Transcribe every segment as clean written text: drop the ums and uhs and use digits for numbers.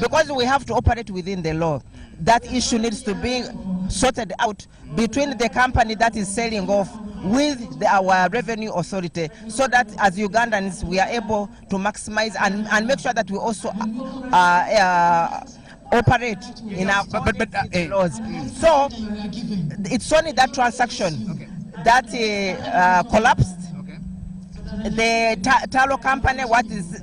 because we have to operate within the law. That issue needs to be sorted out between the company that is selling off with our revenue authority, so that as Ugandans we are able to maximize and make sure that we also operate in our laws. So it's only that transaction that collapsed. The Talo company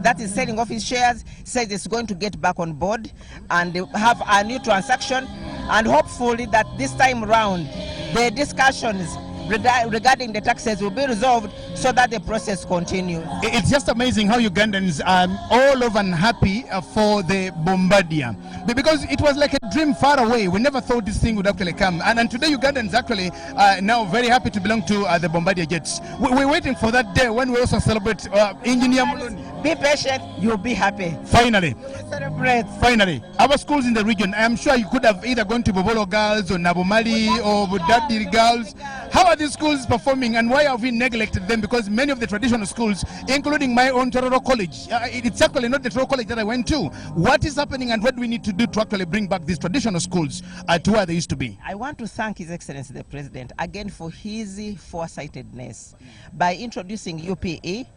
that is selling off its shares says it's going to get back on board and have a new transaction, and hopefully that this time around the discussions regarding the taxes will be resolved so that the process continues. It's just amazing how Ugandans are all over and happy for the Bombardier, because it was like a dream far away. We never thought this thing would actually come, and today Ugandans actually are now very happy to belong to the Bombardier jets. We're waiting for that day when we also celebrate Engineer Muloni. Be patient, you'll be happy. Finally. Celebrate. Finally. Our schools in the region, I am sure you could have either gone to Bobolo Girls or Nabomali or Budadiri Girls. How are these schools performing, and why have we neglected them? Because many of the traditional schools, including my own Tororo College, it's actually not the Tororo College that I went to. What is happening, and what do we need to do to actually bring back these traditional schools to where they used to be? I want to thank His Excellency the President again for his foresightedness by introducing UPE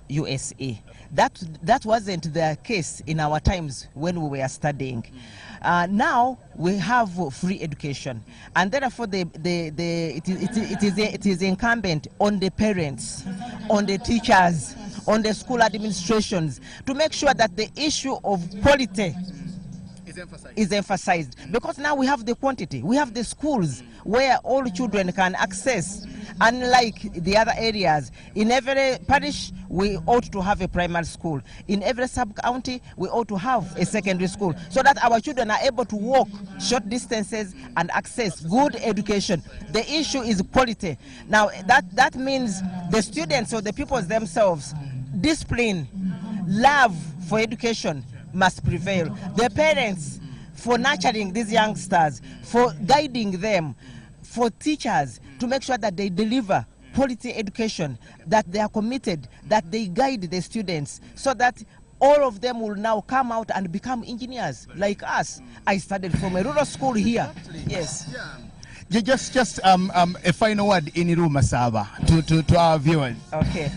USA. That wasn't the case in our times when we were studying. Now we have free education, and therefore it is incumbent on the parents, on the teachers, on the school administrations to make sure that the issue of quality is emphasized, because now we have the quantity, we have the schools where all children can access. Unlike the other areas, in every parish we ought to have a primary school. In every sub-county we ought to have a secondary school, so that our children are able to walk short distances and access good education. The issue is quality. Now that means the students or the pupils themselves, discipline, love for education must prevail. The parents, for nurturing these youngsters, for guiding them, for teachers to make sure that they deliver quality education, that they are committed, that they guide the students, so that all of them will now come out and become engineers like us. I studied from a rural school here. Yes. Yeah. Just a final word in Iru Masaba to our viewers. Okay.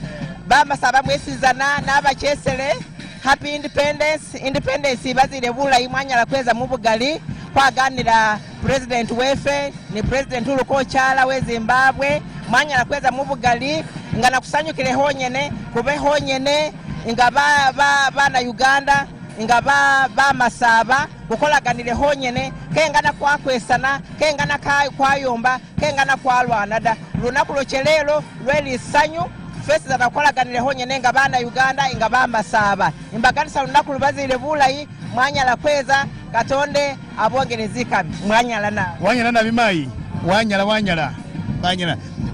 Ba Masaba mwesizana naba chesele. Happy Independence. Independence ibazile bula imanya la kweza mubugali kwa ganira President wefe ni President uluko chala we Zimbabwe mwanya la kweza mubugali ngana kusanyukile honyene kube honyene nga bana Uganda nga ba Masaba kukolaganire honyene kengana kwa kwesana kengana kwayomba kengana kwalwanada lunaku lochelelo lweli sanyu fesi zanakolagana honyene nga bana Uganda nga ba Masaba imbakanisa lunaku lubazile bulayi mwanya la kweza katonde abongerezika mwanya lana wanyala bimai wanyala.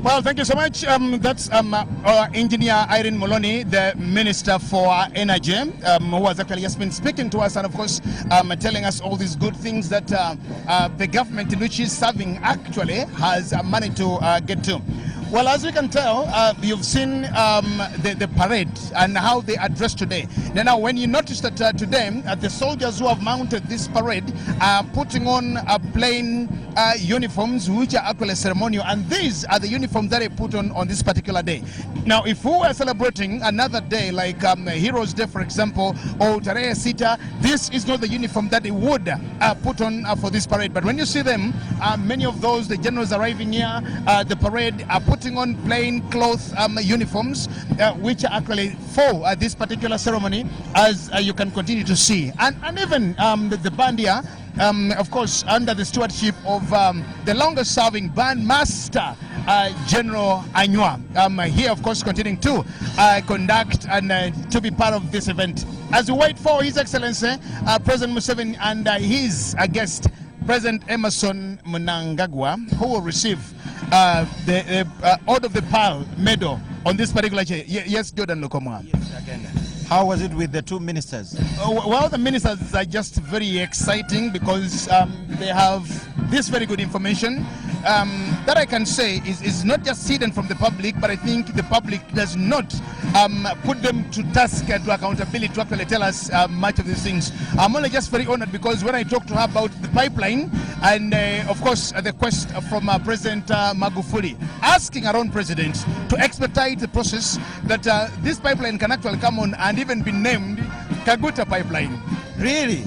Well, thank you so much. That's our engineer Irene Muloni, the Minister for Energy, who has actually just been speaking to us and, of course, telling us all these good things that the government in which she's serving actually has managed to get to. Well, as we can tell, you've seen the parade and how they addressed today. Now, when you notice that today, the soldiers who have mounted this parade are putting on plain uniforms, which are actually ceremonial, and these are the uniforms that they put on this particular day. Now, if we were celebrating another day, like Heroes Day, for example, or Tarehe Sita, this is not the uniform that they would put on for this parade. But when you see them, many of those, the generals arriving here, the parade, are putting on plain cloth uniforms, which are actually for this particular ceremony, as you can continue to see. And even the band here, of course, under the stewardship of the longest serving band master, General Anywa, here, of course, continuing to conduct and to be part of this event. As we wait for His Excellency, President Museveni, and his guest, President Emerson Mnangagwa, who will receive the Order of the Pearl medal on this particular day. Yes, Jordan Lokomwa. Yes, again. How was it with the two ministers? Well, the ministers are just very exciting because they have this very good information. that I can say is not just hidden from the public, but I think the public does not put them to task and to accountability to actually tell us much of these things. I'm only just very honored because when I talked to her about the pipeline and of course the quest from President Magufuli, asking our own president to expedite the process that this pipeline can actually come on and even be named Kaguta Pipeline. Really?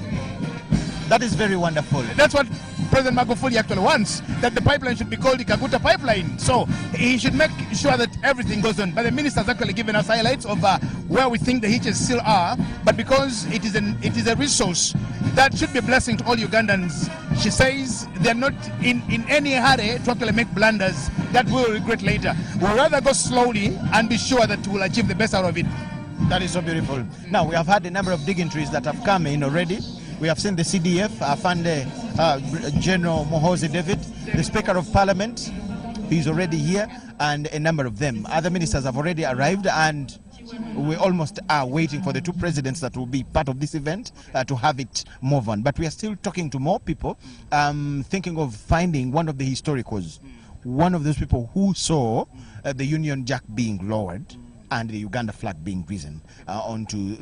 That is very wonderful. That's what President Magufuli actually wants, that the pipeline should be called the Kaguta Pipeline. So he should make sure that everything goes on. But the minister has actually given us highlights of where we think the hitches still are. But because it is a resource that should be a blessing to all Ugandans, she says they're not in any hurry to actually make blunders that we'll regret later. We'll rather go slowly and be sure that we'll achieve the best out of it. That is so beautiful. Now, we have had a number of dignitaries that have come in already. We have seen the CDF, Afande General Mohozi David, the Speaker of Parliament, he's already here, and a number of them. Other ministers have already arrived, and we almost are waiting for the two presidents that will be part of this event to have it move on. But we are still talking to more people, thinking of finding one of the historicals, one of those people who saw the Union Jack being lowered and the Uganda flag being risen onto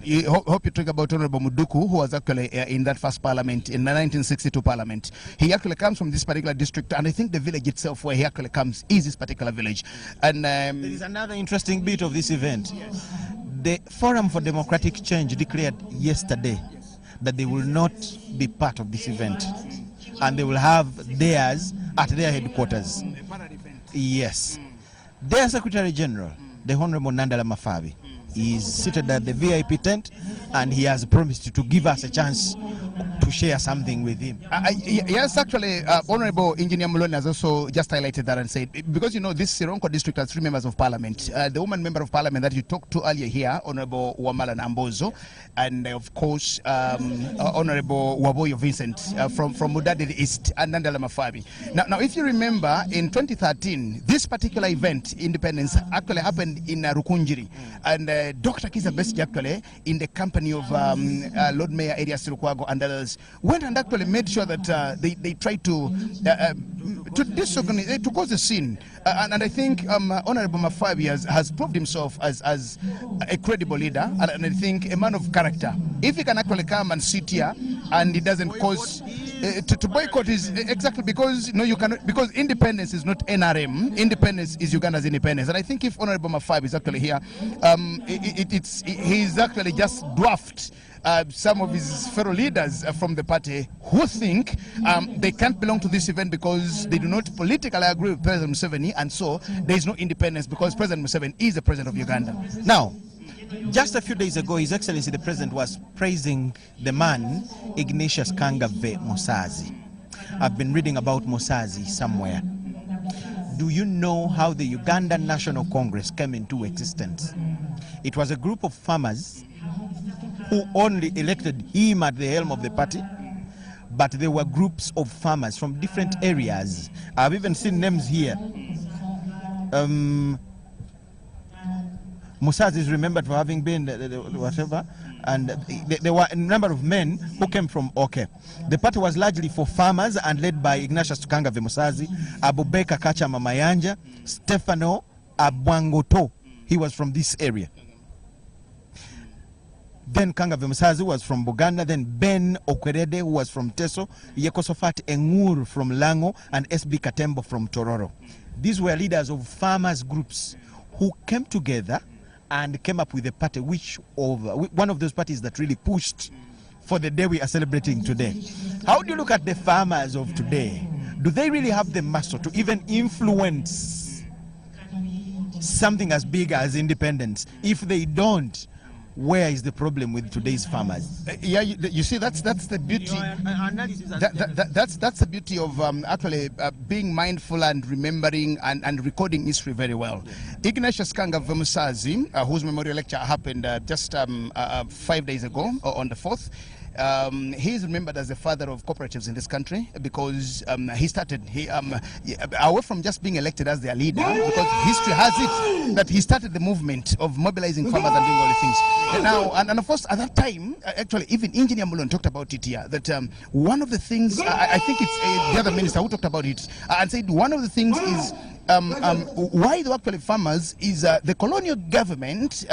You hope you talk about Honorable Muduku, who was actually in that first parliament, in the 1962 parliament. He actually comes from this particular district, and I think the village itself where he actually comes is this particular village. And there is another interesting bit of this event. The Forum for Democratic Change declared yesterday that they will not be part of this event, and they will have theirs at their headquarters. Yes. Their Secretary General, the Honorable Nandala Mafabi, is seated at the VIP tent, and he has promised to give us a chance to share something with him. Yes, actually, Honorable Engineer Muloni has also just highlighted that and said, because you know this Sironko district has 3 members of parliament. The woman member of parliament that you talked to earlier here, Honorable Wamala Nambozo, and of course Honorable Waboyo Vincent from Mudadi East, and Nandala Mafabi. Now, if you remember, in 2013, this particular event, Independence, actually happened in Rukunjiri, and Dr. Kizza Besigye actually, in the company of Lord Mayor Elias Lukwago and others, went and actually made sure that they tried to disorganize, to cause a scene. And I think Honorable Mafabi has proved himself as a credible leader, and I think a man of character. If he can actually come and sit here and it doesn't cause to boycott, is exactly because you cannot, because independence is not NRM, independence is Uganda's independence. And I think if Honorable Mafabi is actually here, he's actually just dwarfed some of his fellow leaders from the party who think they can't belong to this event because they do not politically agree with President Museveni, and so there is no independence because President Museveni is the president of Uganda. Now, just a few days ago, His Excellency the President was praising the man Ignatius Kangave Musazi. I've been reading about Musazi somewhere. Do you know how the Ugandan National Congress came into existence? It was a group of farmers who only elected him at the helm of the party, but there were groups of farmers from different areas. I've even seen names here. Musazi is remembered for having been whatever, and there were a number of men who came from Oke. The party was largely for farmers and led by Ignatius Kangave Musazi, Abubeka Kacha Mamayanja, Stefano Abwangoto. He was from this area. Then Kangave Musazi was from Buganda, then Ben Okwerede, who was from Teso, Yekosofat Engur from Lango, and SB Katembo from Tororo. These were leaders of farmers groups who came together and came up with a party, one of those parties that really pushed for the day we are celebrating today. How do you look at the farmers of today? Do they really have the muscle to even influence something as big as independence? If they don't, where is the problem with today's farmers? Yeah, you see, that's the beauty. That's the beauty of actually being mindful and remembering and recording history very well. Yeah. Ignatius Kangave Musazi, whose memorial lecture happened just 5 days ago, on the 4th. He is remembered as the father of cooperatives in this country because he started, away from just being elected as their leader, because history has it that he started the movement of mobilizing farmers and doing all the things. Now, and of course, at that time, actually, even Engineer Mulon talked about it here, that one of the things, I think it's the other minister who talked about it, and said one of the things is why the actually farmers is the colonial government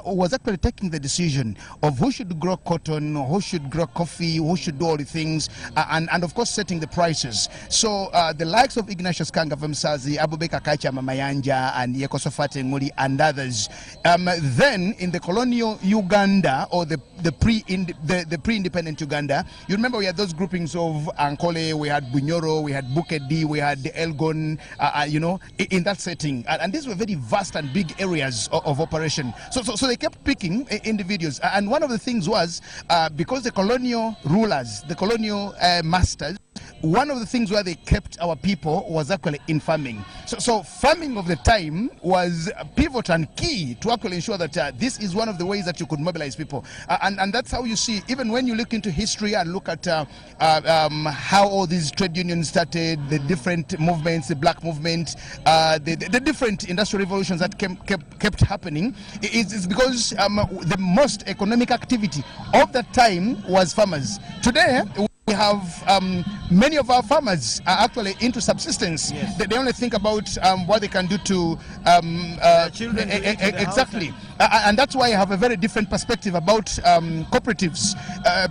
was actually taking the decision of who should grow cotton, who should grow coffee, who should do all the things, and of course setting the prices. So the likes of Ignatius Kanga Vamsazi, Abubeka Kacha Mamayanja, and Yekosofate Nguli and others, then in the colonial Uganda, or the pre-independent Uganda, you remember we had those groupings of Ankole, we had Bunyoro, we had Bukedi, we had Elgon, in that setting, and these were very vast and big areas of operation. So they kept picking individuals, and one of the things was because the colonial rulers, the colonial masters, one of the things where they kept our people was actually in farming. So farming of the time was pivot and key to actually ensure that this is one of the ways that you could mobilize people. And that's how you see, even when you look into history and look at how all these trade unions started, the different movements, the black movement, the different industrial revolutions that kept happening, it's because the most economic activity of that time was farmers. Today, we have many of our farmers are actually into subsistence. Yes. They only think about what they can do to children. Exactly. And that's why I have a very different perspective about cooperatives.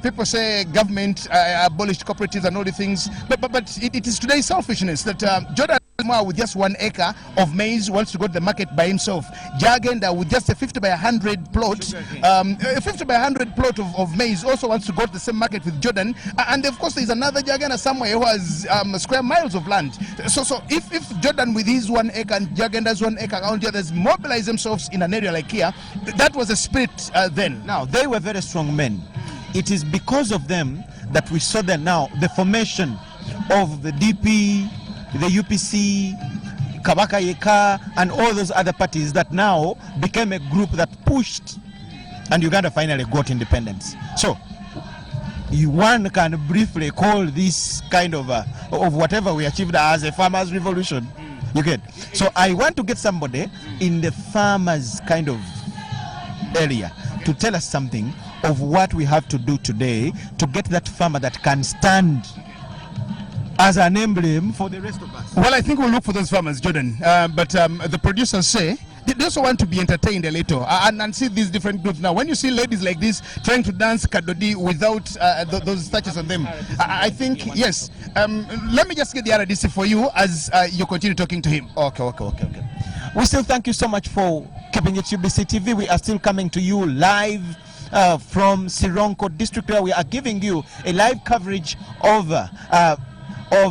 People say government abolished cooperatives and all the things, but it is today's selfishness that Jordan with just 1 acre of maize wants to go to the market by himself. Jagenda with just a 50 by 100 plot, a 50 by 100 plot of maize also wants to go to the same market with Jordan. And of course, there's another Jagenda somewhere who has square miles of land. So if Jordan with his 1 acre and Jagenda's 1 acre, all the others mobilize themselves in an area like here, that was a spirit then. Now, they were very strong men. It is because of them that we saw that now the formation of the DP, the UPC, Kabaka Yeka, and all those other parties that now became a group that pushed, and Uganda finally got independence. So one can briefly call this kind of whatever we achieved as a farmers' revolution. You get? So I want to get somebody in the farmers' kind of area to tell us something of what we have to do today to get that farmer that can stand as an emblem for the rest of us. Well, I think we'll look for those farmers, Jordan. But the producers say they also want to be entertained a little and see these different groups. Now, when you see ladies like this trying to dance kadodi without those statues on them, I think, yes. Let me just get the RDC for you as you continue talking to him. Okay. We still thank you so much for keeping it UBC TV. We are still coming to you live from Sironko district, where we are giving you a live coverage of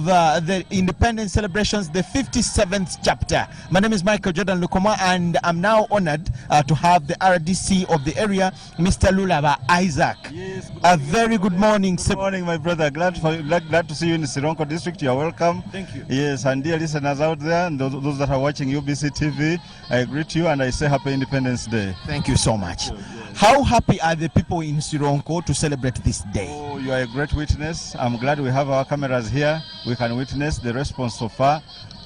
the independence celebrations, the 57th chapter. My name is Michael Jordan Lukoma, and I'm now honored to have the RDC of the area, Mr. Lulaba Isaac. Yes, a very good morning. Good morning, my brother. Glad to see you in the Sironko district. You are welcome. Thank you. Yes, and dear listeners out there, and those that are watching UBC TV, I greet you and I say Happy Independence Day. Thank you so much. How happy are the people in Sironko to celebrate this day? Oh, you are a great witness. I'm glad we have our cameras here. We can witness the response so far.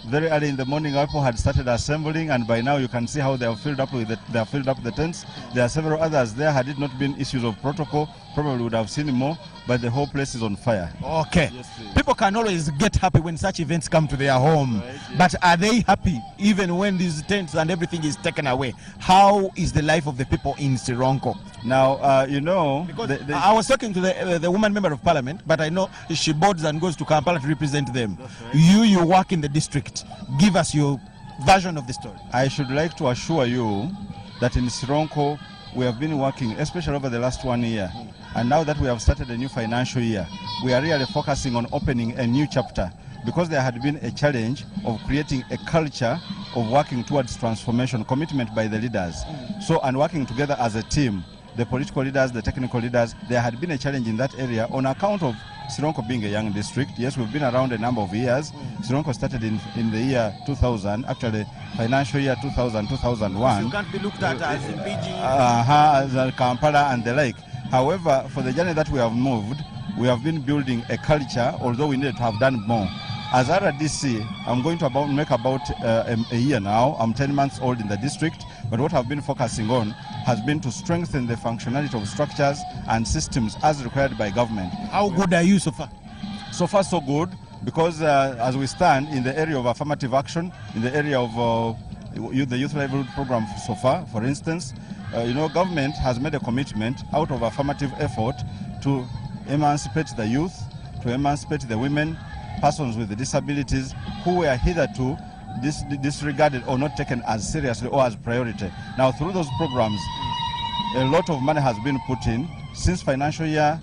Very early in the morning, our people had started assembling, and by now you can see how they have filled up the tents. There are several others there. Had it not been issues of protocol, probably would have seen more, but the whole place is on fire. Okay. Yes, people can always get happy when such events come to their home, right, yes. But are they happy even when these tents and everything is taken away? How is the life of the people in Sironko? Now, because I was talking to the woman member of parliament, but I know she boards and goes to Kampala to represent them. Right. You work in the district. Give us your version of the story. I should like to assure you that in Sironko we have been working, especially over the last 1 year. And now that we have started a new financial year, we are really focusing on opening a new chapter, because there had been a challenge of creating a culture of working towards transformation, commitment by the leaders. So, and working together as a team, the political leaders, the technical leaders, there had been a challenge in that area on account of Sironko being a young district. Yes, we've been around a number of years. Sironko started in the year 2000, actually financial year 2000-2001. You can't be looked at as PG. As Kampala and the like. However, for the journey that we have moved, we have been building a culture, although we needed to have done more. As RDC, I'm going to make about a year now. I'm 10 months old in the district, but what I've been focusing on has been to strengthen the functionality of structures and systems as required by government. How good are you so far? So far, so good, because as we stand in the area of affirmative action, in the area of the youth livelihood program so far, for instance, government has made a commitment out of affirmative effort to emancipate the youth, to emancipate the women, persons with disabilities who were hitherto disregarded or not taken as seriously or as priority. Now, through those programs, a lot of money has been put in since financial year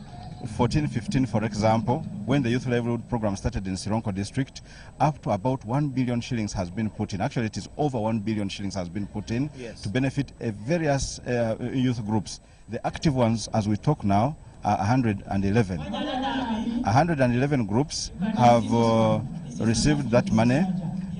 14-15, for example, when the youth livelihood program started in Sironko district, up to about 1 billion shillings has been put in. Actually, it is over 1 billion shillings has been put in to benefit various youth groups. The active ones, as we talk now, are 111. 111 groups have received that money,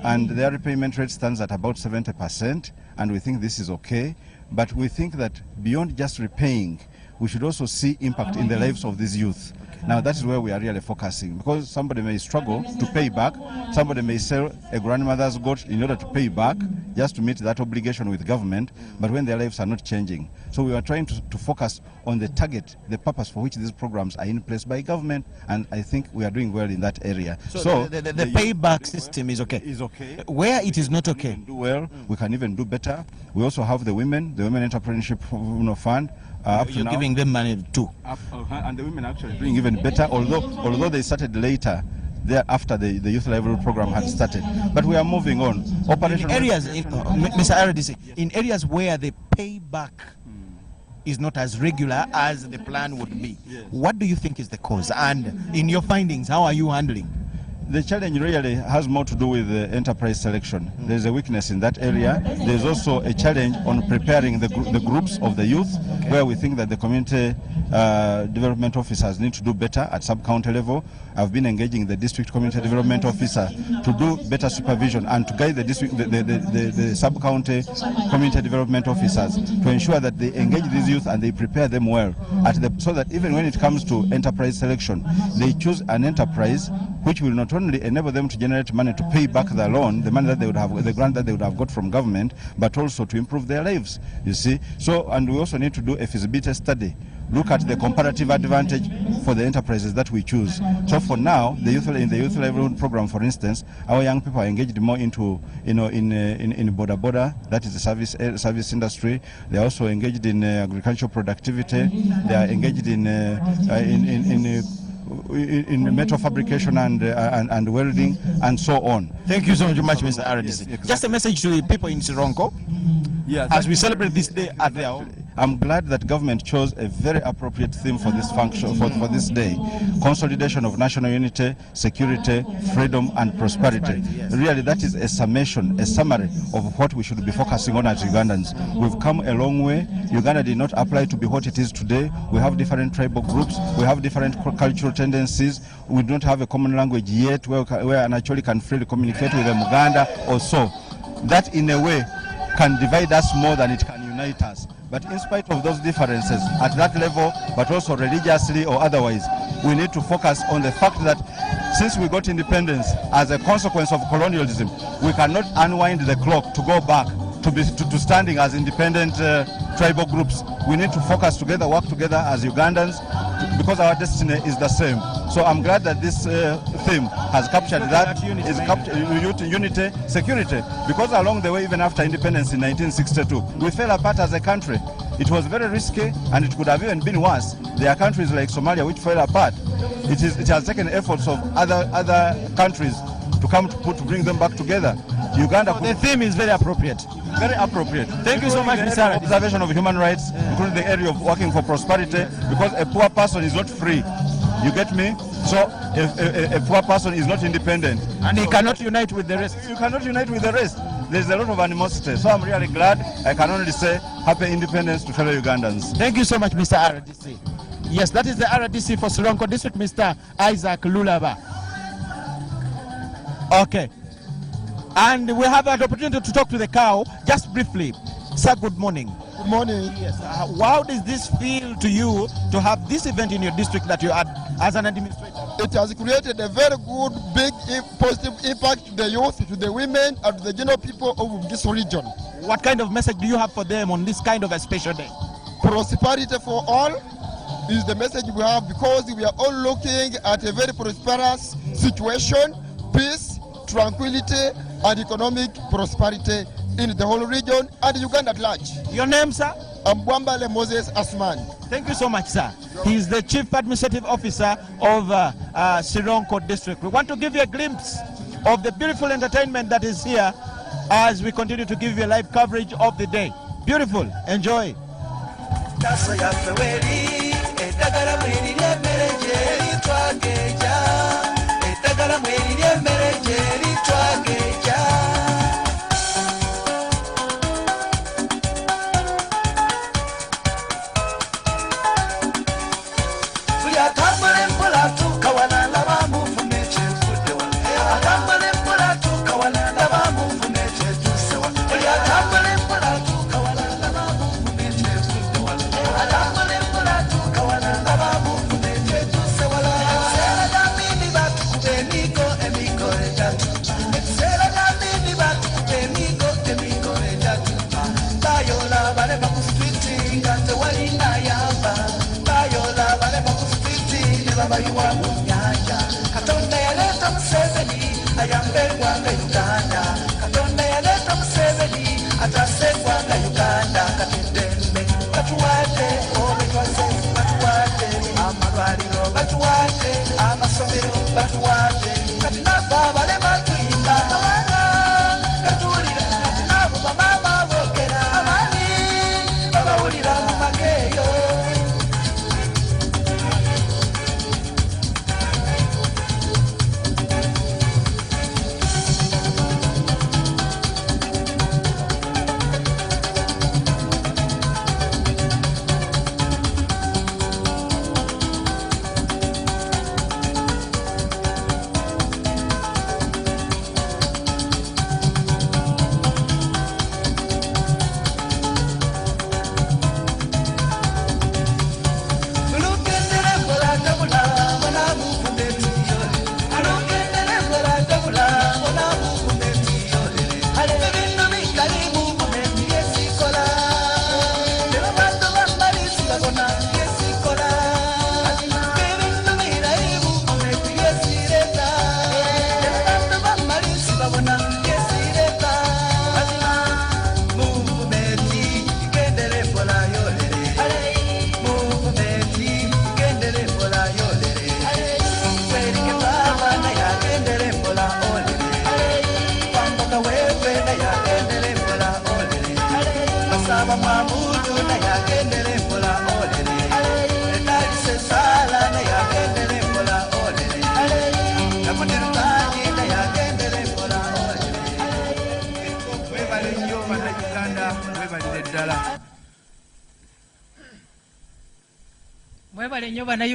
and their repayment rate stands at about 70%, and we think this is okay. But we think that beyond just repaying, we should also see impact in the lives of these youth. Now that is where we are really focusing, because somebody may struggle to pay back, somebody may sell a grandmother's goat in order to pay back, just to meet that obligation with government, but when their lives are not changing. So we are trying to focus on the target, the purpose for which these programs are in place by government, and I think we are doing well in that area. So the payback system is okay? Is okay. Where it is not okay? We can do well, we can even do better. We also have the women entrepreneurship fund. You're giving them money too. And the women are actually doing even better, although they started later, there after the youth livelihood program had started. But we are moving on. In areas, Mr. RDC, in areas where the payback is not as regular as the plan would be, what do you think is the cause? And in your findings, how are you handling? The challenge really has more to do with the enterprise selection. There's a weakness in that area. There's also a challenge on preparing the groups of the youth, where we think that the community development officers need to do better at sub-county level. I've been engaging the district community development officer to do better supervision and to guide the district, the sub-county community development officers to ensure that they engage these youth and they prepare them well, so that even when it comes to enterprise selection, they choose an enterprise which will not only enable them to generate money to pay back the loan, the money that they would have, the grant that they would have got from government, but also to improve their lives, you see. So, and we also need to do a feasibility study, look at the comparative advantage for the enterprises that we choose. So for now, in the youth livelihood program, for instance, our young people are engaged more into, in border, that is the service industry. They are also engaged in agricultural productivity. They are engaged in metal fabrication and welding and so on. Thank you so much, Mr. RDC. Yes, just a message to the people in Sironko as we celebrate this day at their home. I'm glad that government chose a very appropriate theme for this function, for this day. Consolidation of national unity, security, freedom and prosperity. Really, that is a summation, a summary of what we should be focusing on as Ugandans. We've come a long way. Uganda did not apply to be what it is today. We have different tribal groups. We have different cultural tendencies. We don't have a common language yet where an Acholi can freely communicate with a Muganda or so. That, in a way, can divide us more than it can unite us. But in spite of those differences at that level, but also religiously or otherwise, we need to focus on the fact that since we got independence as a consequence of colonialism, we cannot unwind the clock to go back to standing as independent tribal groups. We need to focus together, work together as Ugandans, because our destiny is the same. So I'm glad that this theme has captured that, unity, security, because along the way, even after independence in 1962, we fell apart as a country. It was very risky, and it could have even been worse. There are countries like Somalia which fell apart. It has taken efforts of other countries to bring them back together. Uganda. The theme is very appropriate. Very appropriate. Thank you so much, Mr. Observation of human rights, including the area of working for prosperity, because a poor person is not free. You get me? So a poor person is not independent. And he cannot unite with the rest. You cannot unite with the rest. There's a lot of animosity. So I'm really glad. I can only say happy independence to fellow Ugandans. Thank you so much, Mr. RDC. Yes, that is the RDC for Sironko District, Mr. Isaac Lulaba. Okay. And we have an opportunity to talk to the cow just briefly. Sir, good morning. Good morning. Yes. How does this feel to you to have this event in your district that you had as an administrator? It has created a very good, big, positive impact to the youth, to the women, and to the general people of this region. What kind of message do you have for them on this kind of a special day? Prosperity for all is the message we have, because we are all looking at a very prosperous situation, peace, tranquility, and economic prosperity in the whole region and Uganda at large. Your name, sir? Mbwambale Moses Asman. Thank you so much, sir. He is the Chief Administrative Officer of Sironko District. We want to give you a glimpse of the beautiful entertainment that is here as we continue to give you a live coverage of the day. Beautiful. Enjoy. Katonda yaleta Museveni ayambe eggwanga Uganda. Katonda yaleta Museveni ataase eggwanga Uganda. Katendembe batuwadde obetwaze, batuwadde amalwaliro, batuwadde amasomero, batuwadde kati naffe abalema tuyimba amawanga gatuwulira, kati nabo bamaama boogera amaanyi babawulira mu mageeyo.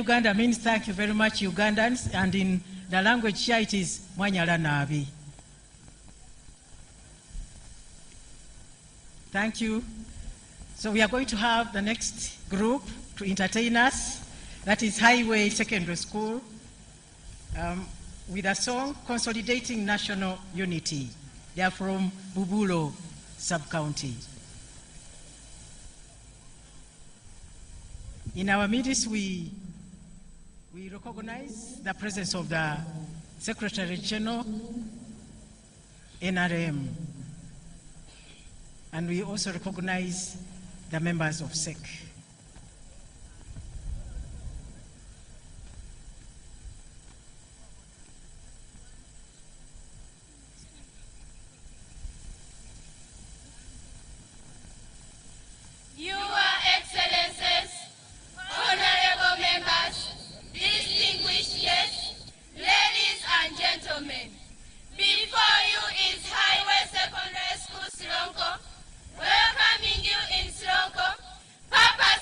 Uganda means thank you very much, Ugandans, and in the language here it is Mwanyala Nabi. Thank you. So we are going to have the next group to entertain us. That is Highway Secondary School with a song Consolidating National Unity. They are from Bubulo sub-county. In our midst, we recognize the presence of the Secretary General, NRM, and we also recognize the members of SEC. Before you is Highway Secondary School Sironko, welcoming you in Sironko, Papa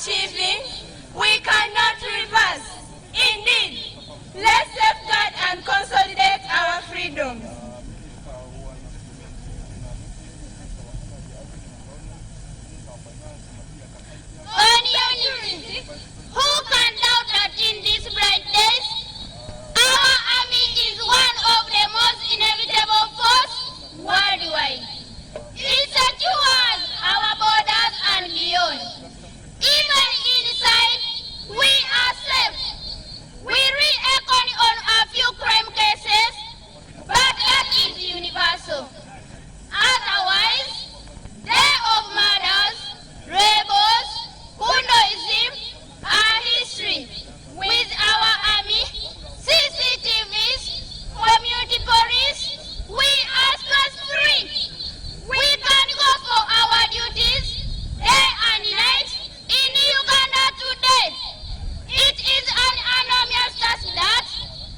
achieving, we cannot reverse. Indeed, let's safeguard and consolidate our freedoms. On unity, who can doubt that in these bright days, our army is one of the most inevitable force worldwide. It secures our borders and beyond. Even inside, we are safe. We reckon on a few crime cases, but that is universal. Otherwise, day of murders, rebels, Kundoism, our history. With our army, CCTVs, community police, we are stress-free. We can go for our duties day and night in Uganda today. It is an enormous task that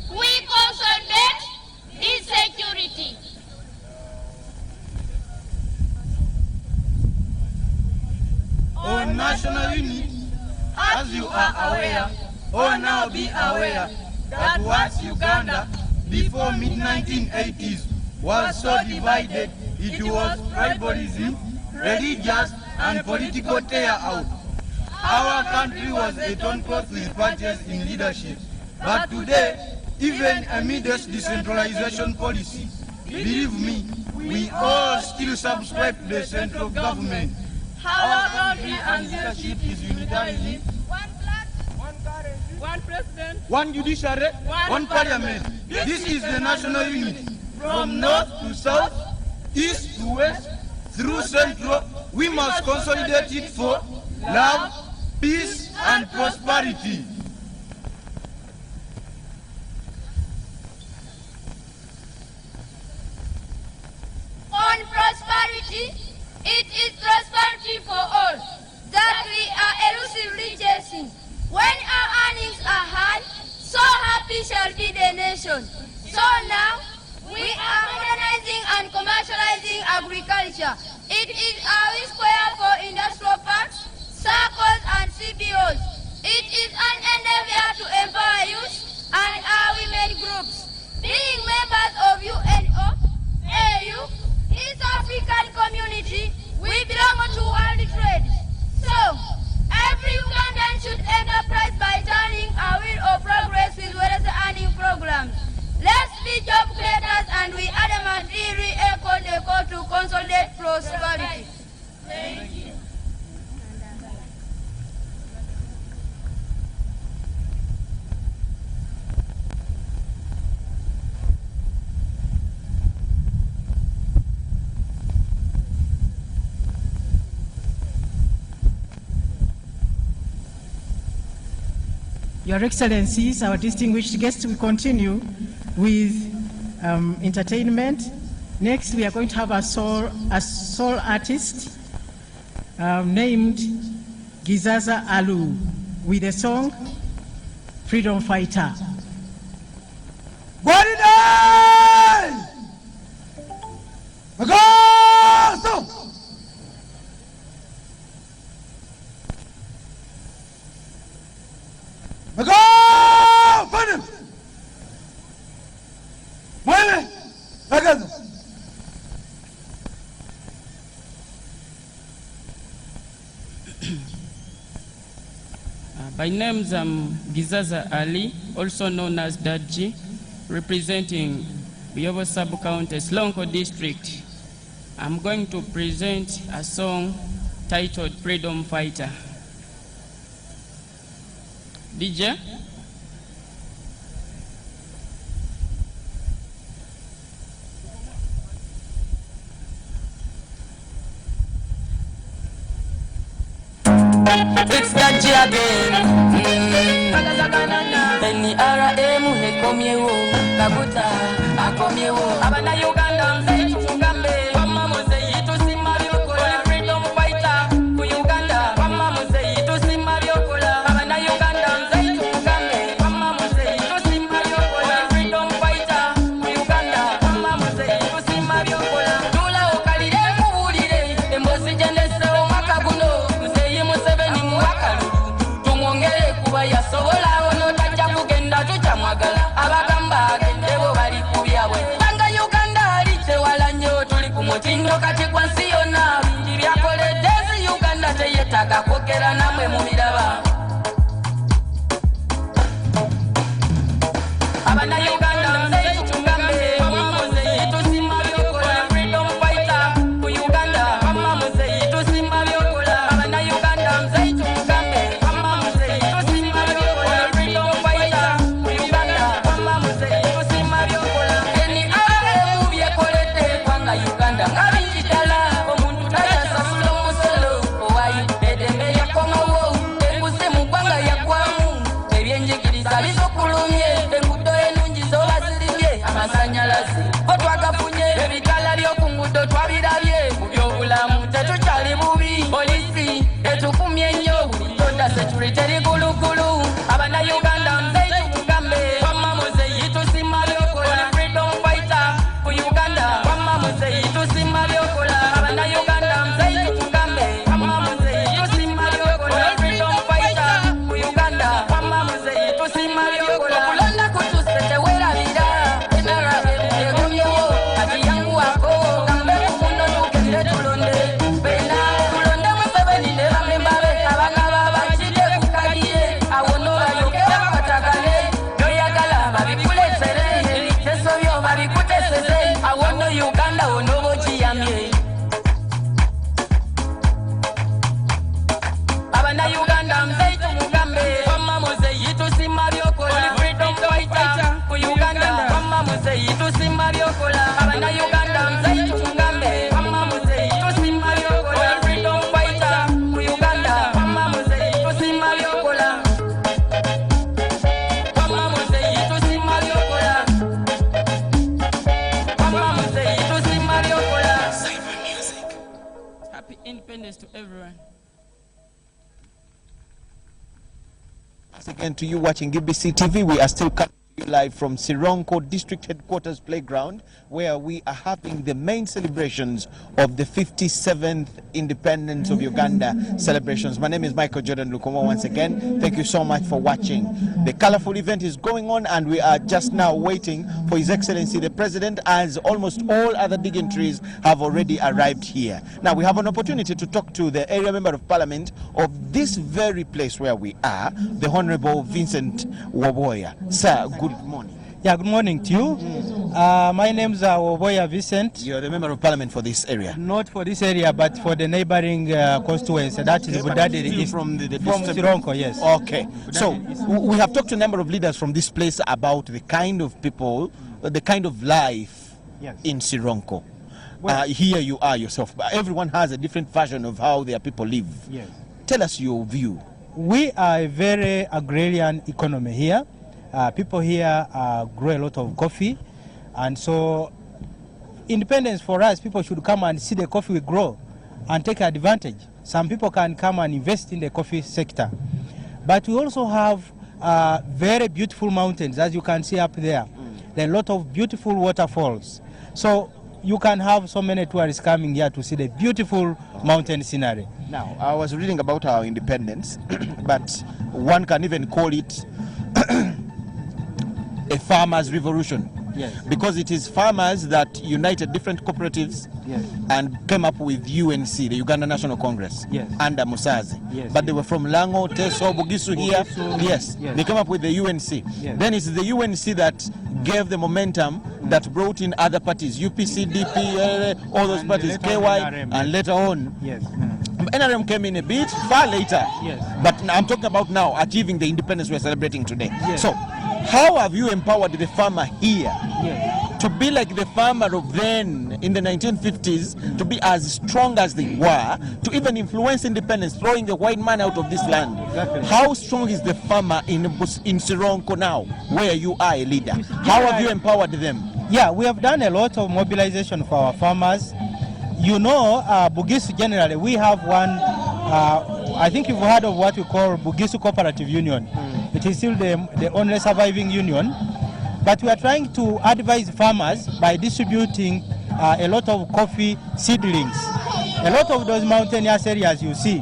we consolidate this security. On national unity, as you are aware, or now be aware, that once Uganda, before mid-1980s, was so divided, it was tribalism, religious and political tear-out. Our country was a torn cloth with patches in leadership. But today, even amidst decentralization policy, believe me, we all still subscribe to the central government. Our country and leadership is unitarian. One flag, one currency, one president, One judiciary, one parliament. This is the national unity. From north to south, east to west, through central, we must consolidate it for love, peace and prosperity. on prosperity, it is prosperity for all that we are elusively chasing. When our earnings are high, so happy shall be the nation. So now, we are modernizing and commercializing agriculture. It is our square for industrial parks, circles and CBOs. It is an endeavor to empower youth and our women groups. Being members of UNO, AU, East African Community, we belong to world trade. So, every Ugandan should enterprise by turning our wheel of progress with various earning programs. Let's be job creators and we adamantly echo the call to consolidate prosperity. Thank you. Your Excellencies, our distinguished guests, we continue with entertainment. Next, we are going to have a soul artist named Gizaza Alu with the song Freedom Fighter. My name is Gizaza Ali, also known as Dadji, representing Byobo Sub-County, Slonko District. I'm going to present a song titled Freedom Fighter. DJ? It's that G again. NRM hekomyewo kabuta akomyewo abana Uganda mzetu mugambe wama muzeyitu simabyokola freedom fighter ku Uganda wama muzeyitu simabyokola abana Uganda mzetu mugambe wama muzeyitu simabyokola freedom fighter ku Uganda wama muzeyitu simabyokola tula okalire mubulire embozi jenese omwaka guno muzeyi Museveni muwakalu tusima byokola okulonda kutuse tewerabira NRM egomyewo ati yangu wako kambe kuno tukende tulonde bena tulonde Museveni ne bamembabe abanga babakire kukadire awono bayogera bakatagale noyagala babikuletere ebiteso byo babikuteseze awono Uganda wono bokiyamye abana Uganda mzeitu mugambe wamma muzeyitu simma byokola freedom fighter ku Uganda wamma muzeyitu simma byokola abana Uganda mzeitu mugambe wamma muzeyitu simma byokola freedom fighter ku Uganda wamma muzeyitu simma byokola wamma muzeyitu simma byokola wamma muzeyitu simma byokola. Happy independence to everyone. Once again to you watching GBC TV, we are still coming to you live from Sironko District Headquarters Playground, where we are having the main celebrations of the 57th Independence of Uganda celebrations. My name is Michael Jordan Lukomo once again. Thank you so much for watching. The colorful event is going on and we are just now waiting for His Excellency the President, as almost all other dignitaries have already arrived here. Now we have an opportunity to talk to the area member of parliament of this very place where we are, the Honorable Vincent Waboya. Sir, good morning. Yeah, good morning to you. My name is Waboya Vincent. You're the member of parliament for this area? Not for this area, but for the neighboring constituency. That is Budadiri East. From Sironko, yes. Okay. So we have talked to a number of leaders from this place about the kind of people, the kind of life in Sironko. Here you are yourself, but everyone has a different version of how their people live. Yes. Tell us your view. We are a very agrarian economy here. People here grow a lot of coffee, and so independence for us, people should come and see the coffee we grow and take advantage. Some people can come and invest in the coffee sector. But we also have very beautiful mountains, as you can see up there. There are a lot of beautiful waterfalls. So you can have so many tourists coming here to see the beautiful mountain scenery. Now, I was reading about our independence, but one can even call it a farmers' revolution. Yes. Because it is farmers that united different cooperatives and came up with UNC, the Uganda National Congress, under Musazi. Yes, but they were from Lango, Teso, Bugisu here. Yes. They came up with the UNC. Then it's the UNC that gave the momentum that brought in other parties, UPC, DP, all those parties, KY, and later on. NRM came in a bit far later. But I'm talking about now achieving the independence we're celebrating today. So, how have you empowered the farmer here to be like the farmer of then in the 1950s, to be as strong as they were, to even influence independence, throwing the white man out of this land? How strong is the farmer in Sironko now, where you are a leader? How have you empowered them? Yeah, we have done a lot of mobilization for our farmers. You know, Bugisu generally, we have one, I think you've heard of what we call Bugisu Cooperative Union. It is still the only surviving union. But we are trying to advise farmers by distributing a lot of coffee seedlings. A lot of those mountainous areas you see,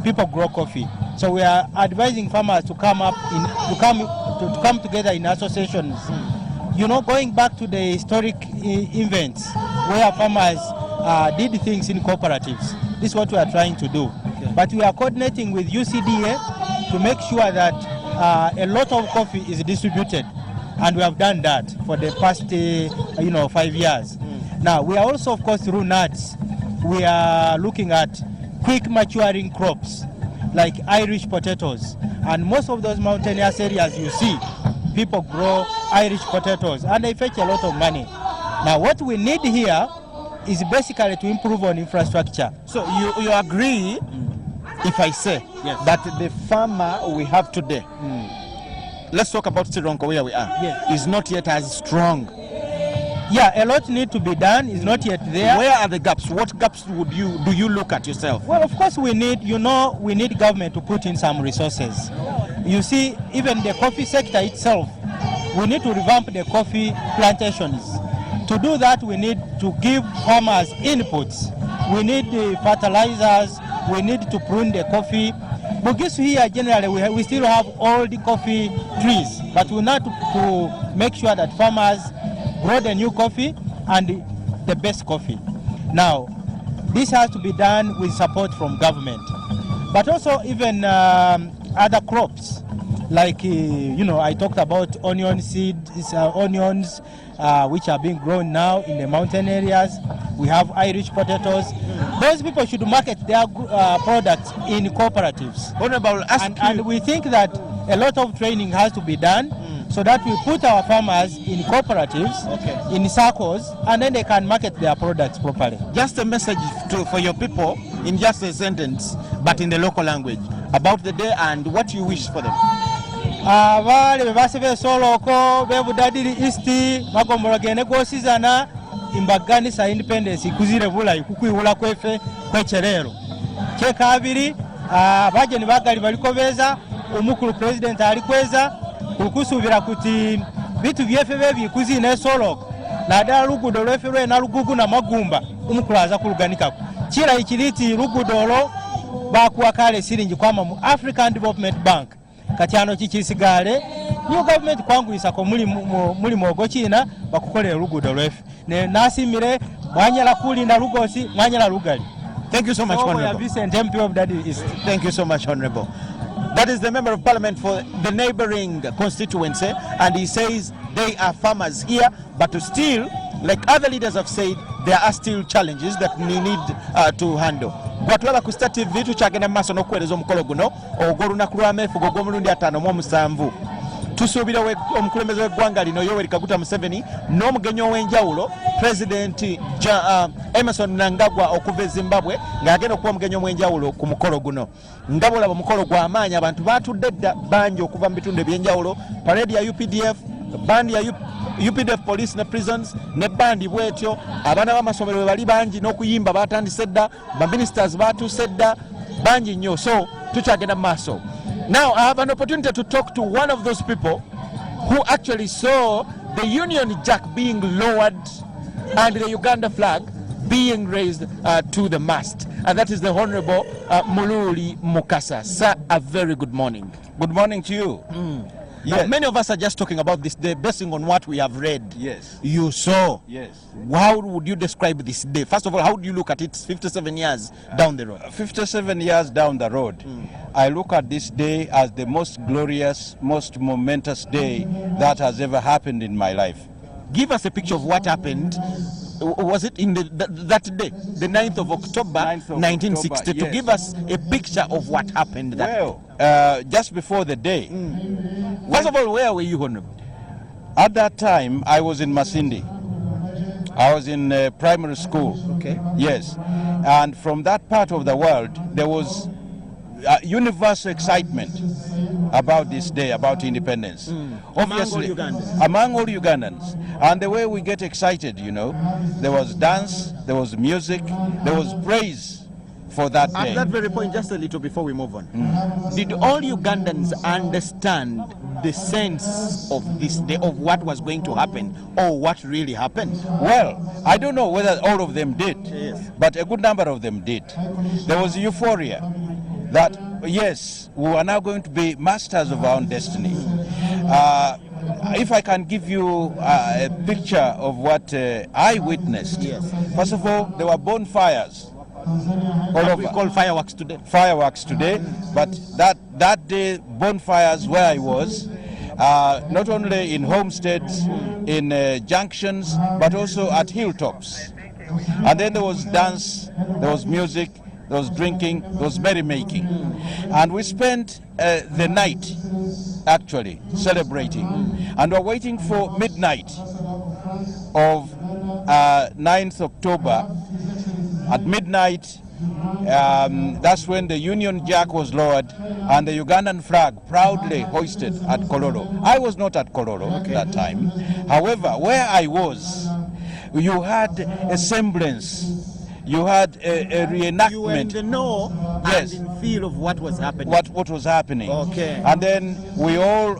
people grow coffee. So we are advising farmers to come up to come together in associations. You know, going back to the historic events where farmers did things in cooperatives. This is what we are trying to do. But we are coordinating with UCDA to make sure that a lot of coffee is distributed, and we have done that for the past 5 years. Now we are also, of course, through nuts, we are looking at quick maturing crops like Irish potatoes, and most of those mountainous areas you see, people grow Irish potatoes and they fetch a lot of money. Now what we need here is basically to improve on infrastructure. So you agree, if I say that the farmer we have today, let's talk about Sironko where we are, is not yet as strong. Yeah, a lot need to be done. It's not yet there. Where are the gaps? What gaps do you look at yourself? Well, of course we need, we need government to put in some resources. You see, even the coffee sector itself, we need to revamp the coffee plantations. To do that, we need to give farmers inputs. We need the fertilizers. We need to prune the coffee. Bugisu here generally we still have old coffee trees, but we need to make sure that farmers grow the new coffee and the best coffee. Now, this has to be done with support from government, but also even other crops. Like, I talked about onion seeds, onions, which are being grown now in the mountain areas. We have Irish potatoes. Those people should market their products in cooperatives. Honorable, and we think that a lot of training has to be done so that we put our farmers in cooperatives, in circles, and then they can market their products properly. Just a message for your people in just a sentence, but in the local language, about the day and what you wish for them. Abali bebasibe soloko bebudadiri isti magombolo gene gosizana imbaganisa independence kuzire bulayi kukwihula kwefe kwecherero kyekabiri abajeni bagali baliko beza umukuru president alikweza kukusubira kuti bitu byefe bebi kuzine soloko nadala lugudo lwefe lwe na lugugu na magumba umukuru aza kuluganikako kira ikiriti lugudolo bakuwa kale siringi kwama mu African Development Bank katyano kikisigale new government kwanguyisa ko muli mwogo China bakukolera lugudo lwefe ne nasimire mwanyala kulinda lugosi mwanyala lugali. Thank you so much, Honorable. Vincent MP of Daddy East. Thank you so much, Honorable. That is the Member of Parliament for the neighboring constituency, and he says they are farmers here, but still, like other leaders have said, there are still challenges that we need to handle. Gwatulaba ku Star TV tukyagenda mu maaso n'okuweereza omukolo guno ogw'olunaku lw'ameefuga ogw'omulundi 5 mu 7. Tusuubira omukulembeze w'eggwanga lino Yoweri Kaguta Museveni n'omugenyi ow'enjawulo President Emerson Mnangagwa okuva e Zimbabwe ng'agenda okuba omugenyi omw'enjawulo ku mukolo guno. Nga bw'olaba omukolo gw'amaanyi, abantu baatudde dda bangi okuva mu bitundu eby'enjawulo, parade ya UPDF, bandi ya UPDF police ne prisons ne bandi bwetyo, abaana b'amasomero bwe bali bangi n'okuyimba batandise dda, baministers batuuse dda bangi nnyo, so tukyagenda mu maaso. Now I have an opportunity to talk to one of those people who actually saw the Union Jack being lowered and the Uganda flag being raised to the mast, and that is the Honorable Mululi Mukasa. Sir, a very good morning. Good morning to you. Yes. Many of us are just talking about this day based on what we have read. Yes. You saw. Yes. How would you describe this day? First of all, how do you look at it 57 years down the road? 57 years down the road, I look at this day as the most glorious, most momentous day that has ever happened in my life. Give us a picture of what happened. Was it in that day, the 9th of October, 1960? Yes. To give us a picture of what happened that day. Just before the day. First of all, where were you, Honorable? At that time, I was in Masindi. I was in primary school. Okay. Yes. And from that part of the world, there was universal excitement about this day, about independence. Obviously, among all Ugandans. And the way we get excited, there was dance, there was music, there was praise for that day. At that very point, just a little before we move on, did all Ugandans understand the sense of this day, of what was going to happen, or what really happened? Well, I don't know whether all of them did, yes, but a good number of them did. There was euphoria that, yes, we are now going to be masters of our own destiny. If I can give you a picture of what I witnessed, yes. First of all, there were bonfires. We call fireworks today. Fireworks today, but that day, bonfires where I was, not only in homesteads, in junctions, but also at hilltops. And then there was dance, there was music, there was drinking, there was merrymaking. And we spent the night actually celebrating. And we're waiting for midnight of 9th October. At midnight, that's when the Union Jack was lowered and the Ugandan flag proudly hoisted at Kololo. I was not at Kololo that time. However, where I was, you had a semblance. You had a reenactment. You were in the know, yes, and in feel of what was happening. What was happening. Okay. And then we all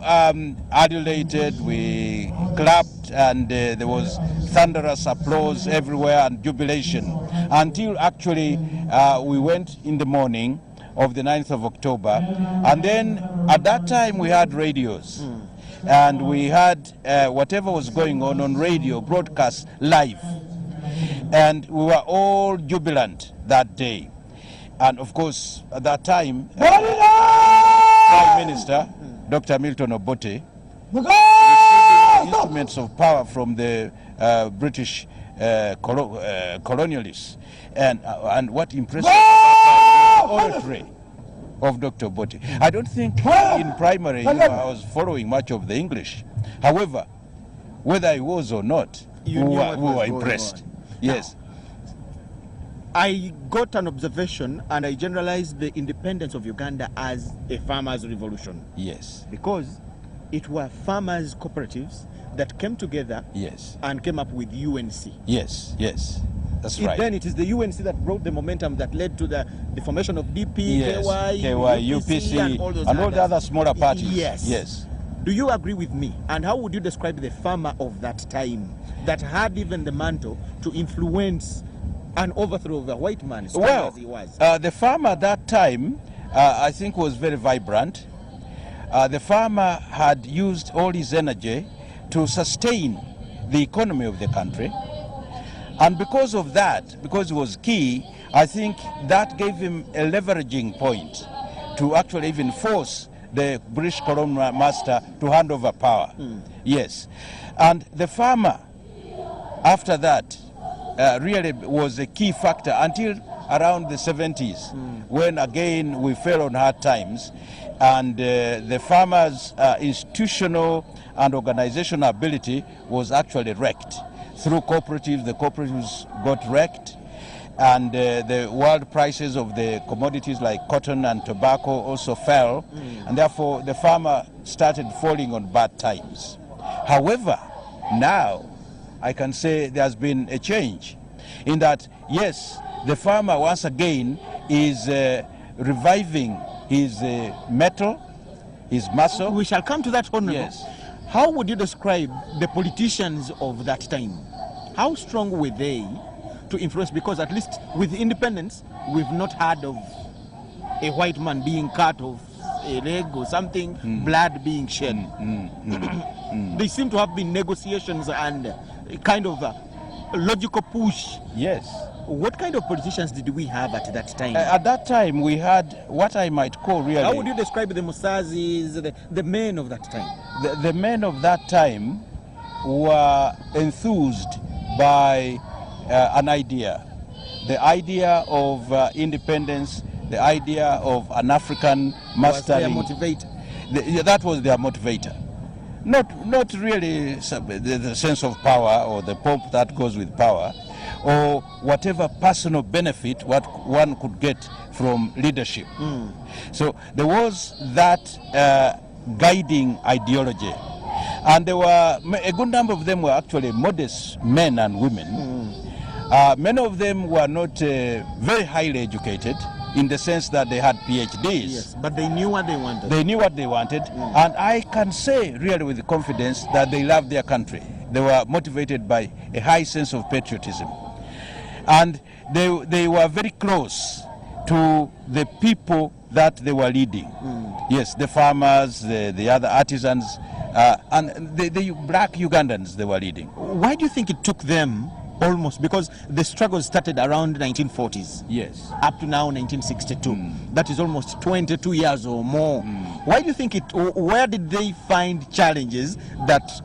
adulated, we clapped, and there was thunderous applause everywhere and jubilation. Until actually we went in the morning of the 9th of October. And then at that time we had radios. And we had whatever was going on radio broadcast live. And we were all jubilant that day. And of course, at that time, Prime Minister, Dr. Milton Obote, receiving instruments of power from the British colonialists. And what impressed me was the oratory of Dr. Obote. I don't think in primary I was following much of the English. However, whether I was or not, we were impressed. Yes. I got an observation and I generalized the independence of Uganda as a farmers' revolution. Yes. Because it were farmers' cooperatives that came together and came up with UNC. Yes, yes. That's right. Then it is the UNC that brought the momentum that led to the formation of DP, yes. KY, UPC, and all those all the other smaller parties. Yes. Yes. Do you agree with me? And how would you describe the farmer of that time that had even the mantle to influence an overthrow of the white man, well, as he was? The farmer at that time, I think, was very vibrant. The farmer had used all his energy to sustain the economy of the country. And because of that, because it was key, I think that gave him a leveraging point to actually even force the British colonial master to hand over power. Yes. And the farmer, after that, really was a key factor until around the 70s, when again we fell on hard times, and the farmers' institutional and organizational ability was actually wrecked. Through cooperatives, the cooperatives got wrecked, and the world prices of the commodities like cotton and tobacco also fell, and therefore the farmer started falling on bad times. However, now I can say there has been a change in that, yes, the farmer once again is reviving his mettle, his muscle. We shall come to that, Honorable. Yes. How would you describe the politicians of that time? How strong were they to influence? Because at least with independence, we've not heard of a white man being cut off a leg or something, blood being shed. They seem to have been negotiations and a kind of a logical push. Yes. What kind of politicians did we have at that time? At that time, we had what I might call really... How would you describe the Musazis, the men of that time? The men of that time were enthused by an idea. The idea of independence, the idea of an African mastering. Was their motivator? That was their motivator. Not really the sense of power or the pomp that goes with power, or whatever personal benefit what one could get from leadership. So there was that guiding ideology, and there were a good number of them were actually modest men and women. Many of them were not very highly educated in the sense that they had PhDs. Yes, but they knew what they wanted. They knew what they wanted, and I can say really with confidence that they loved their country. They were motivated by a high sense of patriotism. And they were very close to the people that they were leading. Yes, the farmers, the other artisans, and the black Ugandans they were leading. Why do you think it took them almost, because the struggle started around 1940s. Yes. Up to now 1962. That is almost 22 years or more. Why do you think where did they find challenges that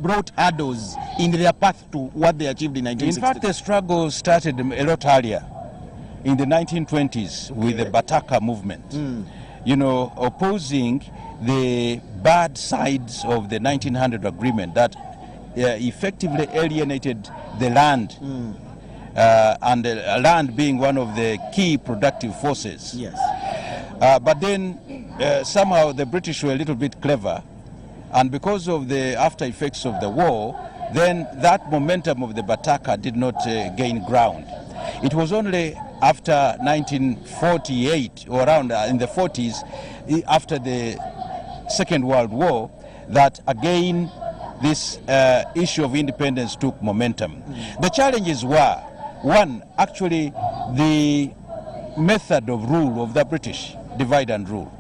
brought hurdles in their path to what they achieved in 1962? In fact, the struggle started a lot earlier, in the 1920s, with the Bataka movement. You know, opposing the bad sides of the 1900 agreement that effectively alienated the land, and land being one of the key productive forces. Yes. But then somehow the British were a little bit clever, and because of the after effects of the war, then that momentum of the Bataka did not gain ground. It was only after 1948, or around in the 40s, after the Second World War, that again this issue of independence took momentum. The challenges were, one, actually the method of rule of the British, divide and rule.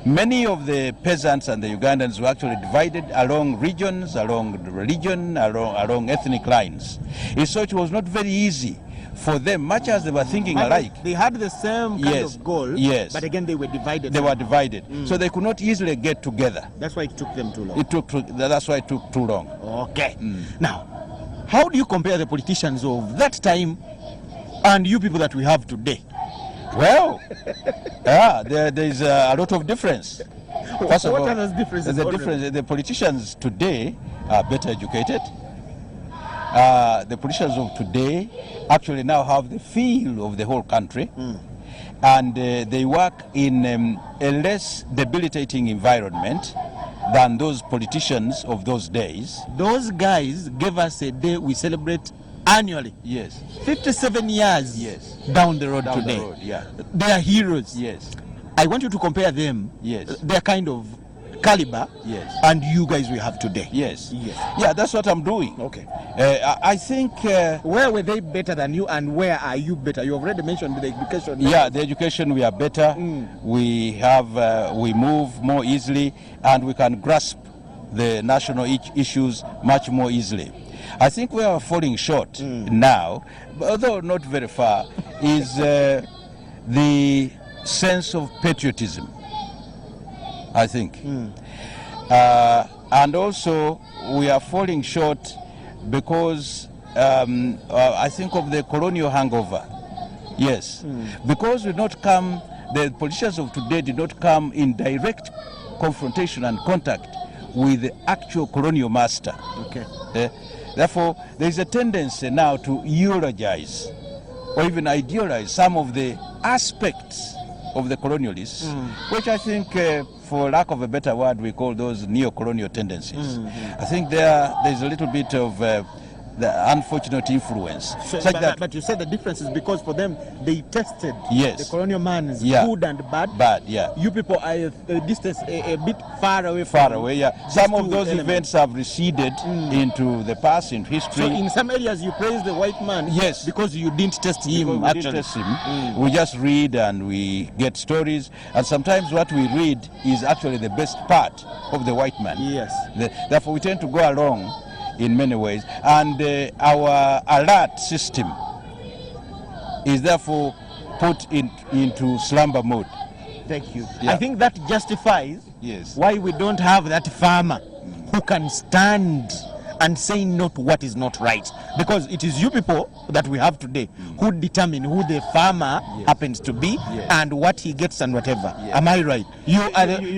Many of the peasants and the Ugandans were actually divided along regions, along religion, along ethnic lines. So it was not very easy for them, much as they were thinking alike. They had the same kind of goal, yes, but again they were divided. They were divided, so they could not easily get together. That's why it took them too long. That's why it took too long. Okay. Now, how do you compare the politicians of that time and you people that we have today? Well, there is a lot of difference. First of all, what are those differences? The politicians today are better educated. The politicians of today actually now have the feel of the whole country, and they work in a less debilitating environment than those politicians of those days. Those guys gave us a day we celebrate annually. Yes. 57 years. Yes. Down the road Down today. the road, yeah. They are heroes. Yes. I want you to compare them. Yes. Their kind of caliber. Yes. And you guys we have today. Yes. Yes. Yeah, that's what I'm doing. Okay. I think. Where were they better than you, and where are you better? You already mentioned the education. Yeah, the education we are better. We have we move more easily, and we can grasp the national issues much more easily. I think we are falling short now, although not very far, is the sense of patriotism, I think. And also we are falling short because I think of the colonial hangover. Yes, because we not come, the politicians of today did not come in direct confrontation and contact with the actual colonial master. Okay. Therefore, there is a tendency now to eulogize or even idealize some of the aspects of the colonialists, which I think, for lack of a better word, we call those neo-colonial tendencies. I think there's a little bit of the unfortunate influence. So, but you said the difference is because for them they tested the colonial man's good and bad. Bad, yeah. You people are a distance a bit far away. Yeah. Some of those events have receded into the past, in history. So in some areas you praise the white man. Yes. Because you didn't test him. We didn't test him. We just read and we get stories, and sometimes what we read is actually the best part of the white man. Yes. Therefore we tend to go along in many ways, and our alert system is therefore put into slumber mode. Thank you. Yeah. I think that justifies why we don't have that farmer who can stand and say not what is not right, because it is you people that we have today who determine who the farmer happens to be and what he gets and whatever. Am I right? You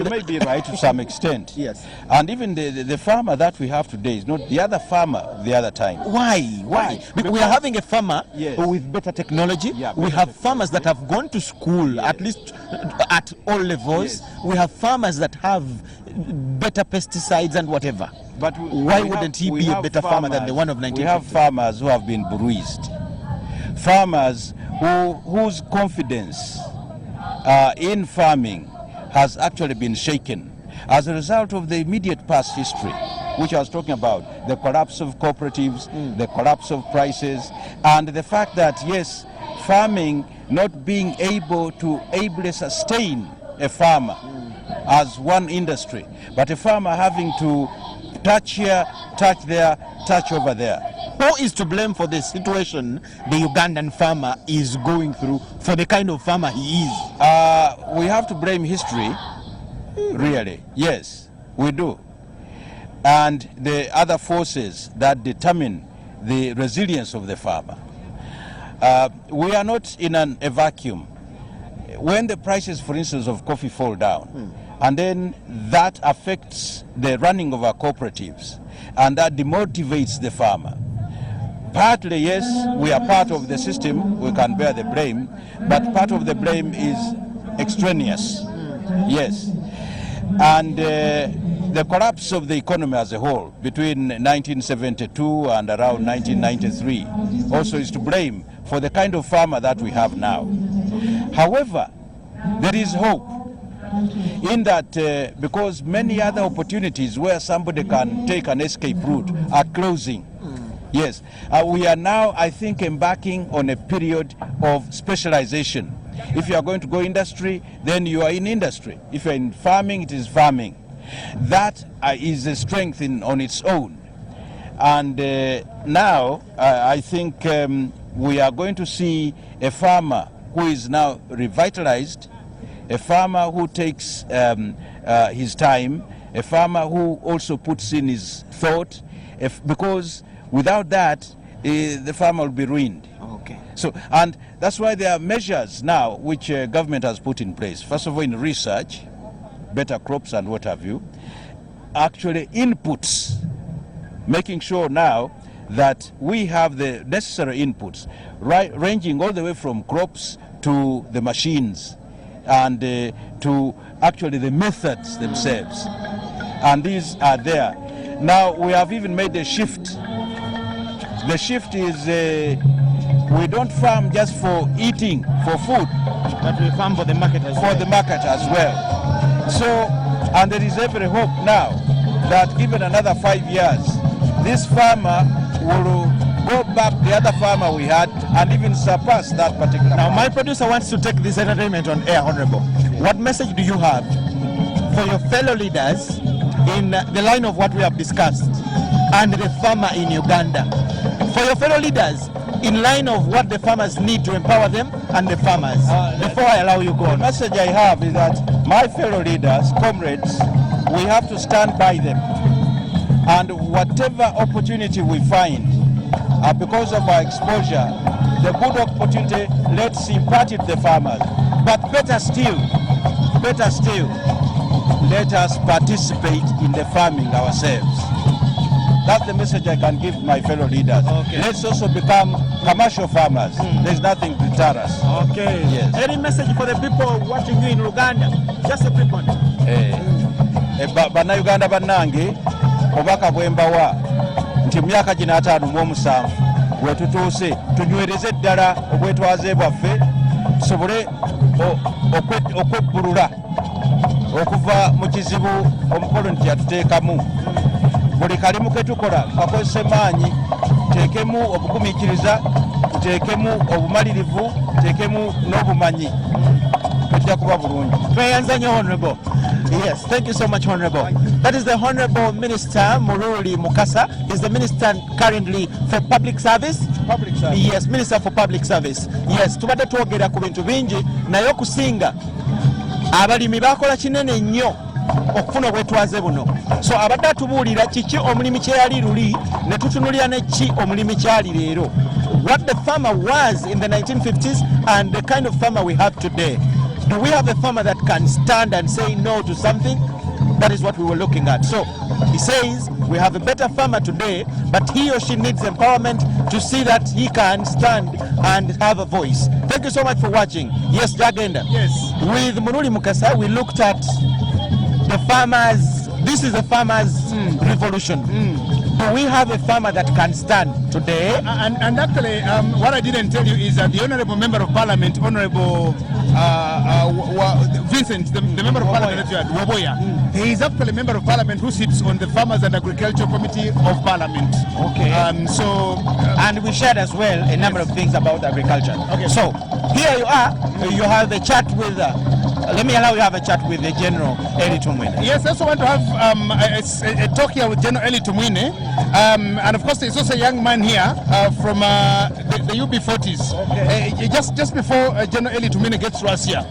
may be right to some extent. Yes. And even the farmer that we have today is not the other farmer of the other time. Why? Because we are having a farmer with better technology. We have farmers that have gone to school, at least at all levels. We have farmers that have better pesticides and whatever. But why wouldn't he be a better farmer than the one of 1950? We have farmers who have been bruised. Farmers whose confidence in farming has actually been shaken as a result of the immediate past history, which I was talking about, the collapse of cooperatives, the collapse of prices, and the fact that, yes, farming not being able to ably sustain a farmer as one industry, but a farmer having to touch here, touch there, touch over there. Who is to blame for the situation the Ugandan farmer is going through, for the kind of farmer he is? We have to blame history, really. Yes, we do. And the other forces that determine the resilience of the farmer. We are not in a vacuum. When the prices, for instance, of coffee fall down, and then that affects the running of our cooperatives, and that demotivates the farmer. Partly, yes, we are part of the system, we can bear the blame, but part of the blame is extraneous. Yes. And the collapse of the economy as a whole between 1972 and around 1993 also is to blame for the kind of farmer that we have now. However, there is hope in that because many other opportunities where somebody can take an escape route are closing. Yes, we are now, I think, embarking on a period of specialization. If you are going to go industry, then you are in industry. If you are in farming, it is farming. That is a strength on its own. And now, I think we are going to see a farmer who is now revitalized, a farmer who takes his time, a farmer who also puts in his thought, because without that, the farmer will be ruined. Okay. So, and that's why there are measures now which government has put in place. First of all, in research, better crops and what have you. Actually, inputs, making sure now that we have the necessary inputs, right, ranging all the way from crops to the machines and to actually the methods themselves. And these are there. Now, we have even made a shift. The shift is we don't farm just for eating, for food, but we farm for the market as well. For the market as well. So, and there is every hope now that given another 5 years, this farmer will go back the other farmer we had and even surpass that particular Now, farmer. my producer wants to take this entertainment on air, Honorable. Yes. What message do you have for your fellow leaders in the line of what we have discussed and the farmer in Uganda? For your fellow leaders in line of what the farmers need to empower them and the farmers. Before I allow you go on. The message I have is that my fellow leaders, comrades, we have to stand by them. And whatever opportunity we find, because of our exposure, the good opportunity, let's impart it to the farmers. But better still, let us participate in the farming ourselves. That's the message I can give my fellow leaders. Okay. Let's also become commercial farmers. There's nothing to deter us. Okay. Yes. Any message for the people watching you in Uganda? Just a quick one. Bannayuganda bannange, obaka bwembawa nti myaka gino 57 wetutuuse tunywereze ddala obwetwaze bwaffe tusobole okwebbulula okuva mu kizibu omukolo nti yatuteekamu. Buli kalimu ketukola kakozese maanyi, tuteekemu obugumiikiriza, tuteekemu obumalirivu, tuteekemu n'obumanyi. Tujja kuba bulungi. Honorable. Yes, thank you so much, Honorable. That is the Honorable Minister Muruli Mukasa. He's the Minister currently for Public Service. Public Service. Yes, Minister for Public Service. Yes, tubadde twogera ku bintu bingi naye okusinga abalimi bakola kinene nnyo okufuna obwetwaze buno. So abadde atubuulira kiki omulimi kye yali luli ne tutunulira ne ki omulimi kyali leero. What the farmer was in the 1950s and the kind of farmer we have today. Do we have a farmer that can stand and say no to something? That is what we were looking at. So he says we have a better farmer today, but he or she needs empowerment to see that he can stand and have a voice. Thank you so much for watching. Yes, Jagenda. Yes. With Muruli Mukasa, we looked at the farmers. This is a farmers' revolution. Do we have a farmer that can stand today? And actually, what I didn't tell you is that the Honorable Member of Parliament, Honorable Vincent, the Member of Parliament that you had, Waboya, he is actually a Member of Parliament who sits on the Farmers and Agriculture Committee of Parliament. Okay. And we shared as well a number of things about agriculture. Okay. So here you are. You have a chat with. Let me allow you to have a chat with the General Eli Tumwine. Yes, I also want to have a talk here with General Eli Tumwine. And of course, there's also a young man here from the UB40s. Okay. Just before General Eli Tumwine gets to us here,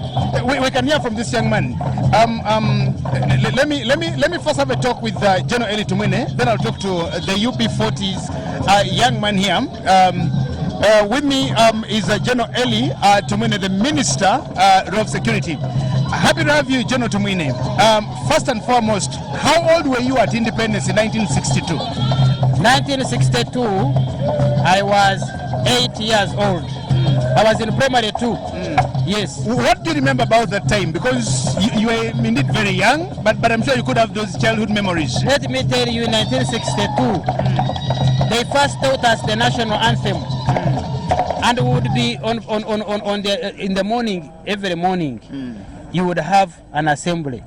we can hear from this young man. Let me first have a talk with General Eli Tumwine. Then I'll talk to the UB40s young man here. With me is General Eli Tumwine, the Minister of Security. Happy to have you, General Tumwine. First and foremost, how old were you at independence in 1962? 1962, I was 8 years old. I was in primary 2. Yes. What do you remember about that time? Because you were indeed very young, but I'm sure you could have those childhood memories. Let me tell you, in 1962, they first taught us the national anthem. And we would be in the morning, every morning, you would have an assembly.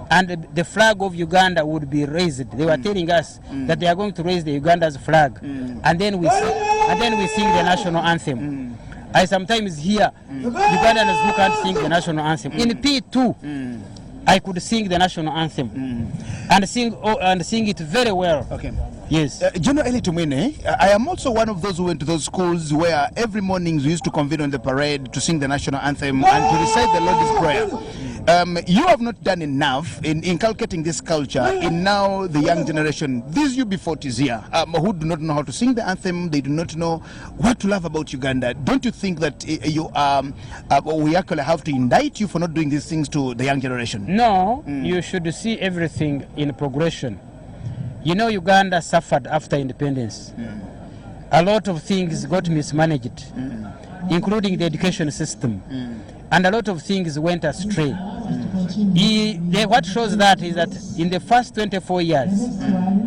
and the flag of Uganda would be raised. They were telling us that they are going to raise the Uganda's flag, and then we sing the national anthem. I sometimes hear Ugandans who can't sing the national anthem. In P2, I could sing the national anthem and sing it very well. Okay. Yes. General Eli Tumwine, I am also one of those who went to those schools where every morning we used to convene on the parade to sing the national anthem and to recite the Lord's Prayer. You have not done enough in inculcating this culture in now the young generation. These UB40s here who do not know how to sing the anthem, they do not know what to love about Uganda. Don't you think that we actually have to indict you for not doing these things to the young generation? No, you should see everything in progression. You know, Uganda suffered after independence. A lot of things got mismanaged, including the education system. And a lot of things went astray. What shows that is that in the first 24 years,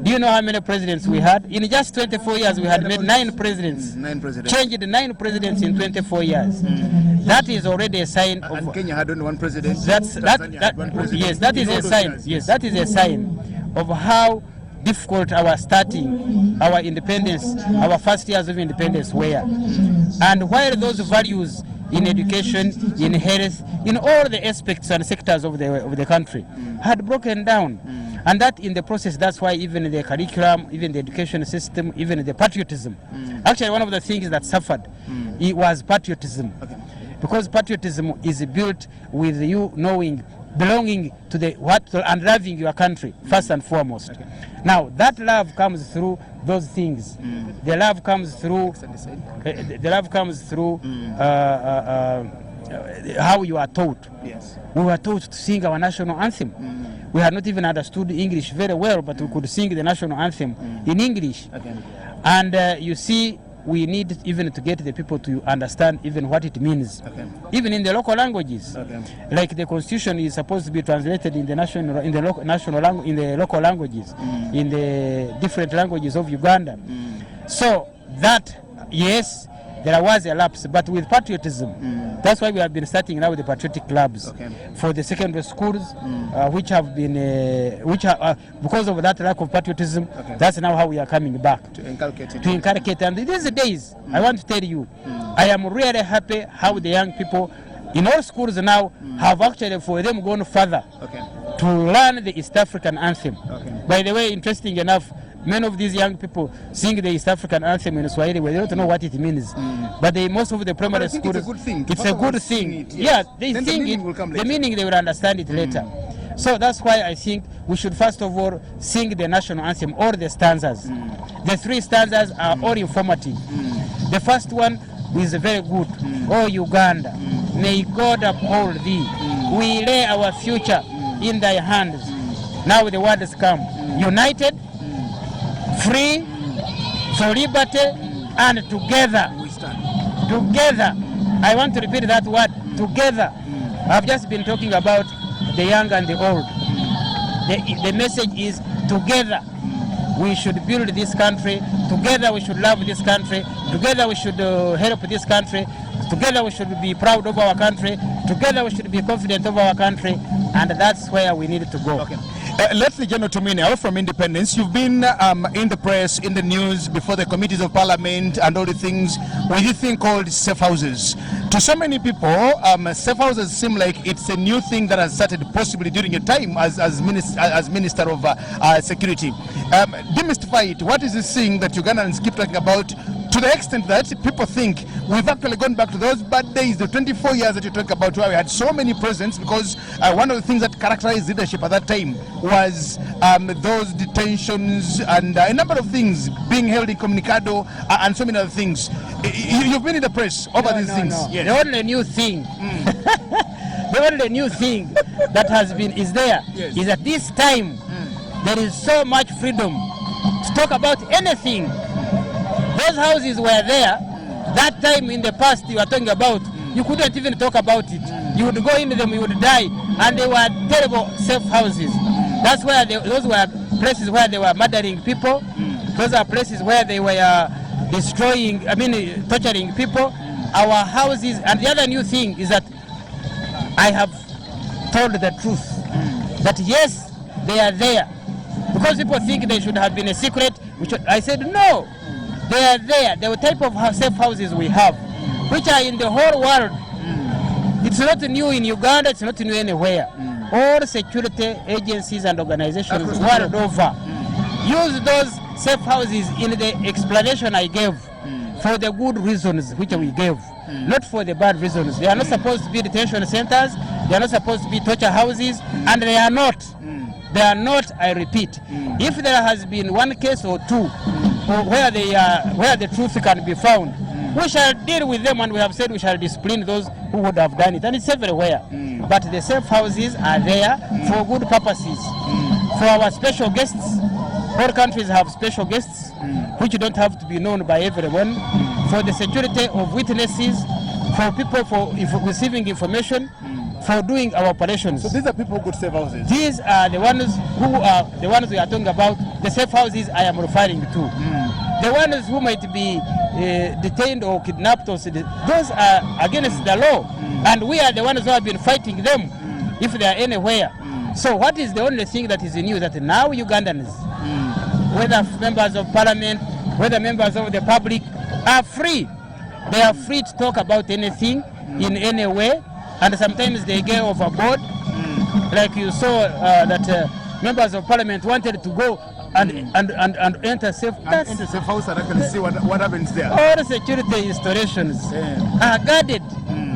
do you know how many presidents we had? In just 24 years, we had made 9 presidents. 9 presidents. Changed 9 presidents in 24 years. That is already a sign of... And Kenya had only 1 president. Yes, that is a sign. Yes, that is a sign of how difficult our independence, our first years of independence were. And while those values in education, in health, in all the aspects and sectors of the country had broken down. And that in the process, that's why even the curriculum, even the education system, even the patriotism. Actually, one of the things that suffered, it was patriotism. Because patriotism is built with you knowing, belonging to and loving your country first and foremost. Now that love comes through those things. The love comes through how you are taught. Yes. We were taught to sing our national anthem. We had not even understood English very well, but we could sing the national anthem in English. And you see, we need even to get the people to understand even what it means, even in the local languages. Like the constitution is supposed to be translated in the local languages, in the different languages of Uganda. So that, yes, there was a lapse, but with patriotism, that's why we have been starting now with the patriotic clubs for the secondary schools, which have been, because of that lack of patriotism, that's now how we are coming back to inculcate. And these days, I want to tell you, I am really happy how the young people in all schools now have actually, for them, gone further to learn the East African anthem. By the way, interesting enough, many of these young people sing the East African anthem in Swahili where they don't know what it means. But most of the primary schools, it's a good thing. It's a good thing. Yeah, they sing it. The meaning they will understand it later. So that's why I think we should first of all sing the national anthem, all the stanzas. The 3 stanzas are all informative. The first one is very good. Oh Uganda, may God uphold thee. We lay our future in thy hands. Now the word has come. United, free, for liberty, and together. Together. I want to repeat that word, together. I've just been talking about the young and the old. The message is together. We should build this country. Together we should love this country. Together we should help this country. Together we should be proud of our country. Together we should be confident of our country. And that's where we need to go. Let's General Tumwine, out from independence, you've been in the press, in the news, before the committees of parliament and all the things with this thing called safe houses. To so many people, safe houses seem like it's a new thing that has started possibly during your time as Minister of Security. Demystify it. What is this thing that Ugandans keep talking about, to the extent that people think we've actually gone back to those bad days, the 24 years that you talk about, where we had so many presidents, because one of the things that characterized leadership at that time was those detentions and a number of things, being held incommunicado and so many other things. You've been in the press over these things. No. Yes. The only new thing, the only new thing that has been is at this time there is so much freedom to talk about anything. Those houses were there. That time in the past you are talking about, you couldn't even talk about it. You would go into them, you would die, and they were terrible safe houses. That's where those were places where they were murdering people. Those are places where they were torturing people. Our houses, and the other new thing is that I have told the truth. that yes, they are there. Because people think they should have been a secret, I said no, they are there. The type of safe houses we have, which are in the whole world. It's not new in Uganda, it's not new anywhere. All security agencies and organizations world over use those safe houses in the explanation I gave for the good reasons which we gave, not for the bad reasons. They are not supposed to be detention centers, they are not supposed to be torture houses, and they are not. They are not, I repeat. If there has been one case or two where the truth can be found, we shall deal with them, and we have said we shall discipline those who would have done it, and it's everywhere. But the safe houses are there for good purposes. For our special guests, all countries have special guests which don't have to be known by everyone. For the security of witnesses, for people for receiving information, for doing our operations. So these are people who could save houses? These are the ones who are the ones we are talking about, the safe houses I am referring to. The ones who might be detained or kidnapped, those are against the law. And we are the ones who have been fighting them if they are anywhere. So what is the only thing that is new? That now Ugandans, whether members of parliament, whether members of the public, are free. They are free to talk about anything in any way. And sometimes they get overboard, like you saw that members of parliament wanted to go and enter safe house and actually see what happens there. All the security installations are guarded.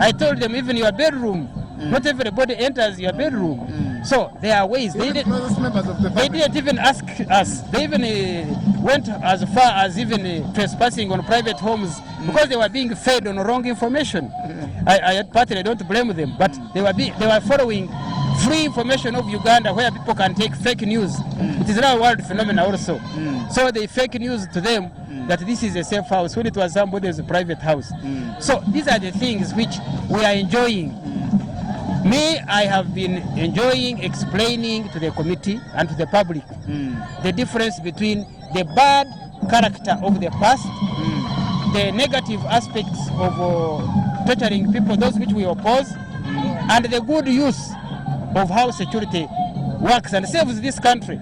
I told them even your bedroom, not everybody enters your bedroom. So there are ways. They didn't even ask us. They even went as far as even trespassing on private homes because they were being fed on wrong information. I partly don't blame them, but they were following free information of Uganda where people can take fake news. It is now a world phenomenon also. So they fake news to them that this is a safe house when it was somebody's private house. So these are the things which we are enjoying. Me, I have been enjoying explaining to the committee and to the public the difference between the bad character of the past, the negative aspects of torturing people, those which we oppose, and the good use of how security works and saves this country.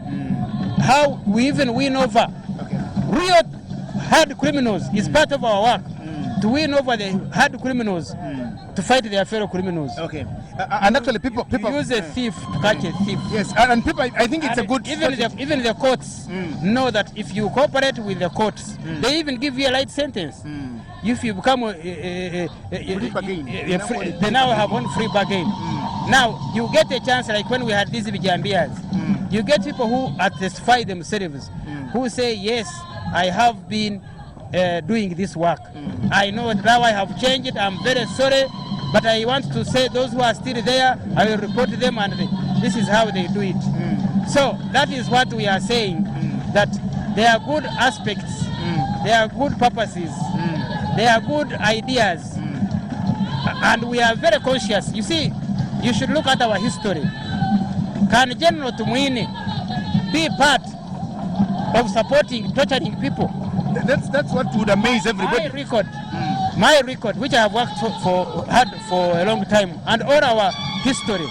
How we even win over real hard criminals is part of our work. To win over the hard criminals, to fight their fellow criminals. Okay. And actually people use a thief to catch a thief. Yes, and people, I think it's a good even the courts know that if you cooperate with the courts, they even give you a light sentence. If you become they now have one free bargain. Now you get a chance, like when we had these Bijambias, you get people who attestify themselves, who say yes, I have been doing this work. I know now I have changed it, I'm very sorry, but I want to say those who are still there, I will report them, and this is how they do it. So that is what we are saying, that there are good aspects, there are good purposes, there are good ideas, and we are very conscious. You see, you should look at our history. Can General Tumuine be part of supporting torturing people? That's what would amaze everybody. My record, which I have worked for a long time, and all our history,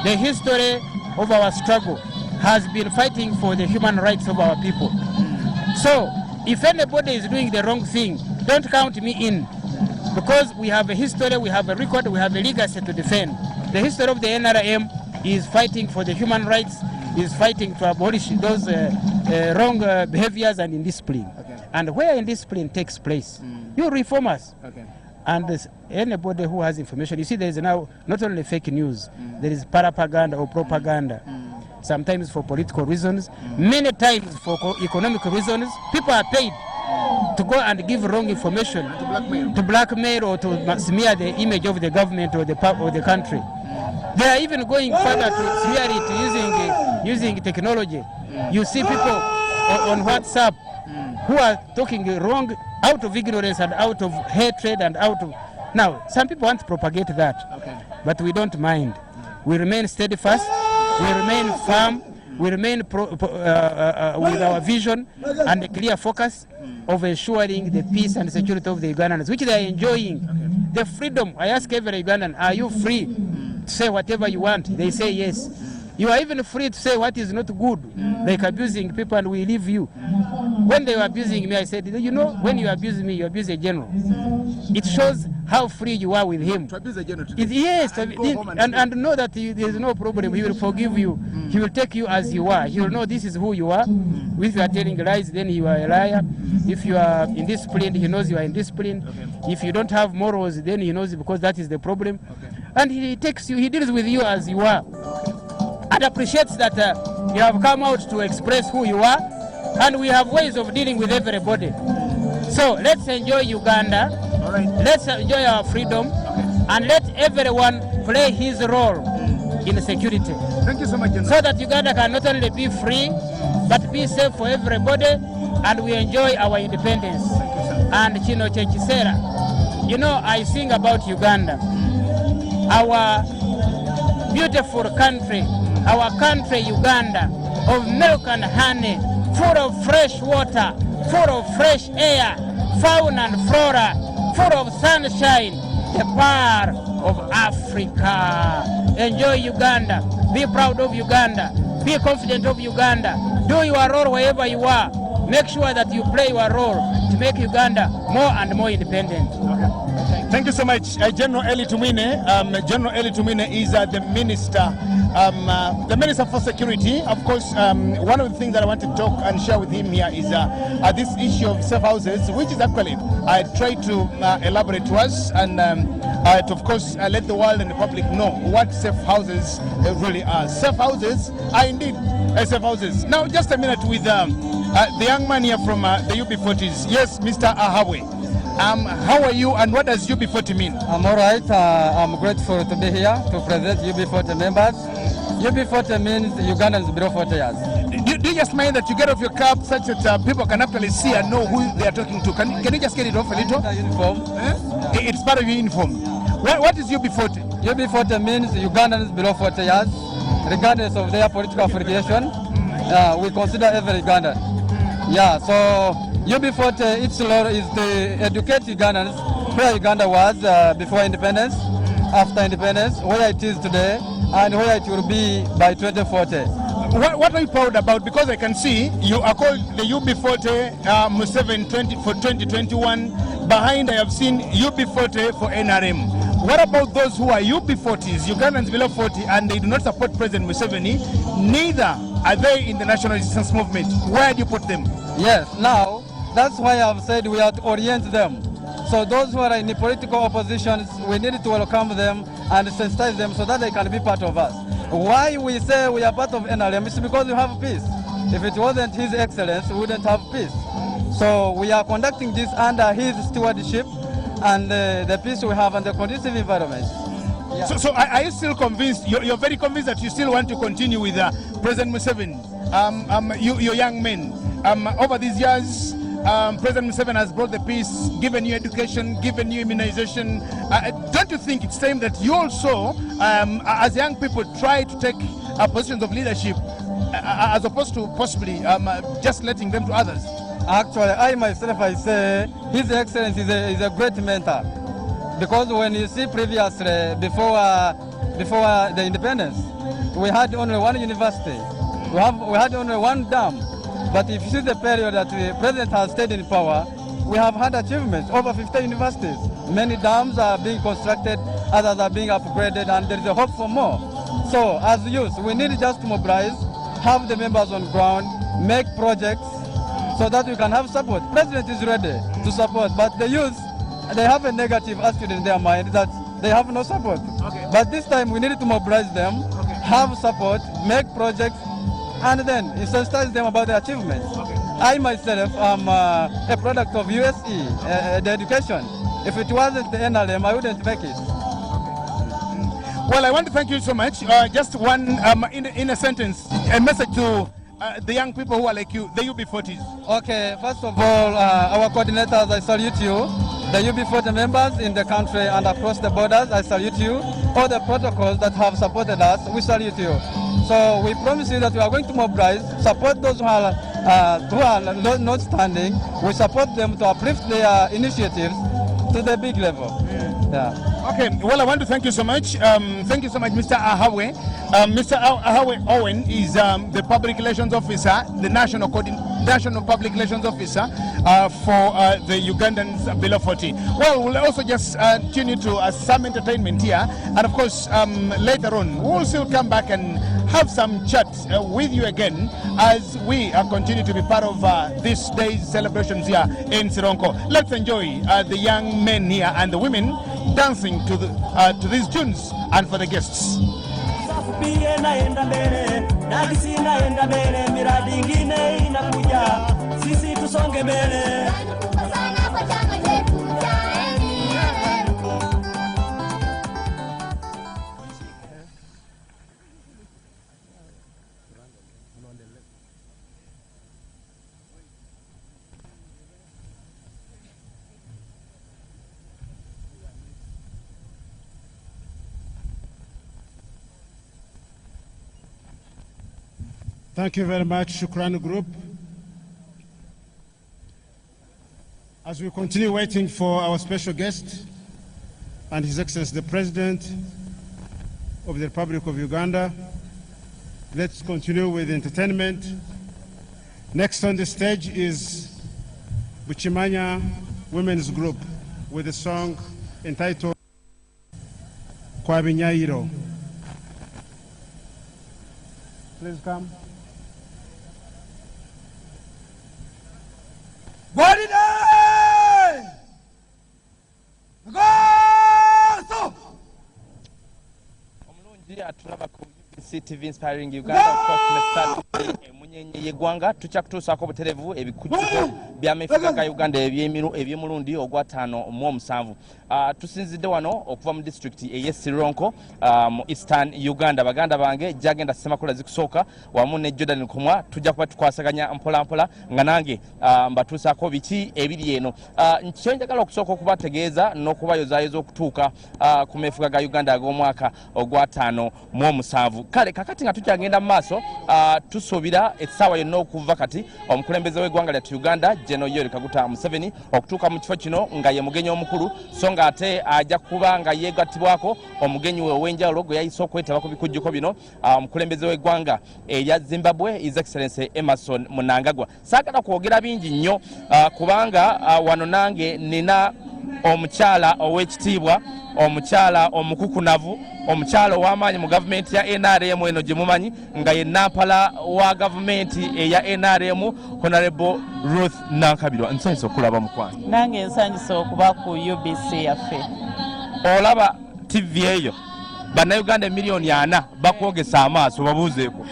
the history of our struggle has been fighting for the human rights of our people. So if anybody is doing the wrong thing, don't count me in, because we have a history, we have a record, we have a legacy to defend. The history of the NRM is fighting for the human rights, is fighting to abolish those wrong behaviors and indiscipline. And where indiscipline takes place, you reform us. And anybody who has information, you see there is now not only fake news, there is propaganda or propaganda. Sometimes for political reasons, many times for economic reasons. People are paid to go and give wrong information, to blackmail or to smear the image of the government or the country. They are even going further to smear it using technology. You see people on WhatsApp who are talking wrong out of ignorance and out of hatred and out of... Now, some people want to propagate that, but we don't mind. We remain steadfast, we remain firm, we remain with our vision and a clear focus of ensuring the peace and security of the Ugandans, which they are enjoying. The freedom, I ask every Ugandan, are you free to say whatever you want? They say yes. You are even free to say what is not good, like abusing people, and we leave you. When they were abusing me, I said, you know, when you abuse me, you abuse a general. It shows how free you are with him. To abuse a general Yes, and know that there is no problem. He will forgive you. He will take you as you are. He will know this is who you are. If you are telling lies, then you are a liar. If you are indisciplined, he knows you are indisciplined. If you don't have morals, then he knows, because that is the problem. And he takes you, he deals with you as you are. And appreciates that you have come out to express who you are. And we have ways of dealing with everybody. So let's enjoy Uganda. Let's enjoy our freedom. And let everyone play his role in security. Thank you so much, General. So that Uganda can not only be free, but be safe for everybody, and we enjoy our independence. And Chino Chechisera, you know, I sing about Uganda, our beautiful country, our country Uganda, of milk and honey, full of fresh water, full of fresh air, fauna and flora, full of sunshine, the pearl of Africa. Enjoy Uganda. Be proud of Uganda. Be confident of Uganda. Do your role wherever you are. Make sure that you play your role to make Uganda more and more independent. Thank you so much, General Eli Tumwine. General Eli Tumwine is the Minister for Security. Of course, one of the things that I want to talk and share with him here is this issue of safe houses, which is actually, I try to elaborate to us and to, of course, let the world and the public know what safe houses really are. Safe houses are indeed safe houses. Now, just a minute with the young man here from the UB40s. Yes, Mr. Ahawe. How are you and what does UB40 mean? I'm all right. I'm grateful to be here to present UB40 members. UB40 means Ugandans below 40 years. Do you just mind that you get off your cap such that people can actually see and know who they are talking to? Can you just get it off a little? Uniform. It's part of your uniform. What is UB40? UB40 means Ugandans below 40 years, regardless of their political affiliation. We consider every Ugandan. Yeah, so UB40, its role is to educate Ugandans where Uganda was before independence, after independence, where it is today, and where it will be by 2040. What are you proud about? Because I can see you are called the UB40 Museveni for 2021. Behind I have seen UB40 for NRM. What about those who are UB40s, Ugandans below 40, and they do not support President Museveni? Neither are they in the national resistance movement. Where do you put them? Yes, now, that's why I've said we have to orient them. So those who are in the political oppositions, we need to welcome them and sensitize them so that they can be part of us. Why we say we are part of NRM is because we have peace. If it wasn't His Excellency, we wouldn't have peace. So we are conducting this under his stewardship and the peace we have and the conducive environment. Yeah. So are you still convinced, you're very convinced that you still want to continue with President Museveni? You young men, over these years, President Museveni has brought the peace, given you education, given you immunization. Don't you think it's time that you also, as young people, try to take positions of leadership as opposed to possibly just letting them to others? Actually, I myself, I say His Excellency is a great mentor. Because when you see previously, before the independence, we had only one university. We had only one dam. But if you see the period that the president has stayed in power, we have had achievements, over 50 universities. Many dams are being constructed, others are being upgraded, and there is a hope for more. So as youth, we need just to mobilize, have the members on ground, make projects, so that we can have support. President is ready to support, but the youth, they have a negative attitude in their mind that they have no support. Okay. But this time we need to mobilize them, have support, make projects, and then sensitize them about the achievements. Okay. I myself am a product of USE, the education. If it wasn't the NRM, I wouldn't make it. Well, I want to thank you so much. Just one, in a sentence, a message to the young people who are like you, the UB40s. Okay, first of all, our coordinators, I salute you. The UB40 members in the country and across the borders, I salute you. All the protocols that have supported us, we salute you. So we promise you that we are going to mobilize, support those who are not standing. We support them to uplift their initiatives to the big level. Yeah. Okay, well, I want to thank you so much. Thank you so much, Mr. Ahawe. Mr. Ahawe Owen is the Public Relations Officer, the National Public Relations Officer for the Ugandans below 40. Well, we'll also just tune you to some entertainment here. And of course, later on, we'll still come back and have some chat with you again as we continue to be part of this day's celebrations here in Sironko. Let's enjoy the young men here and the women dancing to these tunes and for the guests. Thank you very much, Shukran Group. As we continue waiting for our special guest and His Excellency the President of the Republic of Uganda, let's continue with entertainment. Next on the stage is Buchimanya Women's Group with a song entitled Kwa Binyairo. Please come. TV Inspiring Uganda, of course, munyenye yegwanga tuchakutusako buterevu ebikutuko byamefuga ga Uganda ebyemulundi ogwa 5 mu 7. Tusinzidde wano okuva mu district ey'Esironko mu Eastern Uganda. Baganda bange jagenda Semakula zikusooka wamu ne Jordan Kumwa tujja kuba tukwasaganya mpola mpola nga nange mbatuusako biki ebiri eno. Nkyonjagala okusooka okubategeeza n'okubayozaayoza okutuuka ku mefuga ga Uganda ag'omwaka ogwa 5 mu 7. Kale kakati nga tukyagenda mu maaso tusuubira essaawa yonna okuva kati omukulembeze w'eggwanga lyattu Uganda General Yoweri Kaguta Museveni okutuuka mu kifo kino nga ye mugenyi omukulu so nga ate ajja kuba nga yeegattibwako omugenyi we ow'enjawulo gwe yayise okwetaba ku bikujjuko bino omukulembeze w'eggwanga erya Zimbabwe His Excellency Emerson Mnangagwa. Saagala kwogera bingi nnyo kubanga wano nange nina omukyala ow'ekitiibwa, omukyala omukukunavu, omukyala ow'amaanyi mu gavumenti ya NRM eno gye mumanyi nga ye nampala wa gavumenti eya NRM Honorable Ruth Nankabirwa. Nsanyusa okulaba mukwano. Nange nsanyusa okuba ku UBC yaffe. Olaba TV eyo bannayuganda miliyoni 4 bakwogesa amaaso babuuzeeko.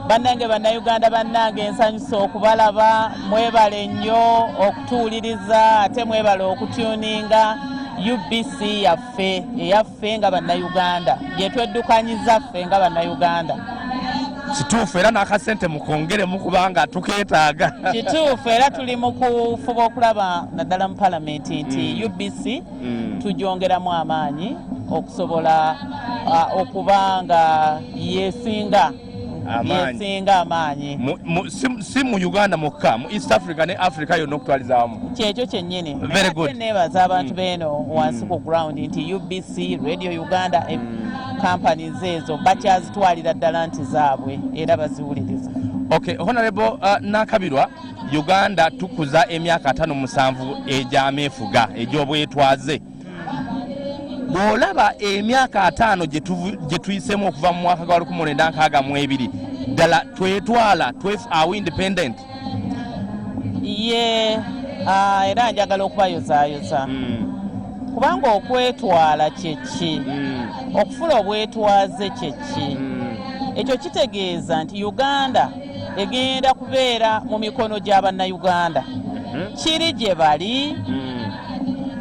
Bannange bannayuganda bannange nsanyusa okubalaba, mwebale nnyo okutuuliriza ate mwebale okutuninga UBC yaffe eyaffe nga bannayuganda gyetweddukanyiza ffe nga bannayuganda. Kituufu era n'akasente mukongere mukubanga tukeetaaga. Kituufu era tuli mu kufuba okulaba naddala mu palamenti nti UBC tugyongeramu amaanyi okusobola okubanga yesinga amaanyi si mu Uganda mukka, mu East Africa ne Africa yonna okutwaliza wamu. Kyekyo kyennyini. Very good. Neebaza abantu beeno wansi ku ground nti UBC Radio Uganda companies ezo bakyazitwalira ddala nti zaabwe era baziwuliriza. Okay, Honorable Nakabirwa, Uganda tukuza emyaka 57 egy'ameefuga egy'obwetwaze. Bw'olaba emyaka 5 gye tuyisemu okuva mu mwaka gwa 1962 ddala twetwala are independent? Era njagala okubayozaayoza kubanga okwetwala kyeki, okufuna obwetwaze kyeki, ekyo kitegeeza nti Uganda egenda kubeera mu mikono gy'abannayuganda. Kiri gye bali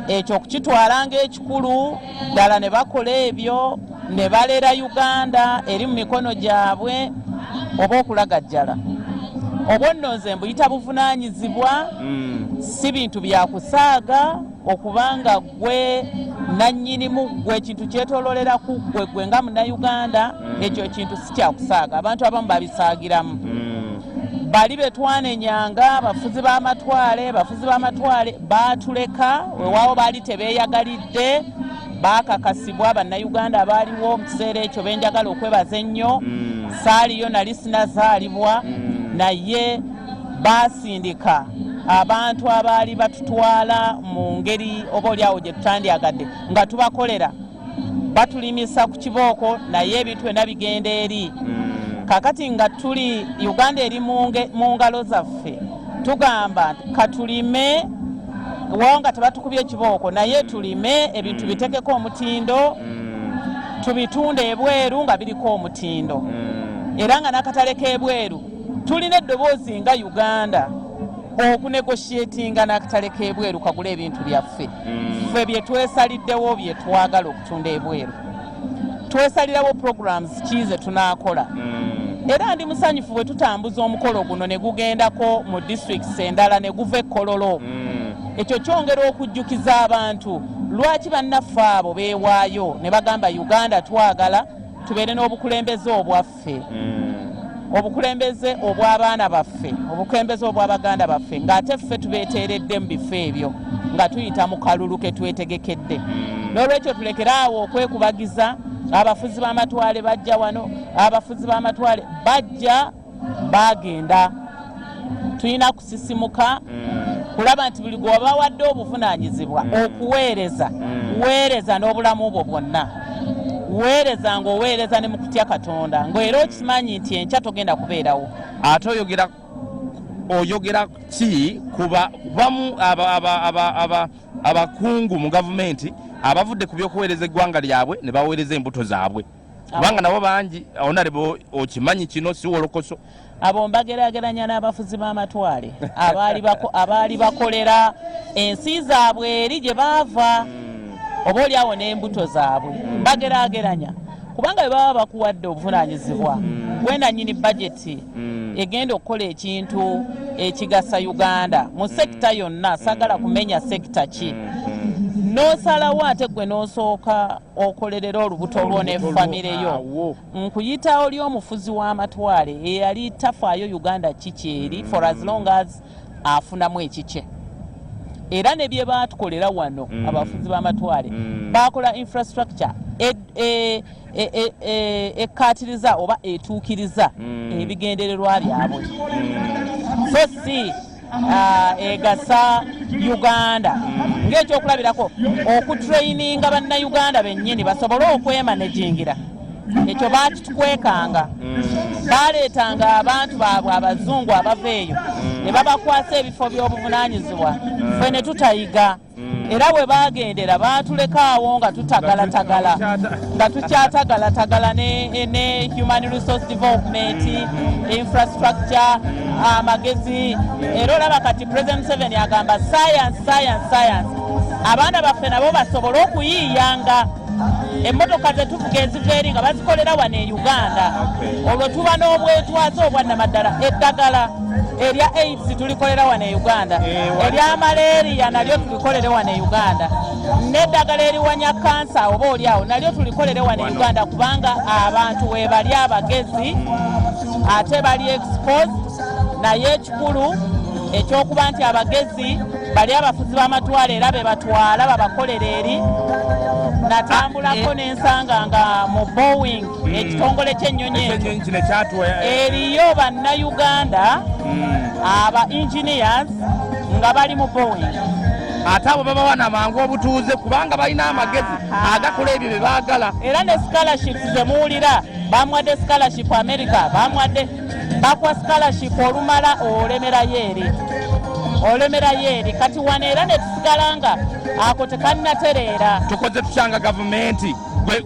ekyo okukitwala ng'ekikulu ddala ne bakola ebyo ne balera Uganda eri mu mikono gyabwe oba okulagajjala. Obwo nno nze mbuyita buvunaanyizibwa, si bintu bya kusaaga okubanga gwe nannyinimu gwe ekintu kyetoololera ku gwe nga munnayuganda, ekyo ekintu si kyakusaaga. Abantu abamu babisaagiramu. Bali betwanenyanga abafuzi b'amatwale baatuleka weewaawo baali tebeeyagalidde baakakasibwa bannayuganda abaaliwo mu kiseera ekyo benjagala okwebaza ennyo saaliyo nali sinazaalibwa naye baasindika abantu abaali batutwala mu ngeri oba oliawo gye tutandyagadde nga tubakolera batulimisa ku kibooko naye ebintu byonna bigenda eri kakati nga tuli Uganda eri mu ngalo zaffe tugamba katulime wonga tebatukubye ekibooko naye tulime ebintu bitekeko omutindo tubitunde ebweru nga biriko omutindo era nga n'akatale k'ebweru tulina eddoboozi nga Uganda okunegotiatinga n'akatale k'ebweru kagula ebintu byaffe ffe bye twesaliddewo bye twagala okutunda ebweru twesalirawo programs kize tunaakola era ndi musanyufu bwe tutambuza omukolo guno ne gugendako mu districts endala ne guva e Kololo ekyo kyongera okujjukiza abantu lwaki bannaffe abo beewaayo ne bagamba Uganda twagala tubeere n'obukulembeze obwaffe obukulembeze obw'abaana baffe obukulembeze obw'abaganda baffe ng'ate ffe tubeeteeredde mu bifo ebyo nga tuyita mu kalulu ke twetegekedde n'olwekyo tulekeraawo okwekubagiza abafuzi b'amatwale bajja wano abafuzi b'amatwale bajja bagenda tulina kusisimuka kulaba nti buli gwe bawadde obuvunaanyizibwa okuweereza weereza n'obulamu bwo bwonna weereza ng'oweereza ne mu kutya Katonda ng'era okimanyi nti enkya togenda kubeerawo ate oyogera ki bamu abakungu mu gavumenti abavudde ku by'okuweereza eggwanga lyabwe ne baweereza embuto zaabwe kubanga nabo bangi honorable okimanyi kino si wolokoso abo mbageraageranya n'abafuzi b'amatwale abaali bakolera ensi zaabwe eri gye baava oba oliawo n'embuto zaabwe mbageraageranya kubanga bwe baba bakuwadde obuvunaanyizibwa gwe nannyini bajeti egenda okukola ekintu ekigasa Uganda mu sekita yonna sagala kumenya sekita ki n'osalawo ate gwe n'osooka okolerera olubuto lwo ne famire yo nkuyita oli omufuzi w'amatwale eyali tafaayo Uganda kikyeri for as long as afunamu ekikye era ne bye baatukolera wano abafuzi b'amatwale bakola infrastructure ekkaatiriza oba etuukiriza ebigendererwa byabwe so si egasa Uganda ng'ekyokulabirako okutraininga bannayuganda bennyini basobole okwemanagingira ekyo bakitukwekanga baleetanga abantu baabwe abazungu abava eyo ne babakwasa ebifo by'obuvunaanyizibwa ffe ne tutayiga era bwe bagendera baatulekaawo nga tutagalatagala nga tukyatagalatagala ne human resource development infrastructure amagezi era olaba kati President Museveni agamba science abaana baffe nabo basobole okuyiyanga emmotoka zetuvuga eziva eri nga bazikolera wano e Uganda olwo tuba n'obwetwaze obwannamaddala eddagala erya AIDS tulikolera wano e Uganda erya malaria nalyo tulikolere wano e Uganda n'eddagala eriwanya kansa oba oliawo nalyo tulikolere wano e Uganda kubanga abantu we bali abagezi ate bali exposed naye ekikulu ekyokuba nti abagezi bali abafuzi b'amatwale era be batwala babakolera eri natambulako n'ensanga nga mu Boeing ekitongole ky'ennyonyi ekyo eriyo bannayuganda aba engineers nga bali mu Boeing ate abo babawana mangu obutuuze kubanga balina amagezi agakola ebyo bye baagala era ne scholarships zemuwulira bamuwadde scholarship America bakwa scholarship olumala olemerayo eri kati wano era ne tusigala nga ako tekannatereera tukoze tukyanga gavumenti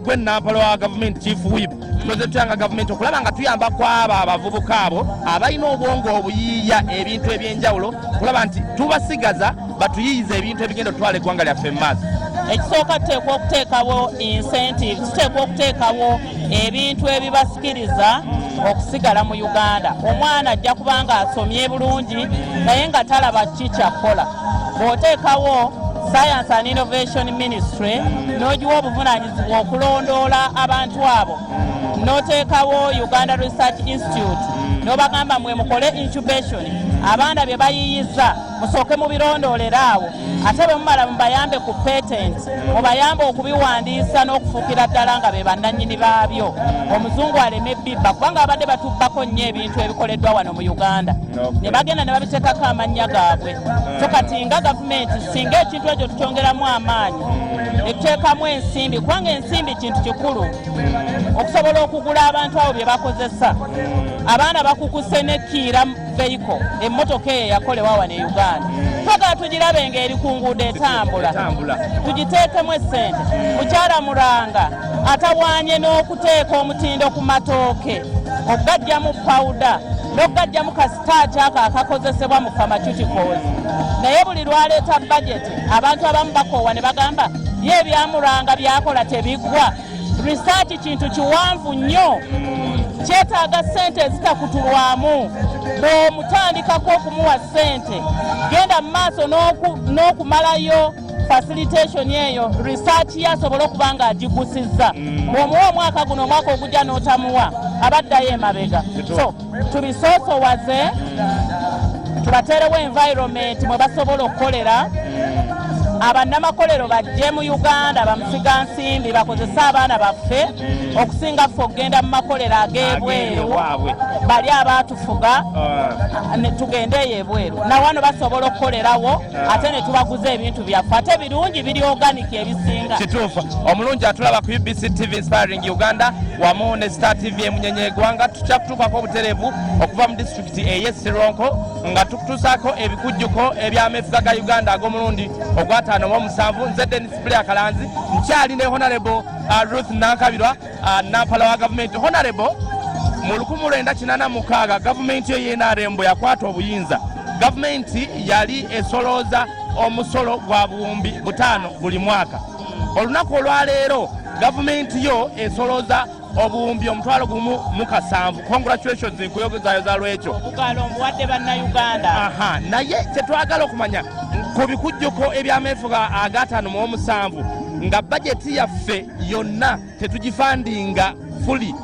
gwe nampala wa gavumenti chief whip tukoze tukyanga gavumenti okulaba nga tuyamba kwabo abavubuka abo abalina obwongo obuyiiya ebintu ebyenjawulo kulaba nti tubasigaza batuyiyiza ebintu ebigenda otwala eggwanga lyaffe mu maaso ekisooka tuteekwa okuteekawo incentive tuteekwa okuteekawo ebintu ebibasikiriza okusigala mu Uganda omwana ajja kubanga asomye bulungi naye nga talaba kikyakola bw'oteekawo Science and Innovation Ministry n'ogiwa obuvunaanyizibwa okulondoola abantu abo n'oteekawo Uganda Research Institute n'obagamba mwe mukole incubation abaana bye bayiyiza musooke mubirondoolera awo ate bwe mumala mubayambe ku patent mubayambe okubiwandiisa n'okufuukira ddala nga be bannannyini baabyo omuzungu aleme ebibba kubanga abadde batubbako nnyo ebintu ebikoleddwa wano mu Uganda ne bagenda ne babiteekako amannya gaabwe so kati nga gavumenti singa ekintu ekyo tukyongeramu amaanyi ne tuteekamu ensimbi kubanga ensimbi kintu kikulu okusobola okugula abantu abo bye bakozesa abaana bakukuse nekiira veiko emmotoka eyo yakolewa wano e Uganda twagala tugirabe ng'eri ku nguudo etambula tugiteekemu essente mukyala Muranga atawaanye n'okuteeka omutindo ku matooke okugajjamu pawuda n'okugajjamu kasitaaki ako akakozesebwa mu pharmaceuticals naye buli lwaleeta bajeti abantu abamu bakoowa ne bagamba ye ebyamuranga byakola tebiggwa research kintu kiwanvu nnyo kyetaaga ssente ezitakutulwamu bw'omutandikako okumuwa ssente genda mu maaso n'okumalayo facilitation eyo research yasobola okuba nga agigusizza bw'omuwa omwaka guno omwaka ogujja n'otamuwa abaddayo emabega so tubisoosowaze tubateerewo environment mwe basobola okukolera abannamakolero bajje mu Uganda bamusigansimbi bakozese abaana baffe okusinga ffe okugenda mu makolero ag'ebweru bali abaatufuga ne tugendeeyo ebweru nawano basobola okukolerawo ate ne tubaguza ebintu byaffe ate birungi biri organic ebisinga kituufu omulungi atulaba ku UBC TV Inspiring Uganda wamu ne Star TV emunyenye eggwanga tujja kutuukako obutereevu okuva mu disitulikiti ey'e Sironko nga tukutuusaako ebikujjuko eby'ameefuga ga Uganda ag'omulundi ogwa 57 nze Dennis Blair Kalanzi nkyali ne Honorable Ruth Nankabirwa nampala wa gavumenti Honorable mu 1986 gavumenti y'NRM yakwata obuyinza gavumenti yali esolooza omusolo gwa buwumbi 5 buli mwaka olunaku olwaleero gavumenti yo esolooza obuwumbi 1,700 congratulations nkuyogezayo za lwekyo okukala omuwadde bannayuganda naye kyetwagala okumanya ku bikujjuko eby'ameefuga aga 57 nga bajeti yaffe yonna tetugifandinga fuli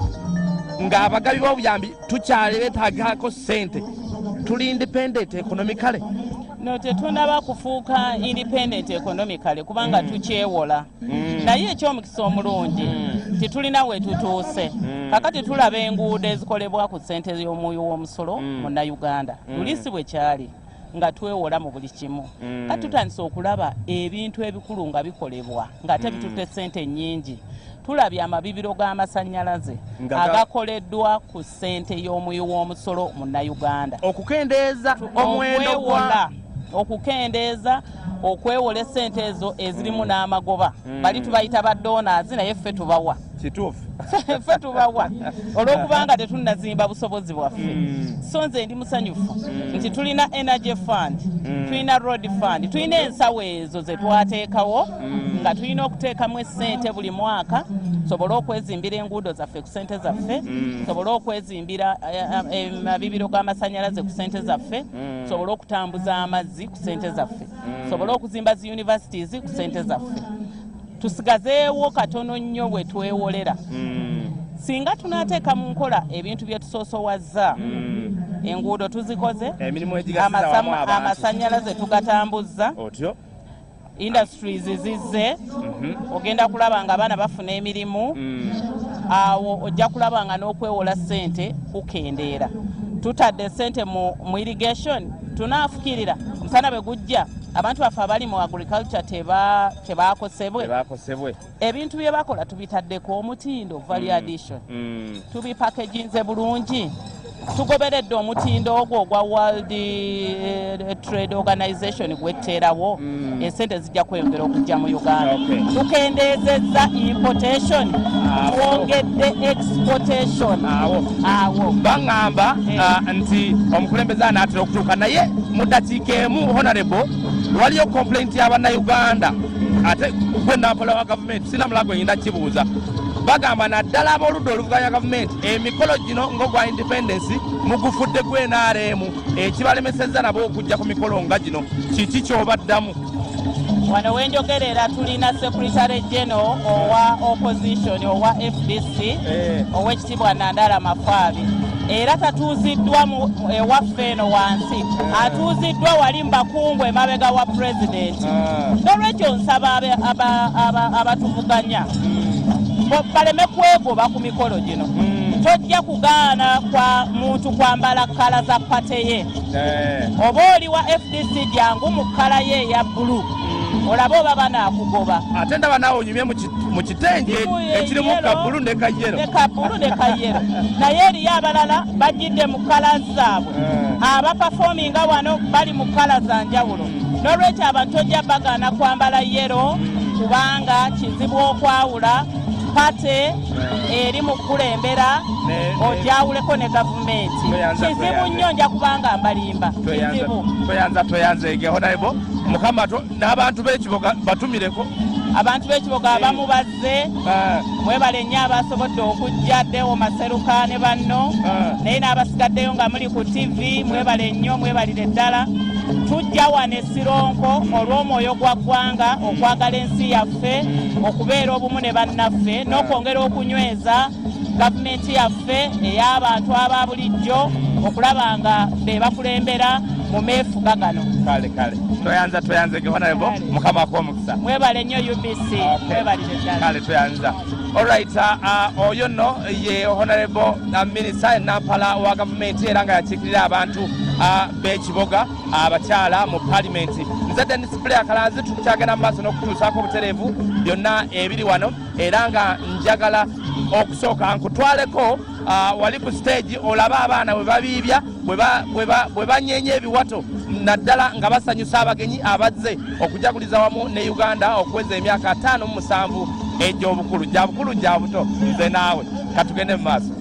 nga abagabi b'obuyambi tukyali beetaagako ssente tuli independent economically no tetunaba kufuuka independent economically kubanga tukyewola naye ekyomukisa omulungi titulina we tutuuse kakati tulaba enguudo ezikolebwa ku ssente y'omwoyo w'omusolo mu Uganda lulisi bwe kyali nga twewola mu buli kimu kati tutandise okulaba ebintu ebikulu nga bikolebwa ng'ate bitutte ssente nnyingi tulabye amabibiro g'amasannyalaze agakoleddwa ku ssente y'omwoyo w'omusolo mu Uganda okukendeeza omwendo gwa okukendeeza okwewola essente ezo ezirimu n'amagoba bali tubayita ba donors naye ffe tubawa kituufu ffe tubawa olw'okubanga tetunnazimba busobozi bwaffe so nze ndi musanyufu nti tulina energy fund tulina road fund tulina ensawo ezo ze twateekawo nga tulina okuteekamu essente buli mwaka tusobole okwezimbira enguudo zaffe ku ssente zaffe tusobole okwezimbira amabibiro g'amasannyalaze ku ssente zaffe tusobole okutambuza amazzi ku ssente zaffe tusobole okuzimba zi universities ku ssente zaffe tusigazeewo katono nnyo bwe twewolera singa tunaateeka mu nkola ebintu bye tusoosowazza enguudo tuzikoze amasannyalaze tugatambuzza industries zizze ogenda kulaba nga abaana bafuna emirimu awo ojja kulaba nga n'okwewola ssente kukendeera tutadde ssente mu irrigation tunaafukirira musana bwe gujja abantu baffe abali mu agriculture tebakosebwe ebintu bye bakola tubitaddeko omutindo value addition tubipackaginze bulungi tugoberedde omutindo ogwo ogwa World Trade Organization gwetteerawo esente zijja kweyongera okujja mu Uganda tukendeezezza importation twongedde exportation awo baŋŋamba nti omukulembeze anaatera okutuuka naye mu ddakiika emu Honorable waliyo complaint y'Abannayuganda ate gwe nampala wa gavumenti sina mulago yinda kibuuza bagamba naddala ab'oludda oluvuganya gavumenti emikolo gino ng'ogwa independence mugufudde gwe NRM ekibalemesezza nabo okujja ku mikolo nga gino kiki ky'obaddamu wano wenjogerera tulina secretary general owa opposition owa FDC ow'ekitiibwa Nandala Mafaabi era tatuuziddwa ewaffe eno wansi, atuuziddwa wali mbakungu emabega wa pulezidenti. N'olwekyo nsaba abatuvuganya baleme kwegoba ku mikolo gino. Tojja kugaana kwa muntu kwambala kkala za pate ye. Oba oli wa FDC jangu mu kkala ye eya bbulu, olaba oba banaakugoba. Ate ndaba naawe onyumye mu kitenje ekirimu kabbulu ne kayero. Ne kabbulu ne kayero. Naye eriyo abalala bajjidde mu kkala zaabwe. Abapafominga wano bali mu kkala za njawulo. N'olwekyo abantu tojja bagaana kwambala yero kubanga kizibu okwawula pate eri mu kulembera ojawuleko ne gavumenti. Kizibu nnyo nja kubanga mbalimba. Kizibu. Toyanze Honorable Mukama n'abantu b'ekiboga batumireko. Abantu b'ekiboga abamu bazze, mwebale nnyo abasobodde okujja Deo Maseruka ne banno, naye n'abasigaddeyo nga muli ku TV, mwebale nnyo, mwebalire ddala. Tujja wano e Sironko olw'omwoyo gwa ggwanga, okwagala ensi yaffe, okubeera obumu ne bannaffe, n'okwongera okunyweza gavumenti yaffe ey'abantu aba bulijjo okulaba nga be bakulembera mu meefuga gano. Kale toyanze Honorable Mukama akw'omukisa. Mwebale nnyo UBC, mwebalire ddala. Kale toyanza. Alright, oyo nno ye Honorable Minister Nampala wa gavumenti era nga yakiikirira abantu b'ekiboga abakyala mu palimenti. Nze Dennis Blair Kalazi tukyagenda mu maaso n'okutuusaako obutereevu byonna ebiri wano era nga njagala okusooka nkutwaleko wali ku stage olaba abaana bwe babiibya bwe banyeenya ebiwato naddala nga basanyusa abagenyi abazze okujaguliza wamu ne Uganda okuweza emyaka 57 egy'obukulu gya buto. Nze naawe katugende mu maaso.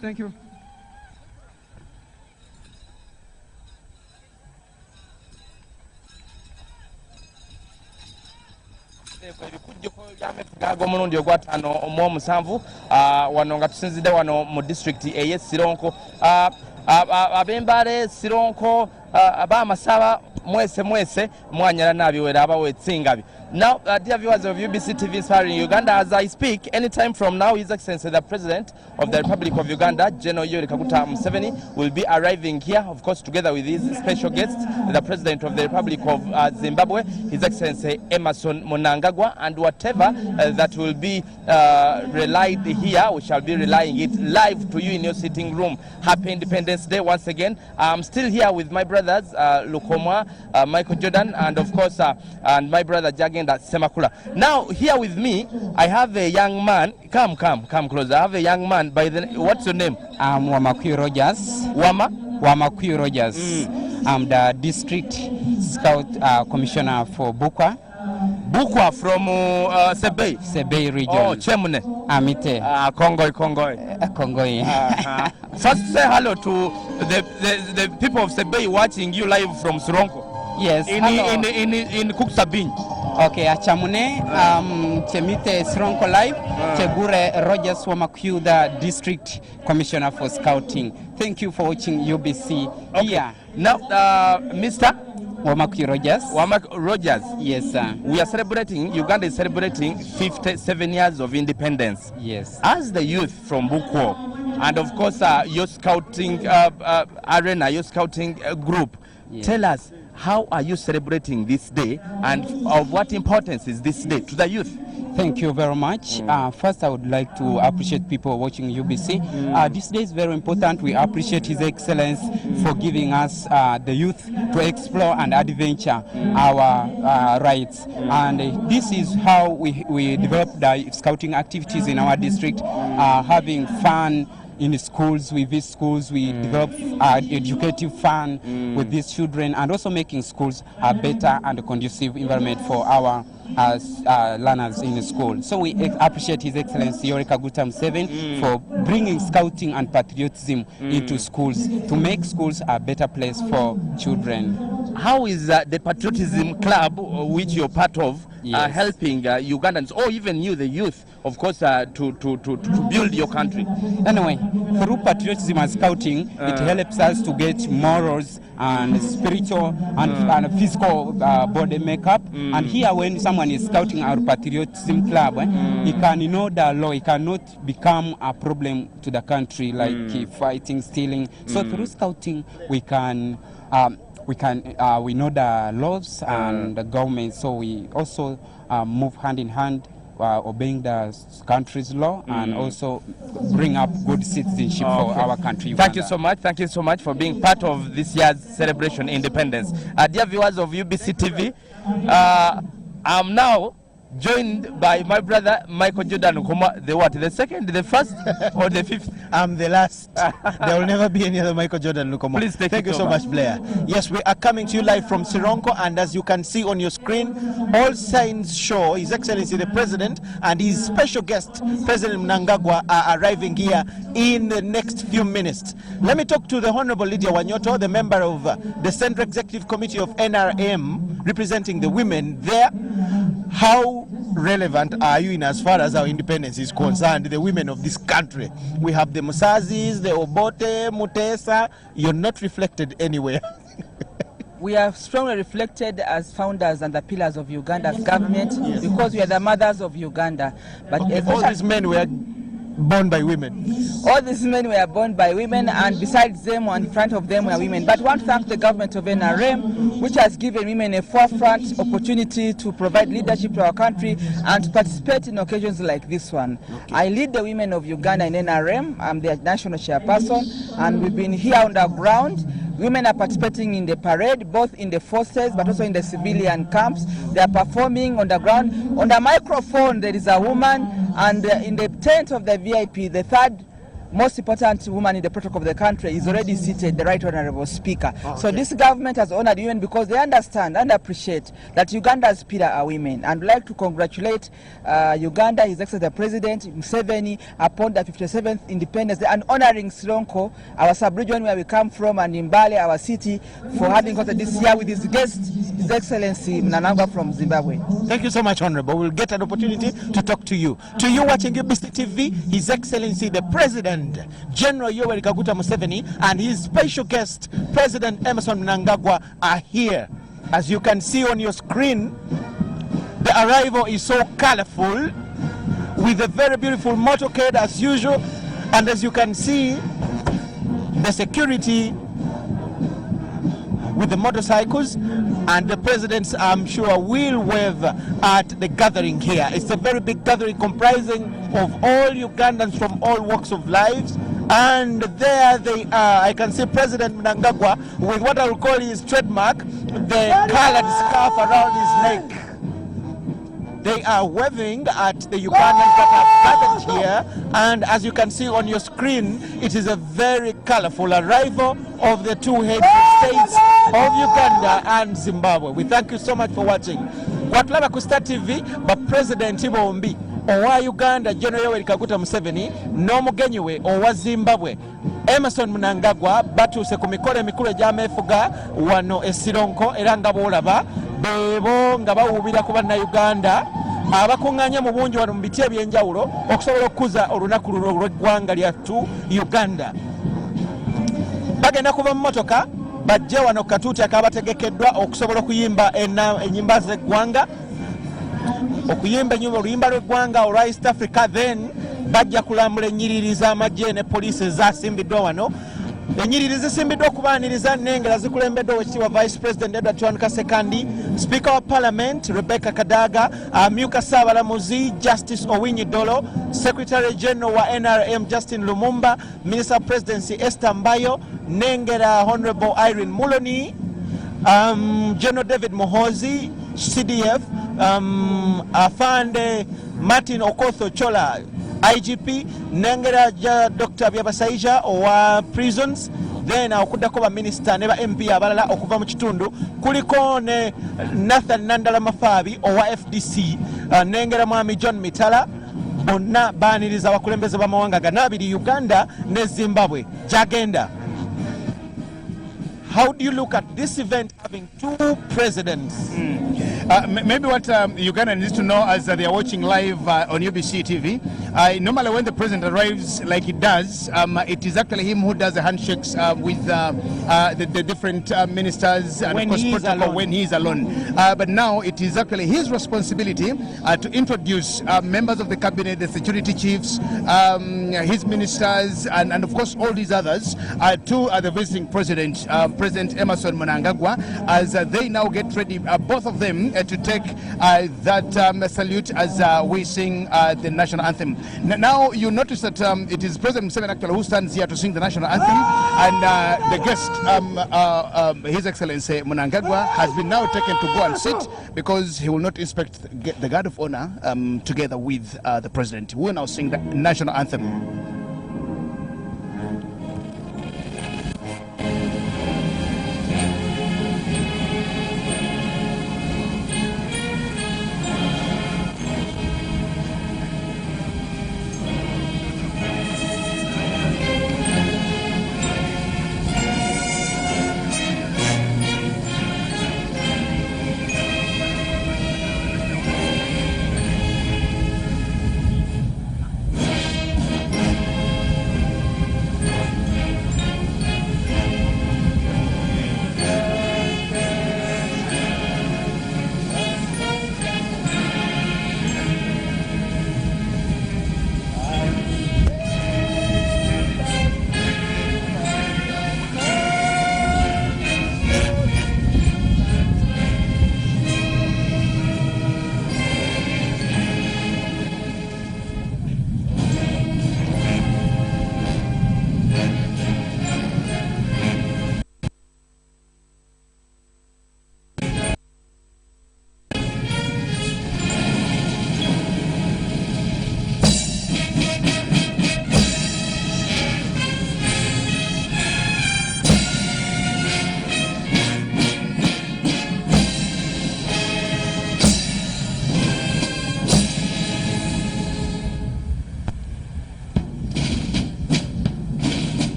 Thank you. ag'omulundi ogwataano mu omusanvu wano nga tusinzidde wano mu district ey'e Sironko. Ab'Embale, Sironko, ab'Amasaba, mwese mwanyala n'abiwera abawetsingabi. Now, dear viewers of UBC TV Inspiring Uganda, as I speak, anytime from now, His Excellency the President of the Republic of Uganda, General Yoweri Kaguta Museveni, will be arriving here, of course, together with his special guest, the President of the Republic of Zimbabwe, His Excellency Emerson Mnangagwa, and whatever that will be relayed here, we shall be relaying it live to you in your sitting room. Happy Independence Day once again. I'm still here with my brothers, Lukomwa, Michael Jordan, and of course, and my brother Jagen Semakula. Now, here with me, I have a young man. Come closer. I have a young man by the what's your name? I'm Wamakui Rogers. Wamakui Rogers. I'm the district scout commissioner for Bukwa. Bukwa from Sebei. Sebei region. Oh, Chemune. Amite. Kongoi. First, say hello to the people of Sebei watching you live from Sironko. Yes. In Kuksabin. Okay, Achamune, Chemite Sironko live, Chegure Rogers Wamakui, the district commissioner for scouting. Thank you for watching UBC here. Now, Mr. Wamakui Rogers. Rogers. Yes, sir. We are celebrating, Uganda is celebrating 57 years of independence. Yes. As the youth from Bukwo, and of course your scouting arena, your scouting group, yes. Tell us, how are you celebrating this day, and of what importance is this day to the youth? Thank you very much. First, I would like to appreciate people watching UBC. This day is very important. We appreciate His Excellency for giving us the youth to explore and adventure our rights. And this is how we develop the scouting activities in our district, having fun in schools. We visit schools, we develop educative fun with these children, and also making schools a better and conducive environment for our learners in school. So we appreciate His Excellency Yoweri Kaguta Museveni for bringing scouting and patriotism into schools to make schools a better place for children. How is the patriotism club, which you're part of, helping Ugandans, or even you, the youth, of course, to build your country? Anyway, through patriotism and scouting, it helps us to get morals and spiritual and physical body makeup. And here, when someone is scouting our patriotism club, he can know the law. He cannot become a problem to the country, like fighting, stealing. So through scouting, we know the laws and the government. So we also move hand in hand, obeying the country's law, and also bring up good citizenship for our country. Uganda. Thank you so much for being part of this year's celebration independence. Dear viewers of UBC TV, I'm now joined by my brother Michael Jordan Ukoma, the second, the first, or the fifth? I'm the last. There will never be any other Michael Jordan Lukomo. Please Thank you so much, Blair. Yes, we are coming to you live from Sironko, and as you can see on your screen, all signs show His Excellency the President and his special guest, President Mnangagwa, are arriving here in the next few minutes. Let me talk to the Honorable Lydia Wanyoto, the member of the Central Executive Committee of NRM, representing the women there. How relevant are you in as far as our independence is concerned, the women of this country? We have the Musazis, the Obote, Mutesa. You're not reflected anywhere. We are strongly reflected as founders and the pillars of Uganda's government, because we are the mothers of Uganda. But all these men were born by women. All these men were born by women, and besides them, and in front of them were women. But I want to thank the government of NRM, which has given women a forefront opportunity to provide leadership to our country and to participate in occasions like this one. I lead the women of Uganda in NRM. I'm their national chairperson, and we've been here on the ground. Women are participating in the parade, both in the forces but also in the civilian camps. They are performing on the ground. On the microphone, there is a woman, and in the tent of the VIP, the third most important woman in the protocol of the country is already seated, the Right Honorable Speaker. So this government has honored women because they understand and appreciate that Uganda's pillar are women. And I'd like to congratulate Uganda, His Excellency the President Museveni, upon the 57th Independence Day and honoring Silonko, our sub-region where we come from, and Mbale, our city, for having hosted this year with his guest, His Excellency Mnangagwa from Zimbabwe. Thank you so much, Honorable. We'll get an opportunity to talk to you. To you watching UBC TV, His Excellency the President, General Yoweri Kaguta Museveni, and his special guest, President Emmerson Mnangagwa, are here. As you can see on your screen, the arrival is so colorful, with a very beautiful motorcade as usual, and as you can see, the security with the motorcycles, and the presidents, I'm sure, will wave at the gathering here. It's a very big gathering comprising of all Ugandans from all walks of lives, and there they are. I can see President Mnangagwa with what I will call his trademark, the colored scarf around his neck. They are waving at the Ugandans that have gathered here, and as you can see on your screen, it is a very colorful arrival of the two heads of states of Uganda and Zimbabwe. We thank you so much for watching. Watulaba ku Star TV ba President bombi owa Uganda General Yoweri Kaguta Museveni n'omugenyi we owa Zimbabwe Emmerson Mnangagwa batuuse ku mikolo emikulu egy'ameefuga wano e Silonko, era nga boolaba bebo nga bawuubira ku bannayuganda abakuŋŋaanya mu bungi wano mu biti ebyenjawulo okusobola okukuza olunaku luno olw'eggwanga lyattu Uganda. Bagenda kuva mu motoka bajje wano katuuti akabategekeddwa okusobola okuyimba ennyimba z'eggwanga, okuyimba oluyimba lw'eggwanga olwa East Africa, then bajja kulambula ennyiriri z'amagye ne poliisi ezasimbiddwa wano. Ennyiriri zisimbiddwa okubaaniriza nnengera zikulembeddwa Oweekitiibwa Vice President Edward Kiwanuka Sekandi, Speaker wa Parliament Rebecca Kadaga, amyuka Ssaabalamuzi Justice Owiny Dollo, Secretary General wa NRM Justin Lumumba, Minister of Presidency Esther Mbayo, nnengera Honorable Irene Muloni, General David Muhoozi, CDF, Afande Martin Okotho Chola, IGP, nengera Dr. Byabasaija owa prisons, then okuddako ba minister ne ba MP abalala okuva mu kitundu, kuliko ne Nathan Nandala Mafaabi owa FDC, nengera mwami John Mitala, bonna baaniriza abakulembeze b'amawanga ganaabiri Uganda ne Zimbabwe gyagenda. How do you look at this event having two presidents? Maybe what Uganda needs to know as they are watching live on UBC TV, normally when the president arrives like he does, it is actually him who does the handshakes with the different ministers and when of course he protocol when he is alone. But now it is actually his responsibility to introduce members of the cabinet, the security chiefs, his ministers, and of course all these others to the visiting president, President Emmerson Mnangagwa, as they now get ready, both of them, to take that salute as we sing the national anthem. Now you notice that it is President Museveni actually who stands here to sing the national anthem, and the guest, His Excellency Mnangagwa, has been now taken to go and sit because he will not inspect the guard of honor together with the president. We will now sing the national anthem.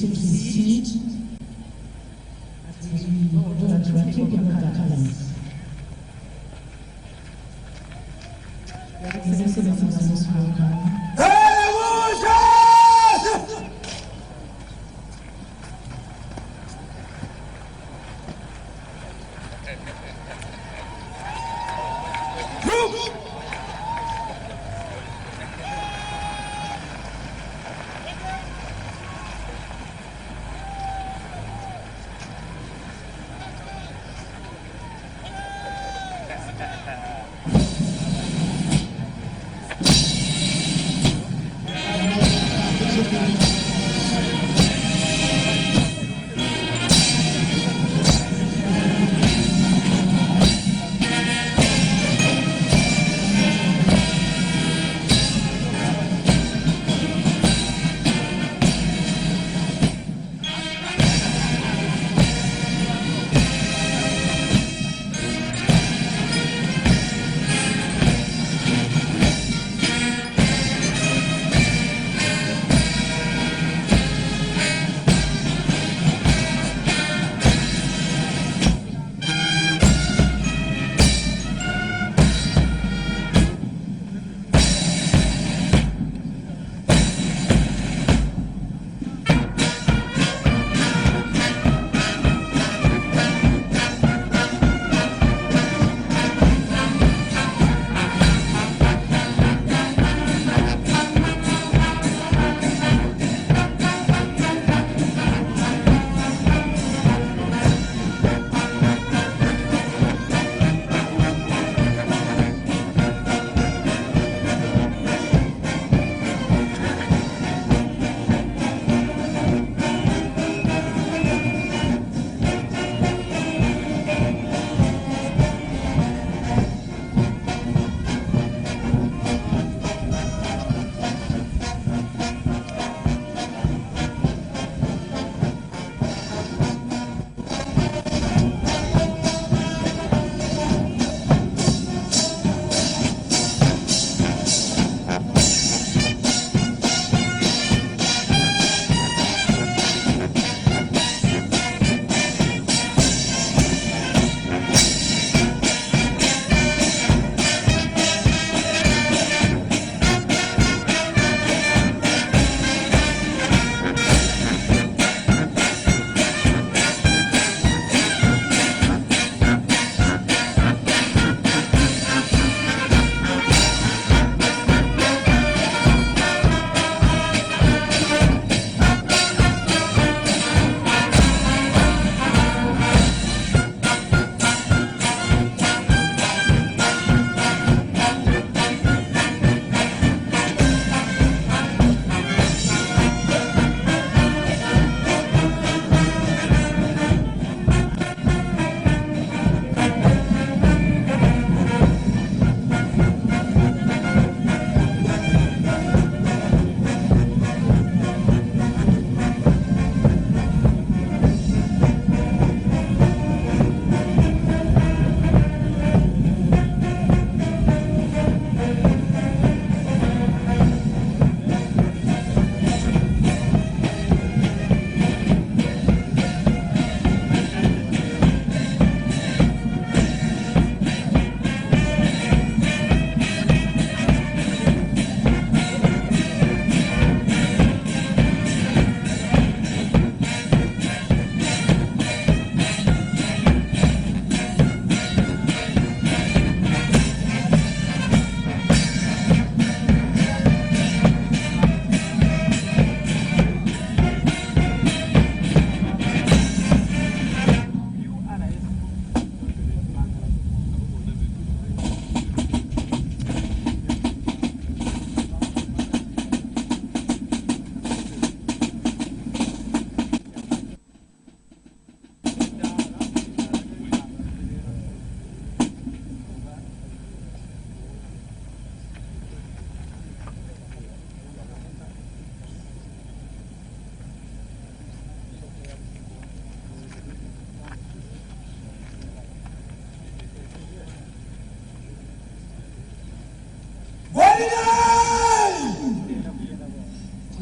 seat as we vote and to take your colors. Your Excellency, the most welcome.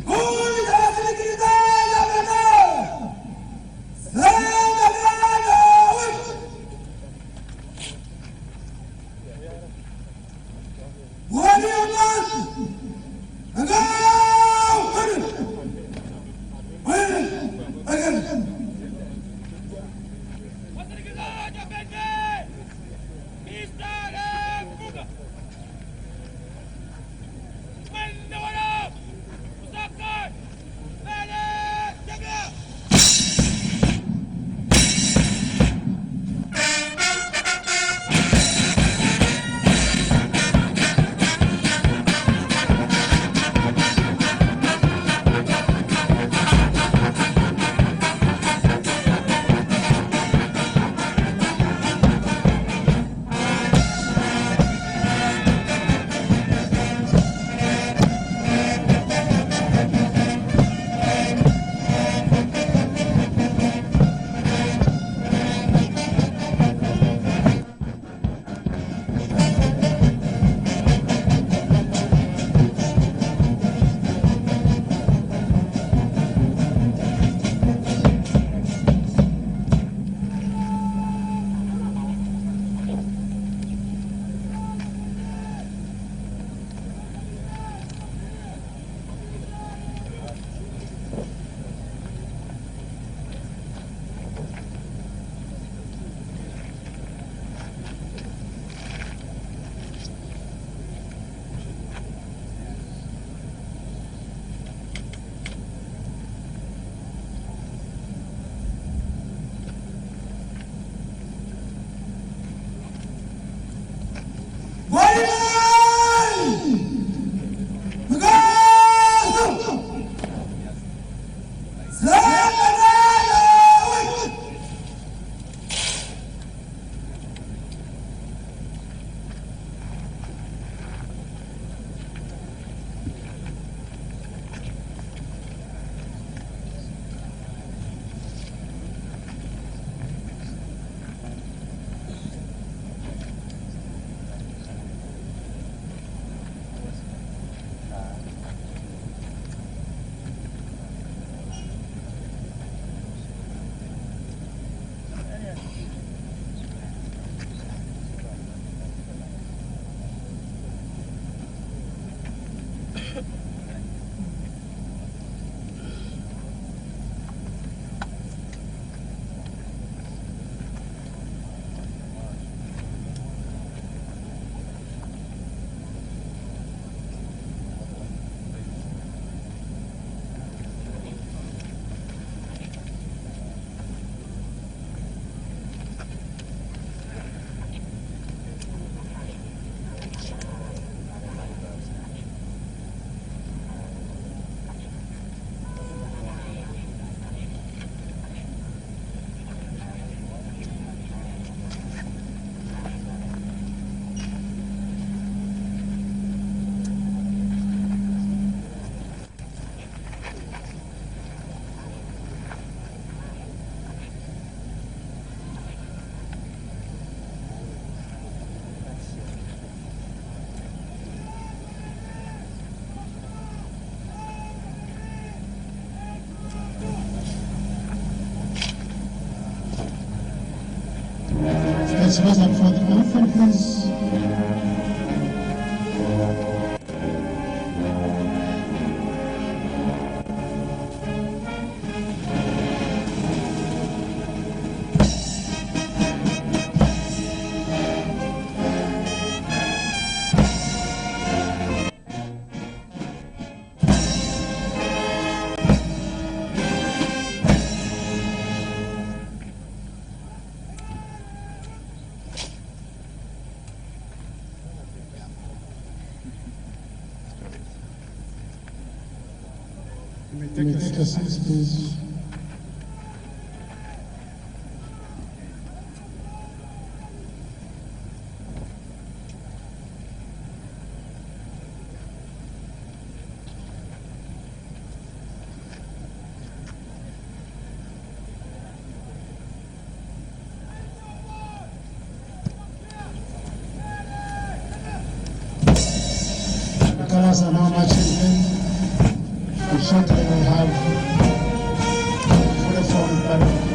Who is Vice President for the anthem, please. You may take a seat, please. The colors are now marching in. Shortly we have photo from panel.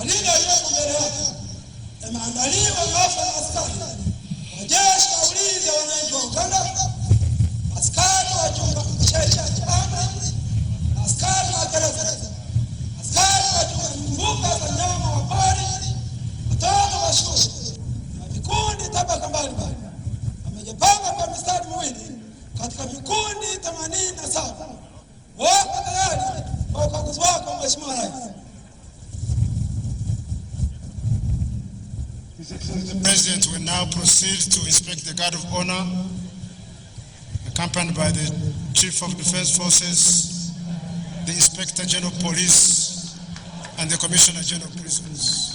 malinda yaliyopo mbele yake yameandaliwa ghafla na askari wa jeshi la ulinzi wa wananchi wa Uganda, askari wa chunga sheria cha amri, askari wa gereza, askari wa chunga mbuga za nyama wa pori, watoto wa shule na vikundi tabaka mbalimbali. Wamejipanga kwa mistari miwili katika vikundi 87. Wako tayari kwa ukaguzi wako, Mheshimiwa Rais. The President will now proceed to inspect the guard of honor, accompanied by the Chief of Defense Forces, the Inspector General of Police, and the Commissioner General of Prisons.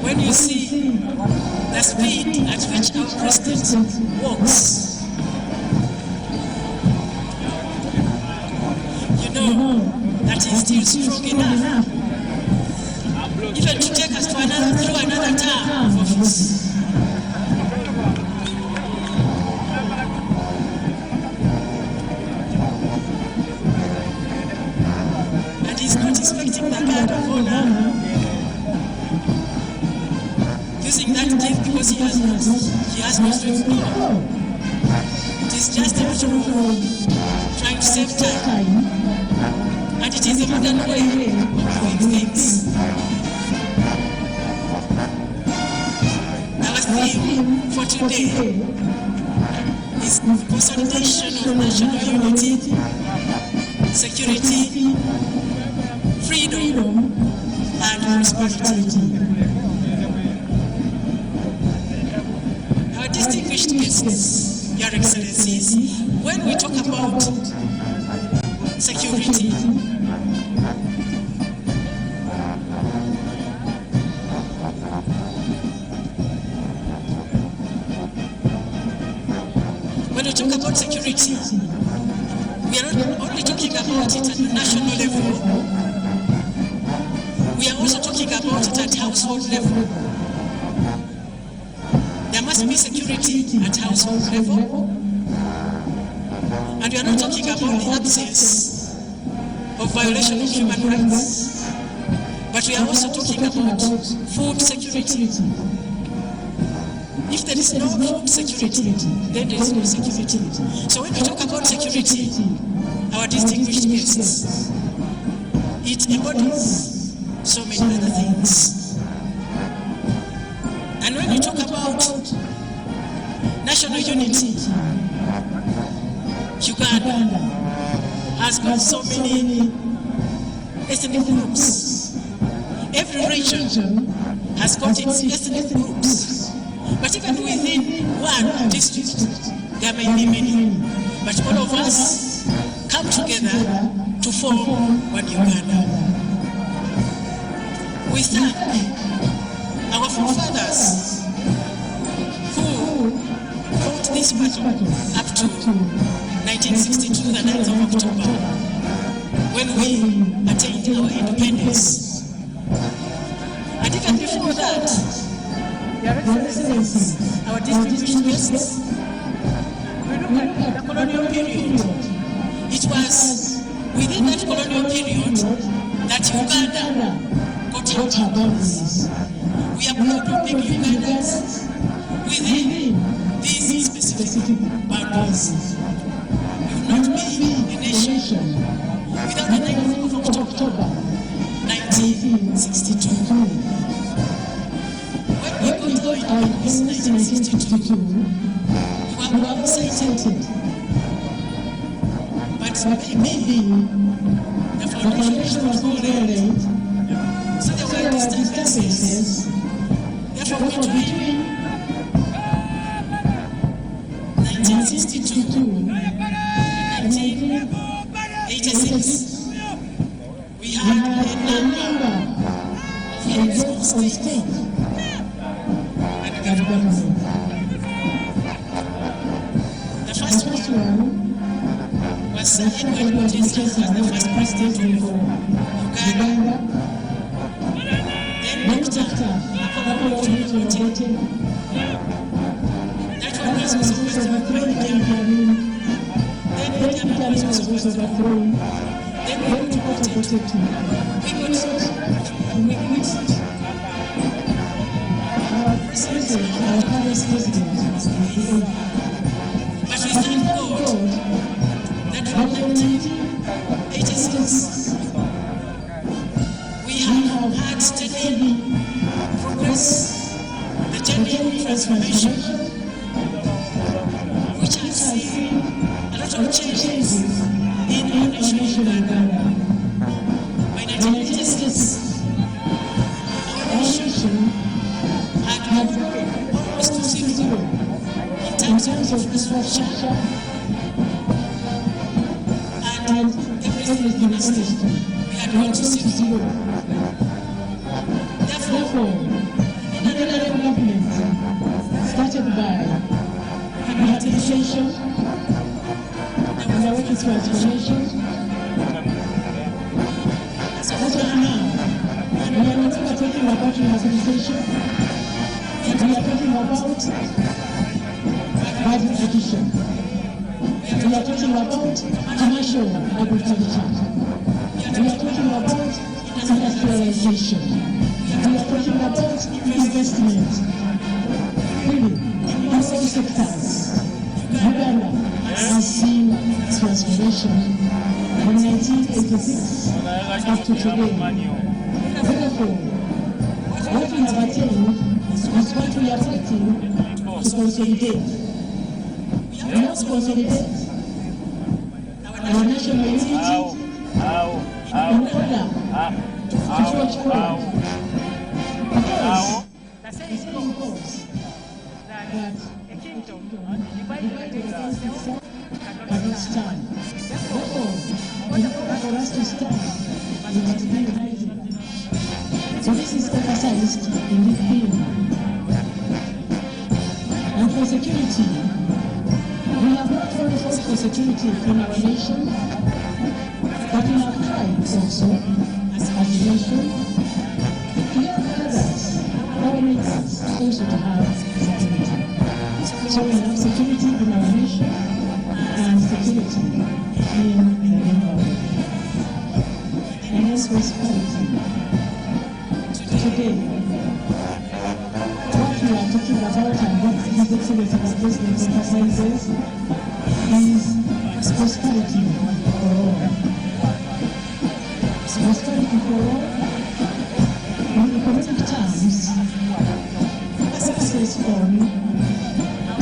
When you see the speed at which our president walks, you know that he's still strong enough even to take us to through another term of office. And he's not expecting the guard of honor using that thing because he has no strength. No. It is just a matter of trying to save time. And it is a modern way of doing things. Our theme for today is consolidation of national unity, security, freedom, and prosperity. Our distinguished guests, Your Excellencies, when we talk about security, we are not only talking about it at the national level, we are also talking about it at household level. There must be security at household level. And we are not talking about the absence of violation of human rights, but we are also talking about food security. If there is no food security, then there is no security. So when we talk about security, our distinguished guests, it embodies so many other things. And when we talk about national unity, Uganda has got so many ethnic groups. Every region has got its ethnic groups. But even within one district, there may be many. But all of us come together to form one Uganda. We thank our forefathers who fought this battle up to 1962, the 9th of October, when we attained our independence. And even before that, Your Excellencies, our distinguished guests, we look at the colonial period. It was within that colonial period that Uganda got our boundaries. We are proud of being Ugandans within these specific boundaries. We will not be a nation without the 9th of October, 1962. When we got our independence in 1962, we were excited. But maybe the foundation was not laid, so there were disturbances. Therefore, between The first one was Edward Mutesa as the first president of Uganda. Then Dr. That one was also overthrown by Idi Amin. Then Idi Amin was also overthrown. Then we got voted to. We missed our president, our past president. But we thank God that from 1986 we have had steady progress, the journey of transformation, which has seen a lot of changes in our nation Uganda. By 1986, our nation had almost to zero in terms of infrastructure and everything else. We had gone to zero. Therefore, the Ugandan government started by rehabilitation and working transformation. That's what now. We are no longer talking about rehabilitation. We are talking about value addition. We are talking about commercial agriculture. We are talking about industrialization. We are talking about investment. Really, in all sectors, Uganda has seen transformation from 1986 up to today. Therefore, what we have attained is what we are fighting to consolidate. We must consolidate our national unity in order to forge forward. Because the saying goes that a kingdom divided against itself cannot stand. Therefore, in order for us to stand, we must be united. So this is emphasized in this bill. And for security, we have not only fought for security in our nation, but we have tried also, as a nation, to help others, our neighbors, also to have security. So we have security in our nation and security in the neighborhood. And this prosperity. Today, what we are talking about and what His Excellency the President emphasizes is prosperity for all. Prosperity for all, in economic terms, access on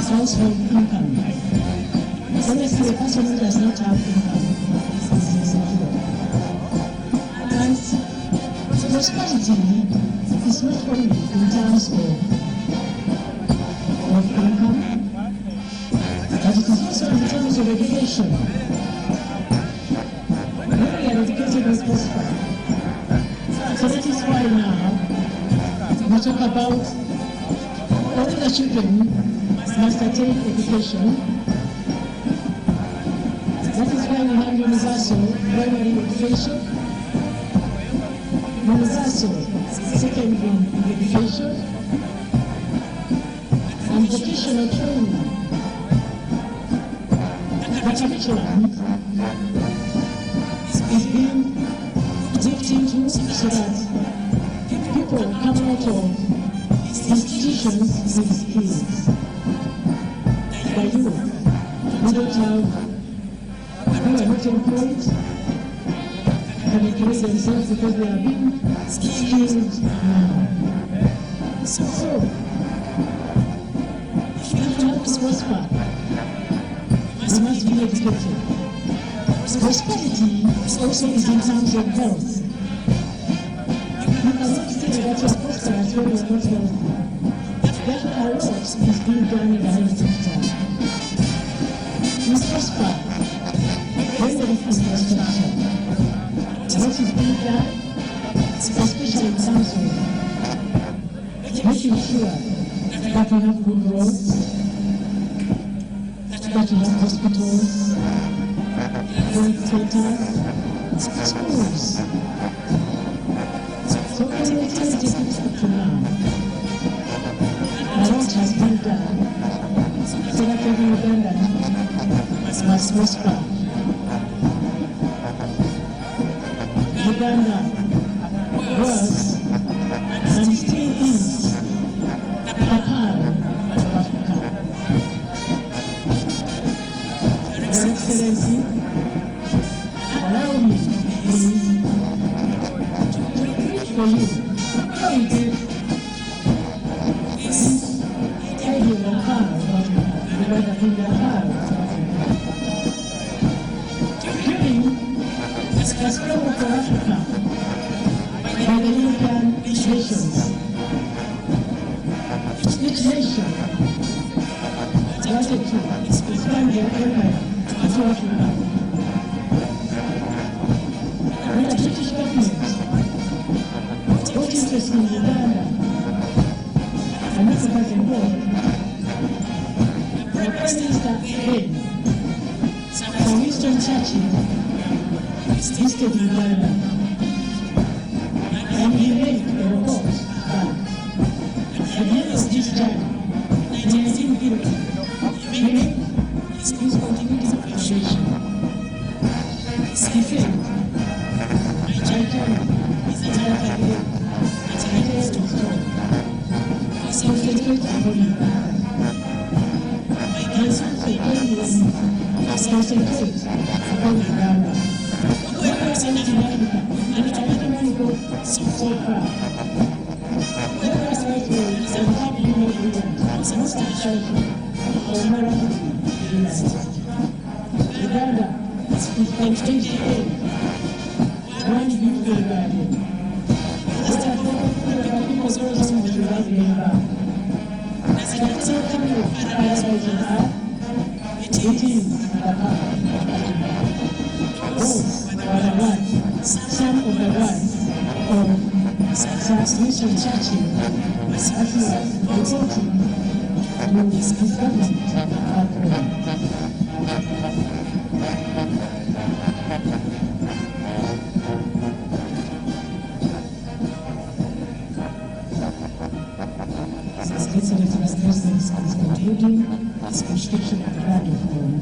household income. Honestly, a person who does not have income is insecure. And prosperity is not only in terms of income, but it is also in terms of education. When we are educated, we prosper. So that is why now we talk about all the children must attain education. That is why we have universal primary education, universal secondary education, and vocational training. The curriculum is being dipped into so that people come out of institutions with skills. The youth who don't have, who are not employed, can employ themselves because they are being skilled now. So, if we have to prosper, we must be educated. Prosperity also is in terms of health. You cannot say that you are prosperous when you are not healthy. Therefore, a lot is being done in the health sector. We prosper when there is infrastructure. What is being done, especially in terms of making sure that that we have good roads, that we have hospitals, health centers, schools. So everything is up to now. A lot has been done so that every Ugandan must prosper. Uganda was and still is the heart of Africa. Your Excellency, allow me, please, to read for you how we did this idea of the heart of Africa, Uganda in the heart of Africa. During the struggle for Africa, by the European nations. Each nation wanted to expand their empire to Africa. When the British government got interested in Uganda and Africa's involved, the Prime Minister then, Sir Winston Churchill, visited Uganda. And he made a report that at the end of this journey, 1950, he made his continuity declaration. He said, my journey is another day, it's a day to come. Concentrate upon Uganda. My concerns for Indians is concentrate upon Uganda. What happens in Africa, and it automatically go so far. Whether it's right way, it's a happy new Uganda, it's a constant cycle of marathon Uganda is from stage A, one big garden. What are the people so much without being back? Does it not come with paradise on earth? It is the heart. Those are the words, some of the words of Sir Winston Churchill as he was reporting to his government at home. His Excellency the President is concluding his prescription of the right of home.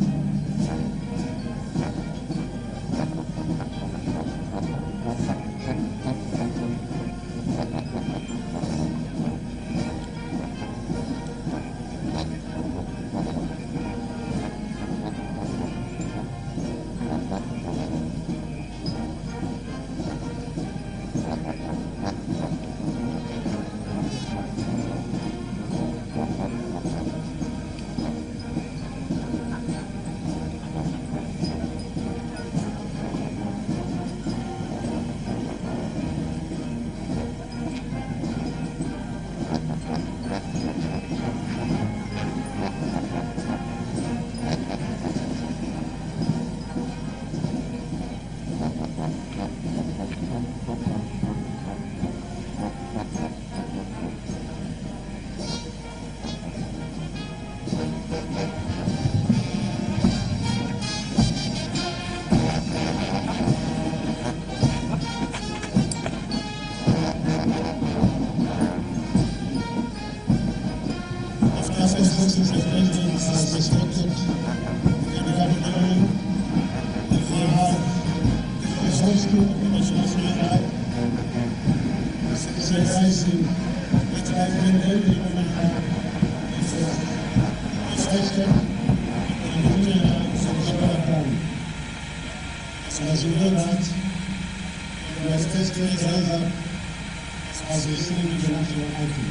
As you know that, we are testing rise up as we sing the national anthem.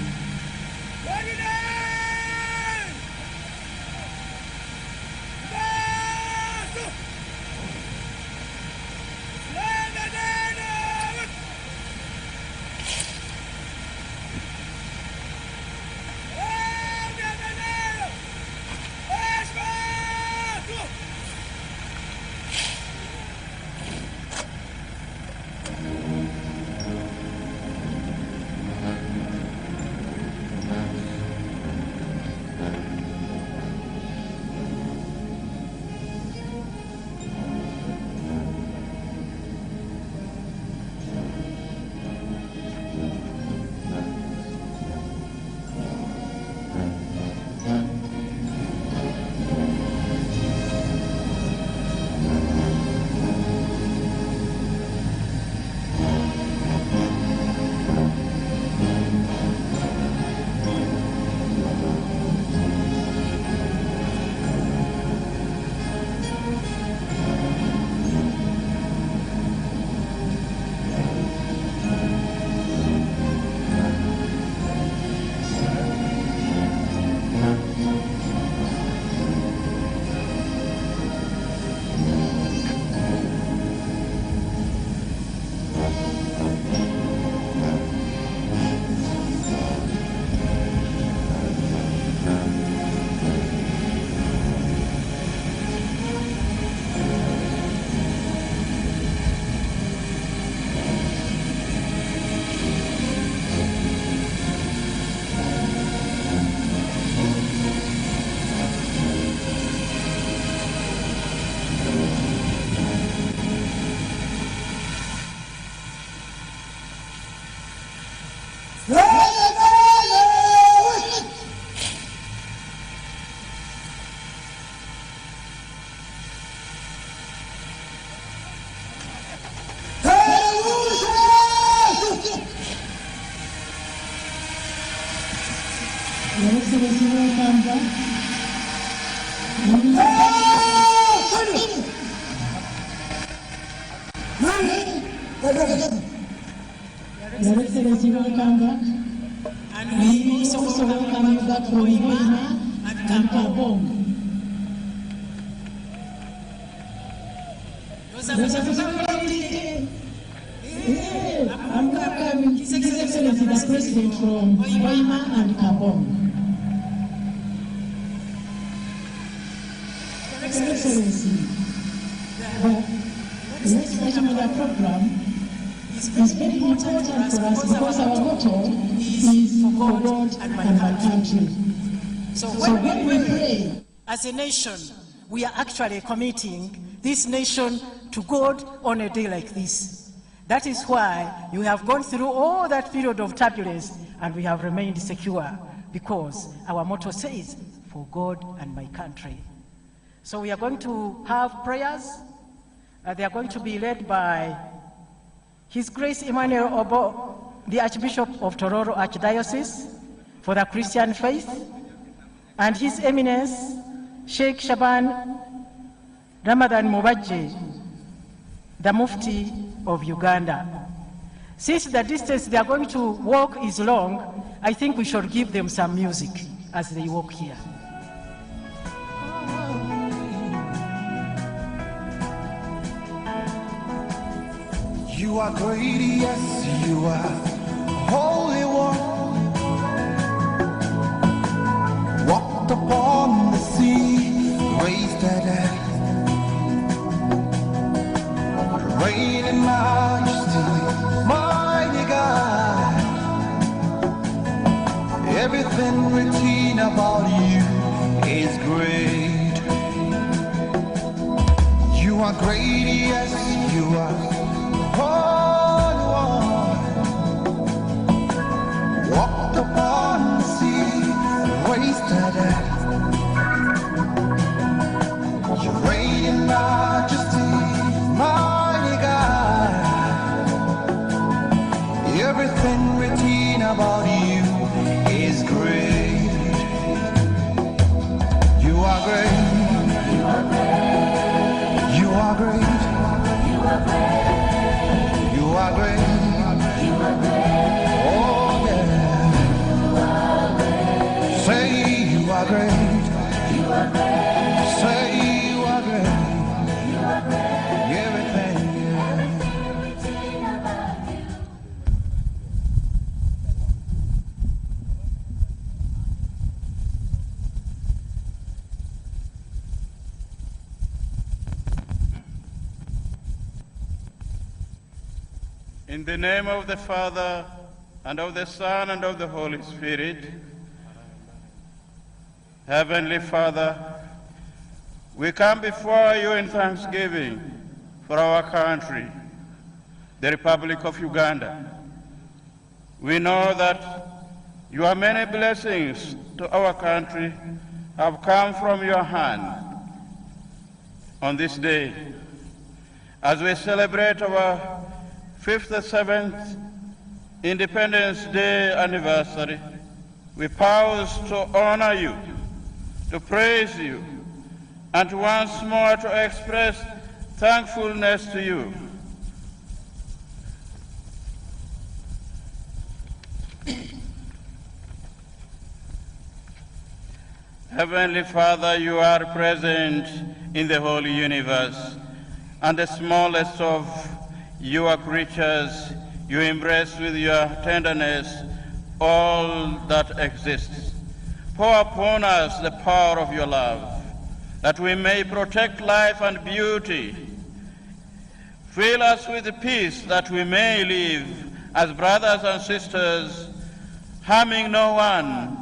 Your Excellency, welcome back. And we also welcome you back from Hoima and Kampong. I'm welcoming His Excellency, the President from Hoima and Kampong. Your Excellency, the next item of the program is very important for us because our motto is for God and my country. So when we pray as a nation, we are actually committing this nation to God on a day like this. That is why you have gone through all that period of turbulence and we have remained secure because our motto says, for God and my country. So we are going to have prayers. They are going to be led by His Grace Emmanuel Obo, the Archbishop of Tororo Archdiocese for the Christian faith, and His Eminence Sheikh Shaban Ramadan Mubaji, the Mufti of Uganda. Since the distance they are going to walk is long, I think we should give them some music as they walk here. You are great, yes, you are Holy One. Walked upon the sea, raised that hand. Reign in majesty, mighty God. Everything written about you is great. You are great, yes, you are Holy One. Walked upon the sea, raised that hand. You reign in majesty, mighty God. Everything written about you is great. You are great. You are great. You are great. You are great. You are great. You are great. Oh yeah. You are great. Say you are great. You are great. Say you are great. You are great. Everything. In the name of the Father, and of the Son, and of the Holy Spirit, Heavenly Father, we come before you in thanksgiving for our country, the Republic of Uganda. We know that your many blessings to our country have come from your hand on this day. As we celebrate our 57th Independence Day anniversary, we pause to honor you, to praise you, and once more to express thankfulness to you. Heavenly Father, you are present in the whole universe, and the smallest of your creatures, you embrace with your tenderness all that exists. Pour upon us the power of your love, that we may protect life and beauty. Fill us with peace, that we may live as brothers and sisters, harming no one.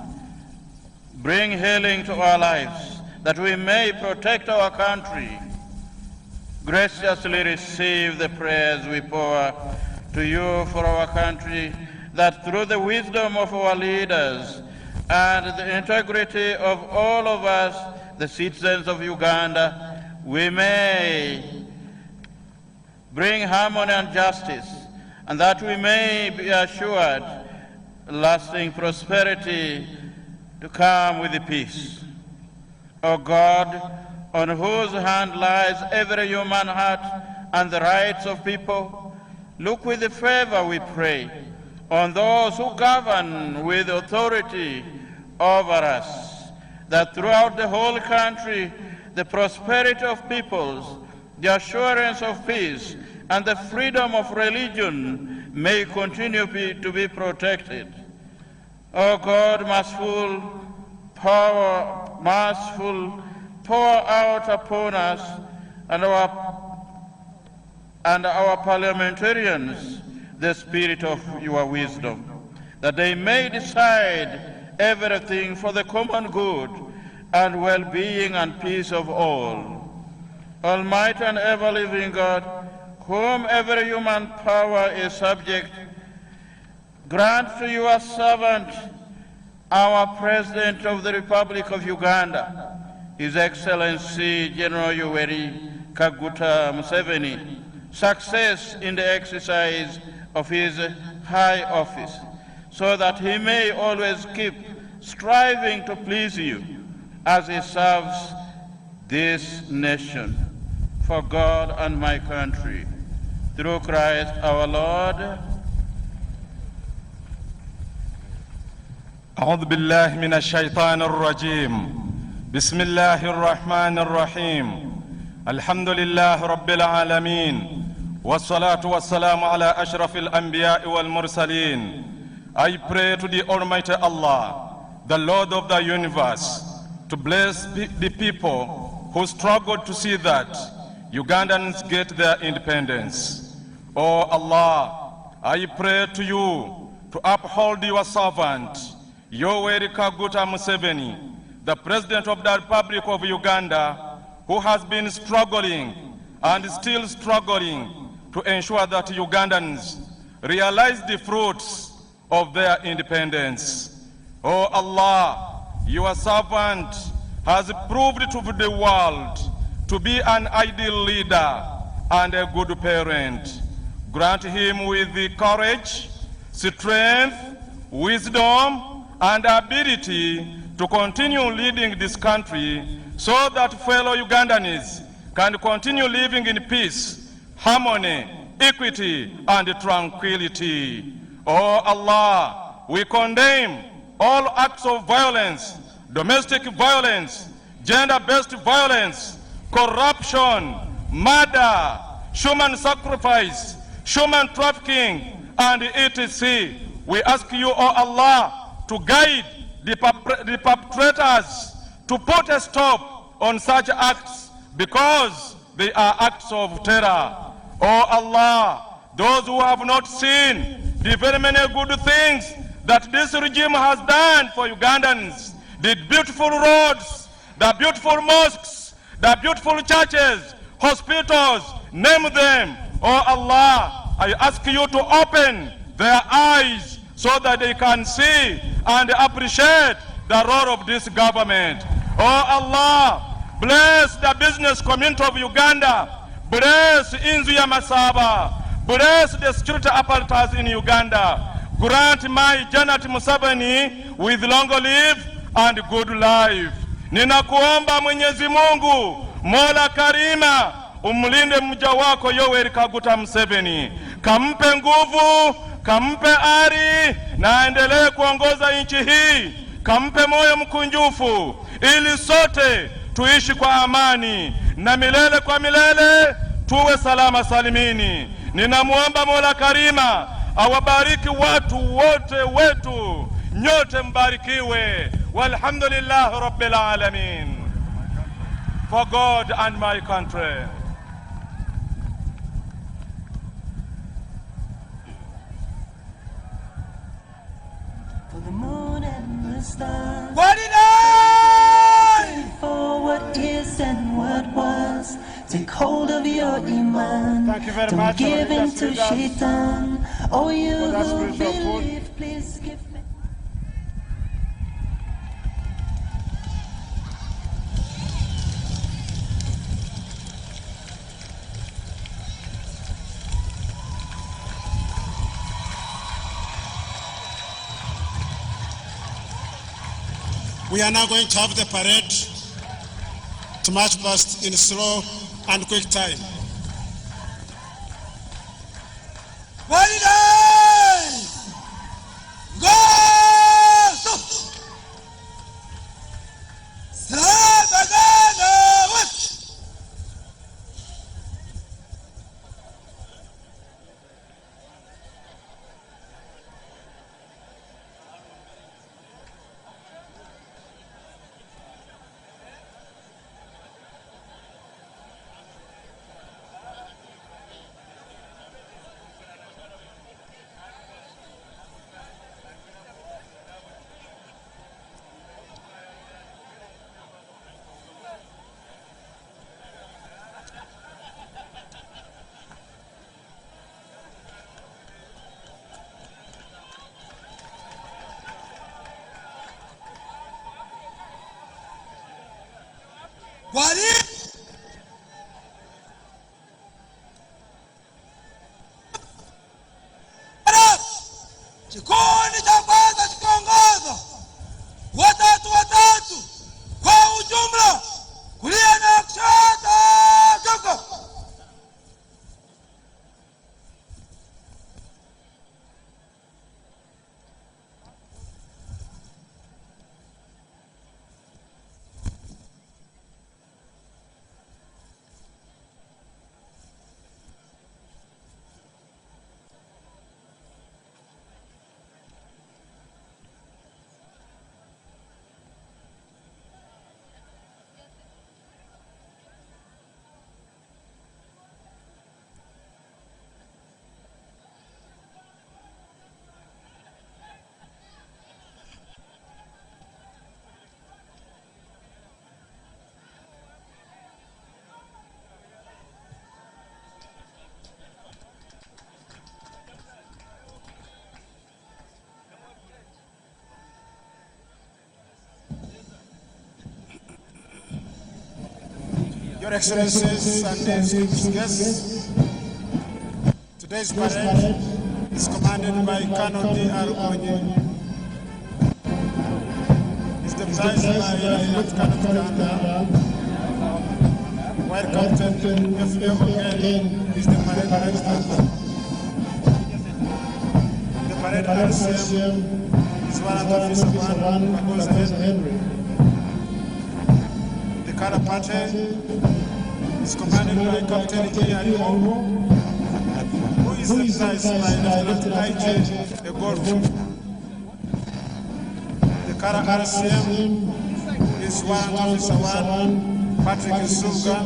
Bring healing to our lives, that we may protect our country. Graciously receive the prayers we pour to you for our country, that through the wisdom of our leaders and the integrity of all of us, the citizens of Uganda, we may bring harmony and justice, and that we may be assured lasting prosperity to come with the peace. O God, on whose hand lies every human heart and the rights of people, Look with favor, we pray, on those who govern with authority over us, that throughout the whole country, the prosperity of peoples, the assurance of peace, and the freedom of religion may continue to be protected. O God, merciful, pour out upon us and our parliamentarians the spirit of your wisdom, that they may decide everything for the common good and well-being and peace of all. Almighty and ever-living God, whom every human power is subject, grant to your servant, our President of the Republic of Uganda, His Excellency General Yoweri Kaguta Museveni, success in the exercise of his high office, so that he may always keep striving to please you as he serves this nation, for God and my country. Through Christ our Lord. أعوذ بالله من الشيطان الرجيم بسم الله الرحمن الرحيم الحمد لله رب العالمين والصلاة والسلام على أشرف الأنبياء والمرسلين. I pray to the Almighty Allah, the Lord of the universe, to bless the people who struggled to see that Ugandans get their independence. Oh Allah, I pray to you to uphold your servant, Yoweri Kaguta Museveni, the President of the Republic of Uganda, who has been struggling and still struggling to ensure that Ugandans realize the fruits of their independence. Oh Allah, your servant has proved to the world to be an ideal leader and a good parent. Grant him with the courage, strength, wisdom, and ability to continue leading this country so that fellow Ugandans can continue living in peace, harmony, equity, and tranquility. Oh Allah, we condemn all acts of violence, domestic violence, gender-based violence, corruption, murder, human sacrifice, human trafficking, and etc. We ask you, oh Allah, to guide the perpetrators to put a stop on such acts because they are acts of terror. Oh Allah, those who have not seen the very many good things that this regime has done for Ugandans, the beautiful roads, the beautiful mosques, the beautiful churches, hospitals, name them. Oh Allah, I ask you to open their eyes so that they can see and appreciate the role of this government. Oh Allah, bless the business community of Uganda, bless Inzuya Masaba, bless the security apparatus in Uganda. Grant my Janet Museveni with long life and good life. Ninakuomba Mwenyezi Mungu, Mola Karima, umlinde mja wako Yoweri Kaguta Museveni. Kampe nguvu, kampe ari, na aendelee kuongoza nchi hii. Kampe moyo mkunjufu, ili sote tuishi kwa amani, na milele kwa milele tuwe salama salimini. Ninamuomba Mola Karima awabariki watu wote wetu, nyote mbarikiwe. Walhamdulillah Rabbil Alamin. For God and my country. For the moon and the stars. What did I? For what is and what was. Take hold of your iman. Don't give in to shaitan. Oh, you who believe, please give me. We are now going to have the parade to march past in slow and quick time. Holiday! Go! Sabagana! Wali kikundi cha kwanza kikiongoza watatu kwa ujumla, kulia na kushoto, toka. Your Excellencies and distinguished guests, today's parade is commanded by Colonel D.R. Onye. It's deputized by Lieutenant Colonel Uganda, while Captain F.A. Ogel is the parade master. The parade RCM is Warrant Officer 1, Bakoza Henry. The color party is commanded by Captain Ian Hongo, who is advised by Lieutenant I.J. Egorfu. The Kara RCM is Warrant Officer 1, Patrick Suga.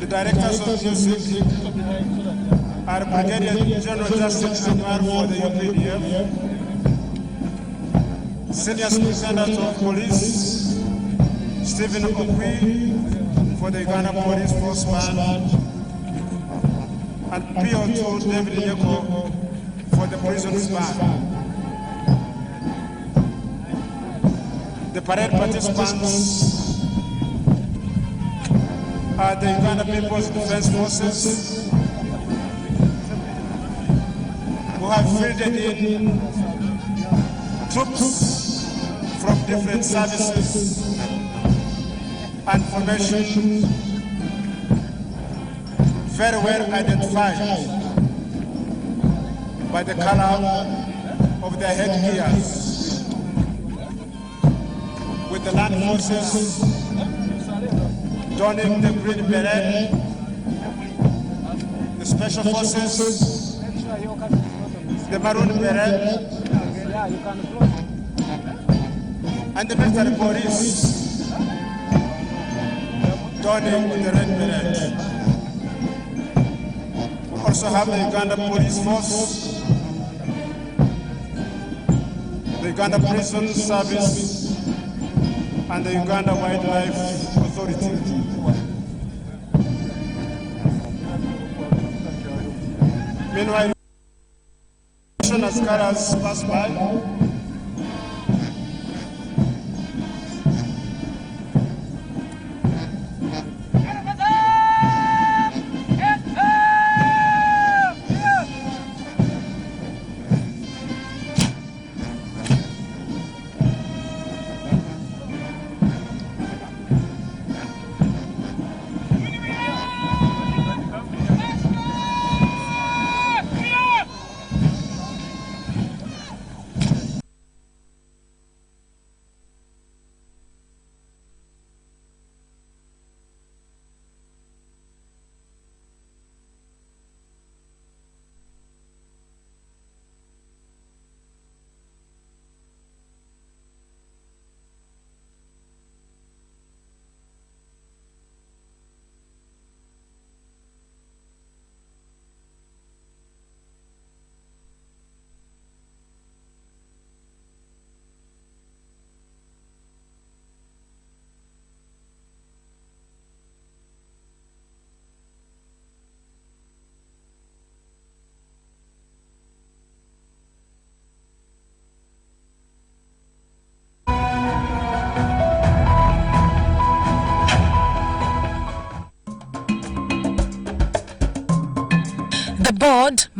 The Directors of Music are Brigadier General Justice Amar for the UPDF, Senior Superintendent of Police, Stephen Okwi for the Uganda Police Force Band, and PO2 David Yeko for the Prisons Band. The parade participants are the Uganda People's Defense Forces, who have fielded in troops from different services and formations, very well identified by the color of their headgears, with the land forces donning the green beret, the special forces the maroon beret, and the military police donning the red beret. We also have the Uganda Police Force, the Uganda Prison Service, and the Uganda Wildlife Authority. Meanwhile, as colors pass by,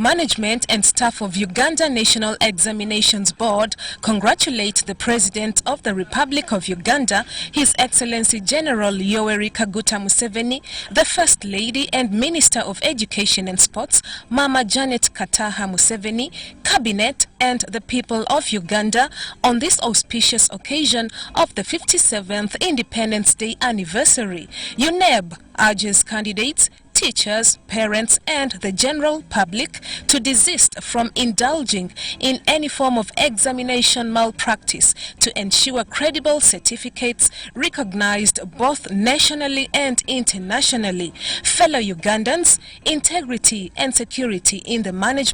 management and staff of Uganda National Examinations Board congratulate the President of the Republic of Uganda, His Excellency General Yoweri Kaguta Museveni, the First Lady and Minister of Education and Sports, Mama Janet Kataha Museveni, Cabinet and the people of Uganda on this auspicious occasion of the 57th Independence Day anniversary. UNEB urges candidates, teachers, parents and the general public to desist from indulging in any form of examination malpractice to ensure credible certificates recognized both nationally and internationally. Fellow Ugandans, integrity and security in the management